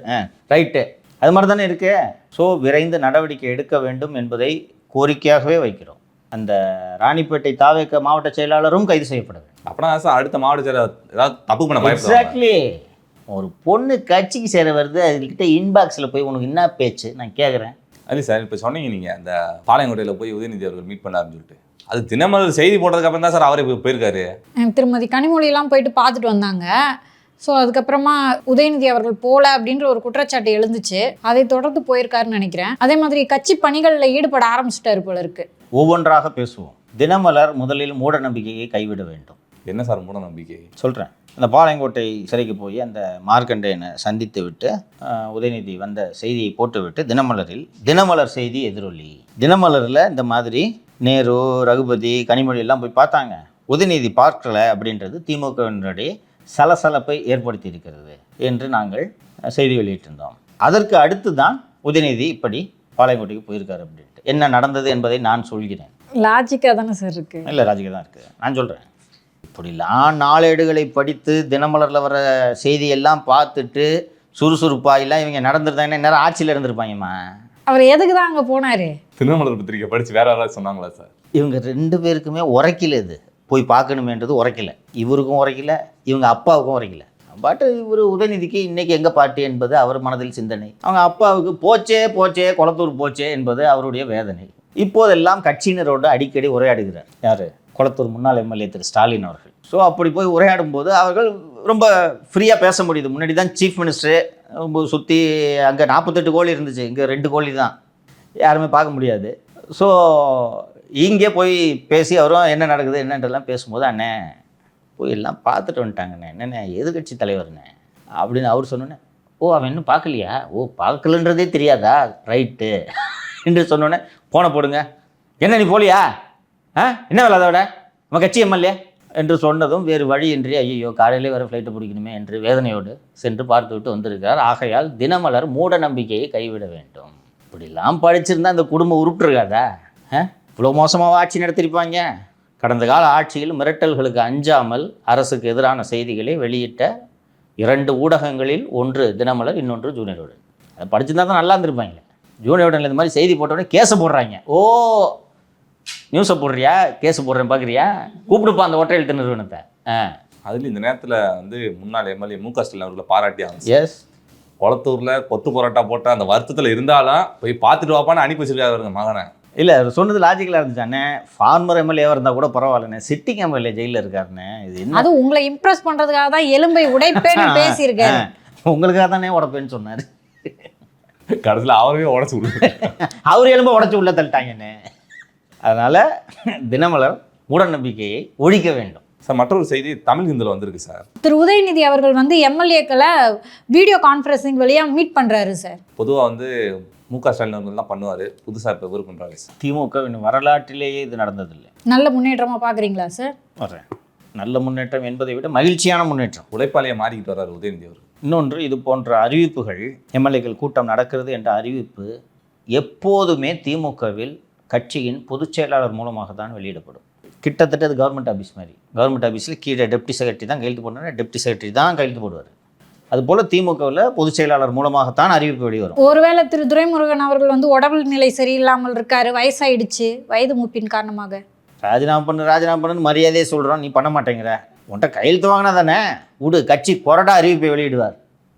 ரைட்டு, அது மாதிரி தானே இருக்கு. ஸோ விரைந்து நடவடிக்கை எடுக்க வேண்டும் என்பதை கோரிக்கையாகவே வைக்கிறோம். அந்த ராணிப்பேட்டை தாவேக்க மாவட்ட செயலாளரும் கைது செய்யப்பட வேண்டும். அப்படின்னா சார் அடுத்த மாவட்ட செயலாளர் ஏதாவது தப்பு பண்ண எக்ஸாக்ட்லி. ஒரு பொண்ணு கட்சிக்கு சேர வருது, அதுக்கிட்ட இன்பாக்ஸில் போய் உனக்கு என்ன பேச்சு நான் கேட்குறேன். அது சார் இப்போ சொன்னீங்க நீங்கள் அந்த பாளையங்கோட்டையில் போய் உதயநிதி அவர்கள் மீட் பண்ணாருன்னு சொல்லிட்டு, அது தினமலர் செய்தி போட்டதுக்கு அப்புறம் தான் சார் அவரே போயிருக்காரு. திருமதி கனிமொழியெல்லாம் போயிட்டு பார்த்துட்டு வந்தாங்க. ஸோ அதுக்கப்புறமா உதயநிதி அவர்கள் போல அப்படின்ற ஒரு குற்றச்சாட்டு எழுந்துச்சு, அதை தொடர்ந்து போயிருக்காருன்னு நினைக்கிறேன். அதே மாதிரி கட்சி பணிகளில் ஈடுபட ஆரம்பிச்சிட்டாரு போல இருக்கு. ஒவ்வொன்றாக பேசுவோம். தினமலர் முதலில் மூட நம்பிக்கையை கைவிட வேண்டும். என்ன சார் மூட நம்பிக்கை? சொல்கிறேன். அந்த பாளையங்கோட்டை சிறைக்கு போய் அந்த மார்க்கண்டேயனை சந்தித்து விட்டு உதயநிதி வந்த செய்தியை போட்டுவிட்டு தினமலரில் தினமலர் செய்தி எதிரொலி, தினமலரில் இந்த மாதிரி நேரு, ரகுபதி, கனிமொழி எல்லாம் போய் பார்த்தாங்க. உதயநிதி பார்க்கல அப்படின்றது திமுகவினுடைய சலசலப்பை ஏற்படுத்தி இருக்கிறது என்று நாங்கள் செய்தி வெளியிட்டிருந்தோம். அதற்கு அடுத்து தான் உதயநிதி இப்படி பாளையங்கோட்டைக்கு போயிருக்காரு அப்படின்ட்டு. என்ன நடந்தது என்பதை நான் சொல்கிறேன். லாஜிக்காக தானே சார் இருக்கு? இல்லை, லாஜிக்காக தான் இருக்குது. நான் சொல்கிறேன், இப்படிலாம் நாளேடுகளை படித்து தினமலரில் வர செய்தியெல்லாம் பார்த்துட்டு சுறுசுறுப்பாகலாம் இவங்க நடந்துருந்தாங்கன்னா நேரம் ஆட்சியில் இருந்திருப்பாங்கம்மா. அவர் எதுக்கு தான் அங்கே போனாரு? தினமலர் பத்திரிக்கை படிச்சு வேற யாராவது சொன்னாங்களா சார்? இவங்க 2 பேருக்குமே உரைக்கல, இது போய் பார்க்கணுமேன்றது உரைக்கல. இவருக்கும் உரைக்கல, இவங்க அப்பாவுக்கும் உரைக்கல. பட் இவர் உதயநிதிக்கு இன்னைக்கு எங்கே பாட்டு என்பது அவர் மனதில் சிந்தனை. அவங்க அப்பாவுக்கு போச்சே குளத்தூர் போச்சே என்பது அவருடைய வேதனை. இப்போதெல்லாம் கட்சியினரோடு அடிக்கடி உரையாடுகிறார். யார்? குளத்தூர் முன்னாள் எம்எல்ஏ திரு ஸ்டாலின் அவர்கள். ஸோ அப்படி போய் உரையாடும் போது அவர்கள் ரொம்ப ஃப்ரீயாக பேச முடியுது. முன்னாடி தான் சீஃப் மினிஸ்டரு ரொம்ப சுற்றி அங்கே 48 கோழி இருந்துச்சு, இங்கே 2 கோழி தான், யாருமே பார்க்க முடியாது. ஸோ இங்கே போய் பேசி அவரும் என்ன நடக்குது என்னன்றெல்லாம் பேசும்போது, அண்ணே போய் எல்லாம் பார்த்துட்டு வந்துட்டாங்கண்ணே, என்னண்ணே எதிர்கட்சி தலைவர்ண்ணே அப்படின்னு அவர் சொன்னோன்னே, ஓ அவன் இன்னும் பார்க்கலையா, ஓ பார்க்கலன்றதே தெரியாதா, ரைட்டு என்று சொன்னோன்னே, போன போடுங்க, என்ன நீ போலியா, என்ன வேலை அதோட நம்ம கட்சி எம்எல்ஏ என்று சொன்னதும் வேறு வழியின்றி ஐயோ காலையிலே வர ஃப்ளைட்டை பிடிக்கணுமே என்று வேதனையோடு சென்று பார்த்து விட்டு வந்திருக்கிறார். ஆகையால் தினமலர் மூட நம்பிக்கையை கைவிட வேண்டும். இப்படிலாம் படிச்சிருந்தா அந்த குடும்பம் உருப்பிட்டுருக்காதா? இவ்வளோ மோசமாக ஆட்சி நடத்திருப்பாங்க. கடந்த கால ஆட்சியில் மிரட்டல்களுக்கு அஞ்சாமல் அரசுக்கு எதிரான செய்திகளை வெளியிட்ட 2 ஊடகங்களில் ஒன்று தினமலர், இன்னொன்று ஜூனியர் உடன். அதை படிச்சிருந்தா தான் நல்லா இருந்திருப்பாங்களே. ஜூனியர் உடனில் இந்த மாதிரி செய்தி போட்டோடனே கேஸை போடுறாங்க. ஓ நியூஸை போடுறியா, கேஸு போடுறேன் பார்க்குறியா, கூப்பிடுப்பா அந்த ஒற்றை எழுத்து நிறுவனத்தை. அதில் இந்த நேரத்தில் வந்து முன்னாள் எம்எல்ஏ மு க ஸ்டாலின் அவர்களை பாராட்டியாங்க. எஸ், குளத்தூரில் கொத்து பரோட்டா போட்ட அந்த வருத்தத்தில் இருந்தாலும் போய் பார்த்துட்டு வாப்பான்னு அனுப்பி வச்சிருக்காரு மகனை. இல்லை அவர் சொன்னது லாஜிக்கலாக இருந்துச்சானே. ஃபார்மர் எம்எல்ஏவாக இருந்தால் கூட பரவாயில்லண்ணே, சிட்டிங் எம்எல்ஏ ஜெயிலில் இருக்காருண்ணே. இது என்ன, அது உங்களை இம்ப்ரெஸ் பண்ணுறதுக்காக தான் எலும்பை உடைப்பேன்னு பேசியிருக்காரு. உங்களுக்காக தானே உடப்பேன்னு சொன்னார். கடைசியில் அவரே உடச்சி விடு, அவர் எலும்பை உடச்சி உள்ள தள்ளிட்டாங்கண்ணே. அதனால் தினமலர் மூட நம்பிக்கையை ஒழிக்க வேண்டும். சார் மற்றொரு செய்தி தமிழ் ஹிந்துல வந்திருக்கு சார். திரு உதயநிதி அவர்கள் வந்து எம்எல்ஏக்களை வீடியோ கான்ஃபரன்சிங் வழியாக மீட் பண்ணுறாரு சார். பொதுவாக வந்து மு க ஸ்டாலின் அவர்கள் தான் பண்ணுவார், புதுசாக இப்போ இவர் பண்ணுறாரு சார். திமுகவின் வரலாற்றிலேயே இது நடந்ததில்லை. நல்ல முன்னேற்றமாக பார்க்குறீங்களா சார்? வர்றேன், நல்ல முன்னேற்றம் என்பதை விட மகிழ்ச்சியான முன்னேற்றம். உழைப்பாளியை மாறிக்கிட்டு வர்றாரு உதயநிதி அவர். இன்னொன்று, இது போன்ற அறிவிப்புகள், எம்எல்ஏக்கள் கூட்டம் நடக்கிறது என்ற அறிவிப்பு எப்போதுமே திமுகவில் கட்சியின் பொதுச் செயலாளர் மூலமாக தான் வெளியிடப்படும். கிட்டத்தட்ட அது கவர்மெண்ட் ஆஃபீஸ் மாதிரி. கவர்மெண்ட் ஆஃபீஸில் கீழே டெப்டி செக்ரட்டரி தான் கையெழுத்து போடுவார், டெப்டி செக்ரட்டரி தான் கையெழுத்து போடுவார். அதுபோல் திமுகவில் பொதுச் செயலாளர் மூலமாகத்தான் அறிவிப்பு வெளிவரும். ஒருவேளை திரு துரைமுருகன் அவர்கள் வந்து உடல் நிலை சரியில்லாமல் இருக்காரு, வயசாயிடுச்சு, வயது மூப்பின் காரணமாக ராஜினாமா பண்ணுன்னு மரியாதையே சொல்கிறோம், நீ பண்ண மாட்டேங்கிற, உன்கிட்ட கையெழுத்து வாங்கினா தானே விடு, கட்சி கொறடா அறிவிப்பை வெளியிடுவார்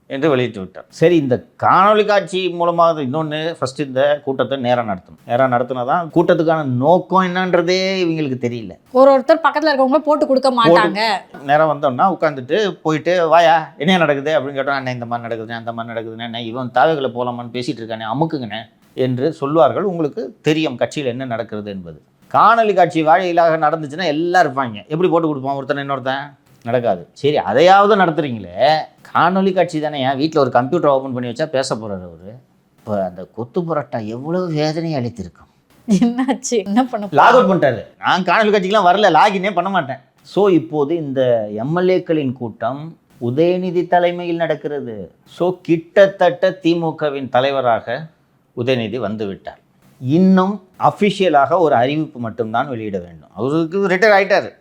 என்று வெளியிட்டு விட்டார். சரி, இந்த காணொலி காட்சி மூலமாக இன்னொன்று, ஃபஸ்ட்டு இந்த கூட்டத்தை நேராக நடத்தினா தான் கூட்டத்துக்கான நோக்கம் என்னன்றதே இவங்களுக்கு தெரியல. ஒருத்தர் பக்கத்தில் இருக்கவங்கள போட்டு கொடுக்க மாட்டாங்க. நேரம் வந்தோம்னா உட்காந்துட்டு போயிட்டு வாயா என்ன நடக்குது அப்படின்னு கேட்டோம். அண்ணன் இந்த மாதிரி நடக்குதுண்ணே, அந்த மாதிரி நடக்குதுண்ணே, இவன் தாவைகளை போகலாமான்னு பேசிகிட்டு இருக்கானே, அமுக்குங்கண்ணே என்று சொல்வார்கள். உங்களுக்கு தெரியும் கட்சியில் என்ன நடக்கிறது என்பது. காணொலி காட்சி வாயிலாக நடந்துச்சுன்னா எல்லாம் இருப்பாங்க, எப்படி போட்டு கொடுப்பான் ஒருத்தன் இன்னொருத்தன், நடக்காது. சரி, அதையாவது நடத்துறீங்களே, காணொலி காட்சி தானே. ஏன் வீட்டில் ஒரு கம்ப்யூட்டர் ஓப்பன் பண்ணி வச்சா பேச போகிறார் அவர். இப்போ அந்த கொத்து பரோட்டா எவ்வளோ வேதனையை அளித்திருக்கும். என்னாச்சு, என்ன பண்ண, லாக் அவுட் பண்ணிட்டாரு. நான் காணொலி காட்சிக்கெலாம் வரல, லாகினே பண்ண மாட்டேன். ஸோ இப்போது இந்த எம்எல்ஏக்களின் கூட்டம் உதயநிதி தலைமையில் நடக்கிறது. ஸோ கிட்டத்தட்ட திமுகவின் தலைவராக உதயநிதி வந்து விட்டார். இன்னும் அஃபிஷியலாக ஒரு அறிவிப்பு மட்டும்தான் வெளியிட வேண்டும். அவருக்கு ரிட்டையர் ஆகிட்டார்.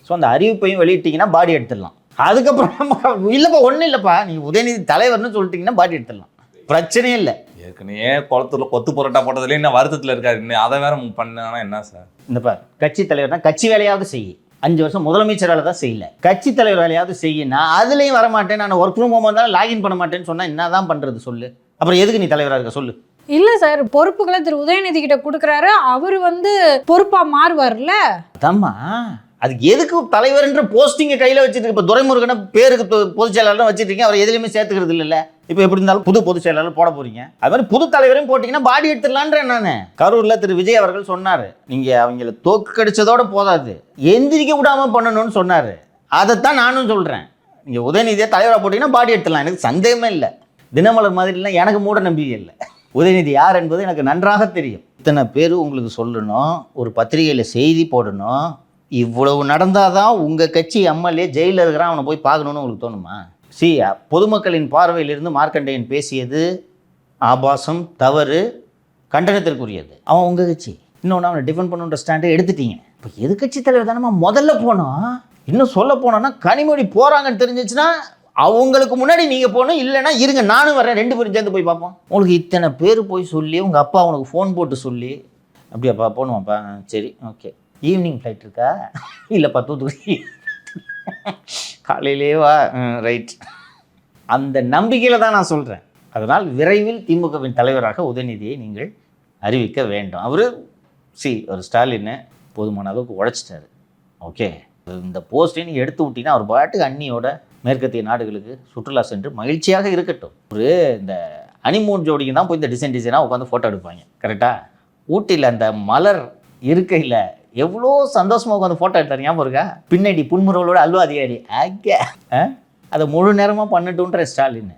ஸோ அந்த அறிவிப்பையும் வெளியிட்டிங்கன்னா பாடி எடுத்துடலாம். அதுக்கப்புறம் இல்லைப்பா, ஒன்றும் இல்லைப்பா, நீ உதயநிதி தலைவர்னு சொல்லிட்டீங்கன்னா பாடி எடுத்துடலாம், பிரச்சனையே இல்லை. ஏற்கனவே குளத்தூரில் கொத்து பரோட்டா போட்டதுலேயே இன்னும் வருத்தத்தில் இருக்காரு, இன்னும் அதை வேற பண்ணானா என்ன சார்? இந்தப்பா, கட்சி தலைவர்னா கட்சி வேலையாவது செய்ய. 5 வருஷம் முதலமைச்சர் வேலை தான் செய்யல, கட்சி தலைவர் வேலையாவது செய்யினா அதுலேயும் வரமாட்டேன், நான் ஒர்க் ஃப்ரம் ஹோம் வந்தாலும் லாகின் பண்ண மாட்டேன்னு சொன்னால் என்ன தான் பண்ணுறது சொல்லு? அப்புறம் எதுக்கு நீ தலைவராக இருக்க சொல்லு? இல்ல சார், பொறுப்புகளை திரு உதயநிதி கிட்ட கொடுக்குறாரு, அவர் வந்து பொறுப்பா மாறுவார்ல. அதாம்மா, அதுக்கு எதுக்கு தலைவர்ன்ற போஸ்டிங்கை கையில் வச்சுட்டு, இப்போ துரைமுருகனை பேருக்கு பொதுச் செயலாளர் வச்சுருக்கீங்க, அவர் எதுலையுமே சேர்த்துக்கிறது இல்லைல்ல. இப்போ எப்படி இருந்தாலும் புது பொதுச் செயலாளர் போட போறீங்க, அது மாதிரி புது தலைவரையும் போட்டிங்கன்னா பாடி எடுத்துடலான்றேன் நான். கரூரில் திரு விஜய் அவர்கள் சொன்னார், நீங்கள் அவங்கள தோற்கடிச்சதோடு போதாது, எந்திரிக்க விடாமல் பண்ணணும்னு சொன்னார். அதைத்தான் நானும் சொல்கிறேன். நீங்கள் உதயநிதியை தலைவராக போட்டிங்கன்னா பாடி எடுத்துடலாம், எனக்கு சந்தேகமே இல்லை. தினமலர் மாதிரிலாம் எனக்கு மூட நம்பிக்கை இல்லை. உதயநிதி யார் என்பது எனக்கு நன்றாக தெரியும். இத்தனை பேர் உங்களுக்கு சொல்லணும், ஒரு பத்திரிகையில் செய்தி போடணும், இவ்வளவு நடந்தால் தான் உங்கள் கட்சி எம்எல்ஏ ஜெயிலில் இருக்கிறான் அவனை போய் பார்க்கணுன்னு உங்களுக்கு தோணுமா? பொதுமக்களின் பார்வையிலிருந்து மார்க்கண்டேயன் பேசியது ஆபாசம், தவறு, கண்டனத்திற்குரியது. அவன் உங்கள் கட்சி. இன்னொன்று அவனை டிஃபெண்ட் பண்ணுன்ற ஸ்டாண்டை எடுத்துட்டீங்க. இப்போ எதிர்க்கட்சி தலைவர் தானே முதல்ல போனோம். இன்னும் சொல்ல போனோன்னா கனிமொழி போகிறாங்கன்னு தெரிஞ்சிச்சுன்னா அவங்களுக்கு முன்னாடி நீங்கள் போகணும், இல்லைன்னா இருங்க நானும் வரேன், 2 பேரும் சேர்ந்து போய் பார்ப்போம். உங்களுக்கு இத்தனை பேர் போய் சொல்லி உங்கள் அப்பா உனக்கு ஃபோன் போட்டு சொல்லி, அப்படியாப்பா போகணுமாப்பா, சரி ஓகே, ஈவினிங் ஃப்ளைட் இருக்கா, இல்லைப்பா தூத்துக்குடி, காலையிலே வா, ரைட். அந்த நம்பிக்கையில் தான் நான் சொல்கிறேன். அதனால் விரைவில் திமுகவின் தலைவராக உதயநிதியை நீங்கள் அறிவிக்க வேண்டும். அவர் ஒரு ஸ்டாலின்னு போதுமான அளவுக்கு உழைச்சிட்டாரு. ஓகே, இந்த போஸ்ட்டை நீங்கள் எடுத்து விட்டீங்கன்னா அவர் பாட்டுக்கு அண்ணியோட மேற்கத்திய நாடுகளுக்கு சுற்றுலா சென்று மகிழ்ச்சியாக இருக்கட்டும். ஒரு இந்த ஹனிமூன் ஜோடிக்கு தான் போய் இந்த டிசைனாக உட்காந்து ஃபோட்டோ எடுப்பாங்க. கரெக்டாக ஊட்டியில் அந்த மலர் இருக்கையில் எவ்வளோ சந்தோஷமாக உட்காந்து ஃபோட்டோ எடுத்தார், ஞாபகம் இருக்கா? பின்னாடி புன்முறவளோட அல்வா அதிகாரி அதை முழு நேரமாக பண்ணட்டுன்ற ஸ்டாலின்.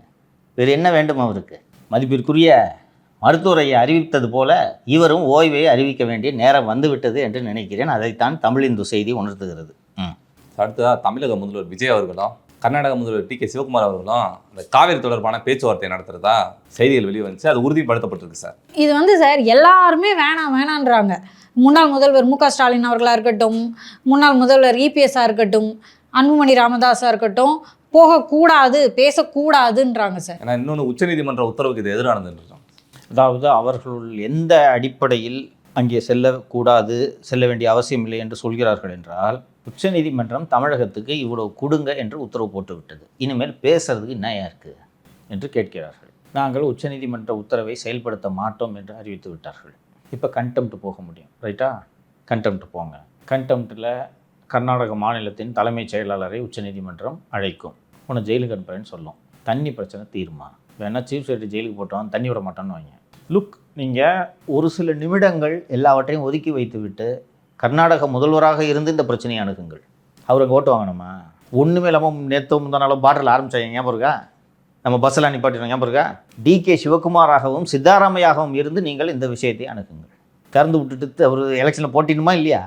வேறு என்ன வேண்டும் அவருக்கு? மதிப்பிற்குரிய மருத்துவரை அறிவித்தது போல இவரும் ஓய்வை அறிவிக்க வேண்டிய நேரம் வந்துவிட்டது என்று நினைக்கிறேன். அதைத்தான் தமிழிந்து செய்தி உணர்த்துகிறது. அடுத்ததாக தமிழக முதல்வர் விஜய் அவர்களும் கர்நாடக முதல்வர் டி.கே. சிவகுமார் அவர்களும் அந்த காவிரி தொடர்பான பேச்சுவார்த்தை நடத்துறதா செய்திகள் வெளியே வந்துச்சு. அது உறுதிப்படுத்தப்பட்டிருக்கு சார். இது சார் எல்லாருமே வேணான்றாங்க. முன்னாள் முதல்வர் மு.க. ஸ்டாலின் அவர்களாக இருக்கட்டும், முன்னாள் முதல்வர் இபிஎஸ்ஸாக இருக்கட்டும், அன்புமணி ராமதாஸாக இருக்கட்டும், போகக்கூடாது, பேசக்கூடாதுன்றாங்க சார். ஏன்னா இன்னொன்று உச்சநீதிமன்ற உத்தரவுக்கு இது எதிரானதுன்றோம். அதாவது அவர்கள் எந்த அடிப்படையில் அங்கே செல்லக்கூடாது, செல்ல வேண்டிய அவசியம் இல்லை என்று சொல்கிறார்கள் என்றால், உச்சநீதிமன்றம் தமிழகத்துக்கு இவ்வளவு கொடுங்க என்று உத்தரவு போட்டு விட்டது, இனிமேல் பேசுறதுக்கு என்ன இருக்குது என்று கேட்கிறார்கள். நாங்கள் உச்சநீதிமன்ற உத்தரவை செயல்படுத்த மாட்டோம் என்று அறிவித்து விட்டார்கள். இப்போ கண்டெம்ட் போக முடியும், ரைட்டா? கண்டெம்ட் போங்க. கண்டெம்ட்டில் கர்நாடக மாநிலத்தின் தலைமைச் செயலாளரை உச்சநீதிமன்றம் அழைக்கும், உன்னை ஜெயிலுக்கு அனுப்புறேன்னு சொல்லும். தண்ணி பிரச்சனை தீர்மா, வேணா சீஃப் செக்ரட்டரி ஜெயிலுக்கு போட்டோம், தண்ணி விட மாட்டோன்னு வைங்க. லுக், நீங்கள் ஒரு சில நிமிடங்கள் எல்லாவற்றையும் ஒதுக்கி வைத்து விட்டு கர்நாடக முதல்வராக இருந்து இந்த பிரச்சனையை அணுகுங்கள். அவருக்கு ஓட்டு வாங்கணுமா? ஒன்றுமே இல்லாமல் நேற்று முந்தானாலும் பாட்டில் ஆரம்பித்தாங்க, ஞாபகம் இருக்கா? நம்ம பஸ்ஸெல்லாம் நிப்பாட்டினோம், ஞாபகம் இருக்கா? டி.கே. சிவகுமாராகவும் சித்தாராமையாகவும் இருந்து நீங்கள் இந்த விஷயத்தை அணுகுங்கள். திறந்து விட்டுட்டு அவர் எலெக்ஷனில் போட்டினுமா இல்லையா?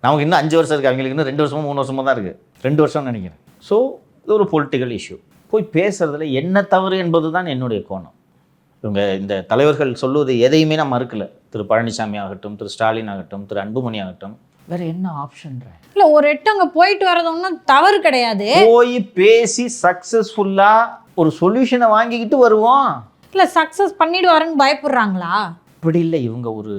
நமக்கு இன்னும் 5 வருஷம் இருக்குது, அவங்களுக்கு இன்னும் 2 வருஷமோ 3 வருஷமோ தான் இருக்குது. 2 வருஷம்னு நினைக்கிறேன். ஸோ இது ஒரு பொலிட்டிக்கல் இஷ்யூ. போய் பேசுறதுல என்ன தவறு என்பது தான் என்னுடைய கோணம். இவங்க இந்த தலைவர்கள் சொல்லுவது எதையுமே நான் மறுக்கலை. திரு பழனிசாமி ஆகட்டும், திரு ஸ்டாலின் ஆகட்டும், திரு அன்புமணி ஆகட்டும், வேற என்ன ஆப்ஷன்ற? இல்லை, ஒரு எட்டு அங்கே போயிட்டு வர்றது ஒன்றும் தவறு கிடையாது. போய் பேசி சக்ஸஸ்ஃபுல்லாக ஒரு சொல்யூஷனை வாங்கிக்கிட்டு வருவோம். இல்லை, சக்ஸஸ் பண்ணிடுவாருன்னு பயப்படுறாங்களா? அப்படி இல்லை, இவங்க ஒரு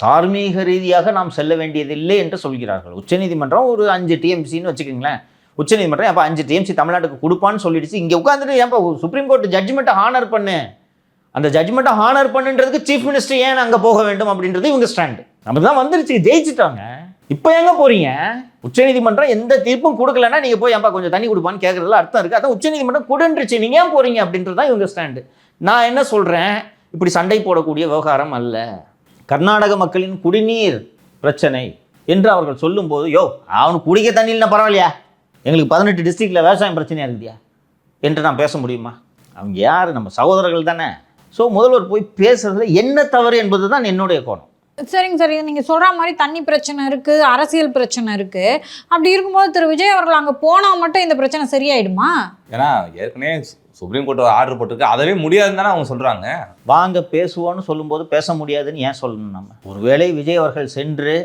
தார்மீக ரீதியாக நாம் செல்ல வேண்டியதில்லை என்று சொல்கிறார்கள். உச்சநீதிமன்றம் ஒரு 5 டிஎம்சின்னு வச்சுக்கோங்களேன். உச்சநீதிமன்றம் அப்போ 5 டிஎம்சி தமிழ்நாட்டுக்கு கொடுப்பான்னு சொல்லிடுச்சு. இங்கே உட்காந்துட்டு ஏன்ப்பா சுப்ரீம் கோர்ட் ஜட்ஜ்மெண்ட்டை ஹானர் பண்ணு, அந்த ஜட்ஜ்மெண்ட்டை ஹானர் பண்ணுன்றதுக்கு சீஃப் மினிஸ்டர் ஏன் அங்கே போக வேண்டும் அப்படின்றது இவங்க ஸ்டாண்டு. நமக்கு தான் வந்துருச்சு, ஜெயிச்சுட்டாங்க. இப்போ எங்கே போகிறீங்க? உச்சநீதிமன்றம் எந்த தீர்ப்பும் கொடுக்கலன்னா நீங்கள் போய் ஏன்ப்பா கொஞ்சம் தண்ணி கொடுப்பான்னு கேட்குறதுல அர்த்தம் இருக்குது. அதான் உச்சநீதிமன்றம் கொடுன்றுச்சு, நீங்கள் ஏன் போகிறீங்க அப்படின்றது தான் இவங்க ஸ்டாண்டு. நான் என்ன சொல்கிறேன், இப்படி சண்டை போடக்கூடிய விவகாரம் அல்ல. கர்நாடக மக்களின் குடிநீர் பிரச்சனை என்று அவர்கள் சொல்லும்போது, அவனுக்கு குடிக்க தண்ணி இல்லைன்னா பரவாயில்லையா, எங்களுக்கு 18 டிஸ்ட்ரிக்டில் விவசாயம் பிரச்சனையாக இருக்குதியா என்று நான் பேச முடியுமா? அவங்க யார்? நம்ம சகோதரர்கள் தானே. ஸோ முதல்வர் போய் பேசுறதுல என்ன தவறு என்பது தான் என்னுடைய கோணம். சரிங்க சார், நீங்கள் சொல்கிற மாதிரி தண்ணி பிரச்சனை இருக்குது, அரசியல் பிரச்சனை இருக்குது. அப்படி இருக்கும்போது திரு விஜய் அவர்கள் அங்கே போனால் மட்டும் இந்த பிரச்சனை சரியாயிடுமா? ஏன்னா ஏற்கனவே சுப்ரீம் கோர்ட் ஆர்டர் போட்டிருக்கு, அதவே முடியாதுன்னு தானே அவங்க சொல்கிறாங்க. வாங்க பேசுவோன்னு சொல்லும்போது பேச முடியாதுன்னு ஏன் சொல்லணும்? நம்ம ஒருவேளை விஜய் அவர்கள் சென்று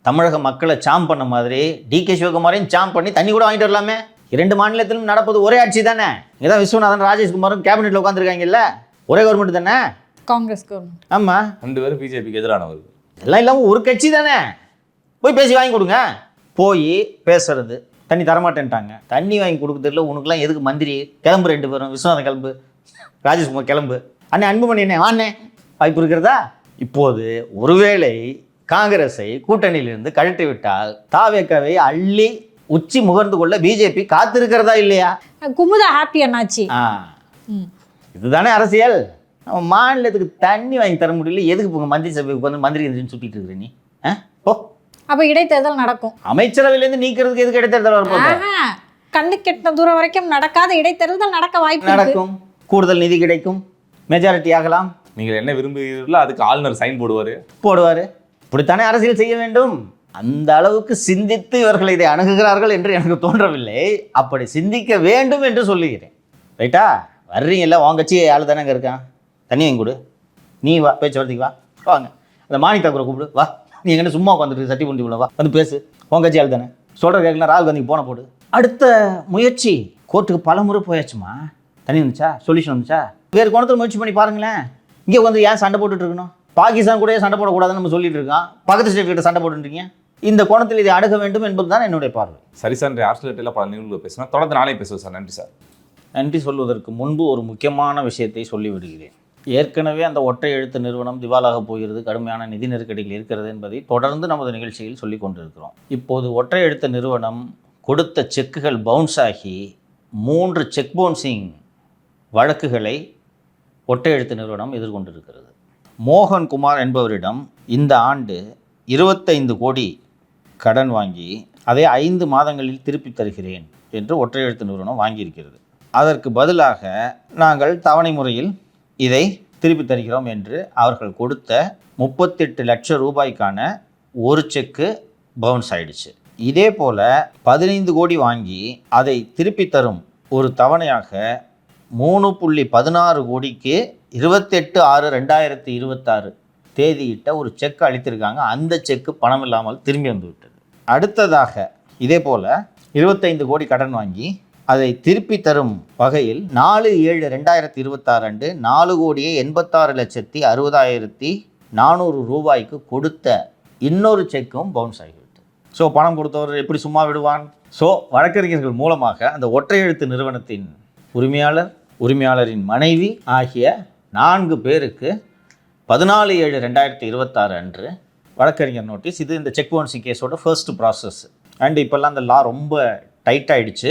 தமிழக மக்களை சாம் பண்ண மாதிரி டி.கே. சிவகுமாரையும் சாம் பண்ணி தண்ணி கூட வாங்கிட்டு வரலாமே. 2 மாநிலத்திலும் நடப்பது ஒரே ஆட்சி தானே. இதான் விஸ்வநாதன் ராஜேஷ்குமாரும் கேபினெட்டில் உட்காந்துருக்காங்கல்ல, ஒரே கவர்மெண்ட் தானே, காங்கிரஸ் கவர்மெண்ட். ஆமாம், 2 பேரும் பிஜேபிக்கு எதிரானவர்கள். எல்லாம் இல்லாமல் ஒரு கட்சி தானே. போய் பேசி வாங்கி கொடுங்க. போய் பேசுறது, தண்ணி தரமாட்டேன்ட்டாங்க, தண்ணி வாங்கி கொடுக்குறதுல உனக்குலாம் எதுக்கு மந்திரி? கிளம்பு, 2 பேரும், விஸ்வநாதன் கிளம்பு, ராஜேஷ்குமார் கிளம்பு, அண்ணே அன்புமணி என்ன வாண்ணே, வாய்ப்பு இருக்கிறதா? இப்போது ஒருவேளை காங்கிரஸை கூட்டணியிலிருந்து கழட்டி விட்டால் தாவேக்காவை அள்ளி உச்சி முகர்ந்து கொள்ள பிஜேபி காத்திருக்கிறதா இல்லையா? குமுதா ஹாப்பி அண்ணாச்சி. இதுதானே அரசியல். நம்ம மாநிலத்துக்கு தண்ணி வாங்கி தர முடியல, எதுக்கு போங்க மந்திரி சபைக்கு வந்து மந்திரி சுட்டிட்டு இருக்கிற நீ? ஓ, அப்போ இடைத்தேர்தல் நடக்கும். அமைச்சரவையிலேருந்து நீக்கிறதுக்கு எதுக்கு இடைத்தேர்தல் வரப்போகுது? கண்ணு கெட்ட தூரம் வரைக்கும் நடக்காத இடைத்தேர்தல் நடக்க வாய்ப்பு நடக்கும். கூடுதல் நிதி கிடைக்கும், மெஜாரிட்டி ஆகலாம். நீங்கள் என்ன விரும்புகிறீர்களோ அதுக்கு ஆளுநர் சைன் போடுவார். இப்படித்தானே அரசியல் செய்ய வேண்டும். அந்த அளவுக்கு சிந்தித்து இவர்கள் இதை அணுகுகிறார்கள் என்று எனக்கு தோன்றவில்லை. அப்படி சிந்திக்க வேண்டும் என்று சொல்லுகிறேன். ரைட்டா? வர்றீங்கல்ல, உன் கட்சி ஆளு தானே அங்கே இருக்கான், தண்ணி வாங்கி கொடு, நீ வா பேச்சுவார்த்தைக்கு வா, வாங்க அந்த மாணிக் தாக்கூரை கூப்பிடு, வா, நீ எங்கே சும்மா உட்காந்துட்டு சட்டி புண்டி வா வந்து பேசு, உன் கட்சி ஆளு தானே, சொல்கிற கேட்கல, ராகுல் காந்திக்கு போன போடு. அடுத்த முயற்சி கோர்ட்டுக்கு பல முறை போயாச்சுமா, தண்ணி வந்துச்சா, சொல்யூஷன் வந்துச்சா, வேறு கோணத்தில் முயற்சி பண்ணி பாருங்களேன். இங்கே வந்து ஏன் சண்டை போட்டுட்டு இருக்கணும்? பாகிஸ்தான் கூட சண்டை போடக்கூடாதுன்னு நம்ம சொல்லிட்டு இருக்கோம், பக்கத்து ஸ்டேட் கிட்ட சண்டை போட்டுருக்கீங்க. இந்த கோணத்தில் இதை அணுக வேண்டும் என்பதுதான் என்னுடைய பார்வை. சரி சார், ஆர்ஸ்லேட்டில் பல நிகழ்வுகள் பேசினா தொடர்ந்து நாளே பேசுவோம் சார். நன்றி சார். நன்றி சொல்வதற்கு முன்பு ஒரு முக்கியமான விஷயத்தை சொல்லிவிடுகிறேன். ஏற்கனவே அந்த ஒற்றை எழுத்து நிறுவனம் திவாலாக போகிறது, கடுமையான நிதி நெருக்கடிகள் இருக்கிறது என்பதை தொடர்ந்து நமது நிகழ்ச்சியில் சொல்லி கொண்டிருக்கிறோம். இப்போது ஒற்றை எழுத்து நிறுவனம் கொடுத்த செக்குகள் பவுன்ஸ் ஆகி 3 செக் பவுன்சிங் வழக்குகளை ஒற்றை எழுத்து நிறுவனம் எதிர்கொண்டிருக்கிறது. மோகன்குமார் என்பவரிடம் இந்த ஆண்டு 25 கோடி கடன் வாங்கி அதை 5 மாதங்களில் திருப்பி தருகிறேன் என்று ஒற்றை எழுத்து நிறுவனம் வாங்கியிருக்கிறது. அதற்கு பதிலாக நாங்கள் தவணை முறையில் இதை திருப்பி தருகிறோம் என்று அவர்கள் கொடுத்த 38 லட்சம் ரூபாய்க்கான ஒரு செக்கு பவுன்ஸ் ஆயிடுச்சு. இதே போல் 15 கோடி வாங்கி அதை திருப்பி தரும் ஒரு தவணையாக 3.16 கோடிக்கு 28/6/2026 தேதியிட்ட ஒரு செக் அளித்திருக்காங்க. அந்த செக்கு பணம் இல்லாமல் திரும்பி வந்து விட்டது. அடுத்ததாக இதே போல் 25 கோடி கடன் வாங்கி அதை திருப்பி தரும் வகையில் 4/7/2026 அன்று 4,86,60,400 ரூபாய்க்கு கொடுத்த இன்னொரு செக்கும் பவுன்ஸ் ஆகிவிட்டது. ஸோ பணம் கொடுத்தவர் எப்படி சும்மா விடுவான்? ஸோ வழக்கறிஞர்கள் மூலமாக அந்த ஒற்றை எழுத்து நிறுவனத்தின் உரிமையாளரின் மனைவி ஆகிய 4 பேருக்கு 14/7/2026 அன்று வழக்கறிஞர் நோட்டீஸ். இது இந்த செக் பவுன்சிங் கேஸோட ஃபர்ஸ்ட் ப்ராசஸ். அண்ட் இப்போல்லாம் அந்த லா ரொம்ப டைட் ஆகிடுச்சு.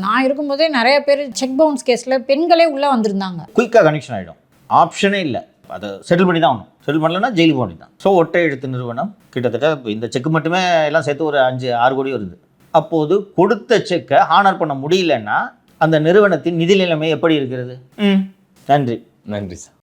நான் இருக்கும்போதே நிறைய பேர் செக் பவுன்ஸ் கேஸில் பெண்களே உள்ளே வந்திருந்தாங்க. குயிக்காக கனெக்ஷன் ஆகிடும், ஆப்ஷனே இல்லை, அதை செட்டில் பண்ணி தான் ஆகணும். செட்டில் பண்ணலன்னா ஜெயிலுக்கு போக தான். ஸோ ஒற்றை எழுத்து நிறுவனம் கிட்டத்தட்ட இந்த செக்கு மட்டுமே எல்லாம் சேர்த்து ஒரு 5-6 கோடி வருது. அப்போது கொடுத்த செக்கை ஹானர் பண்ண முடியலன்னா அந்த நிறுவனத்தின் நிதி நிலைமை எப்படி இருக்கிறது? நன்றி. நன்றி சார்.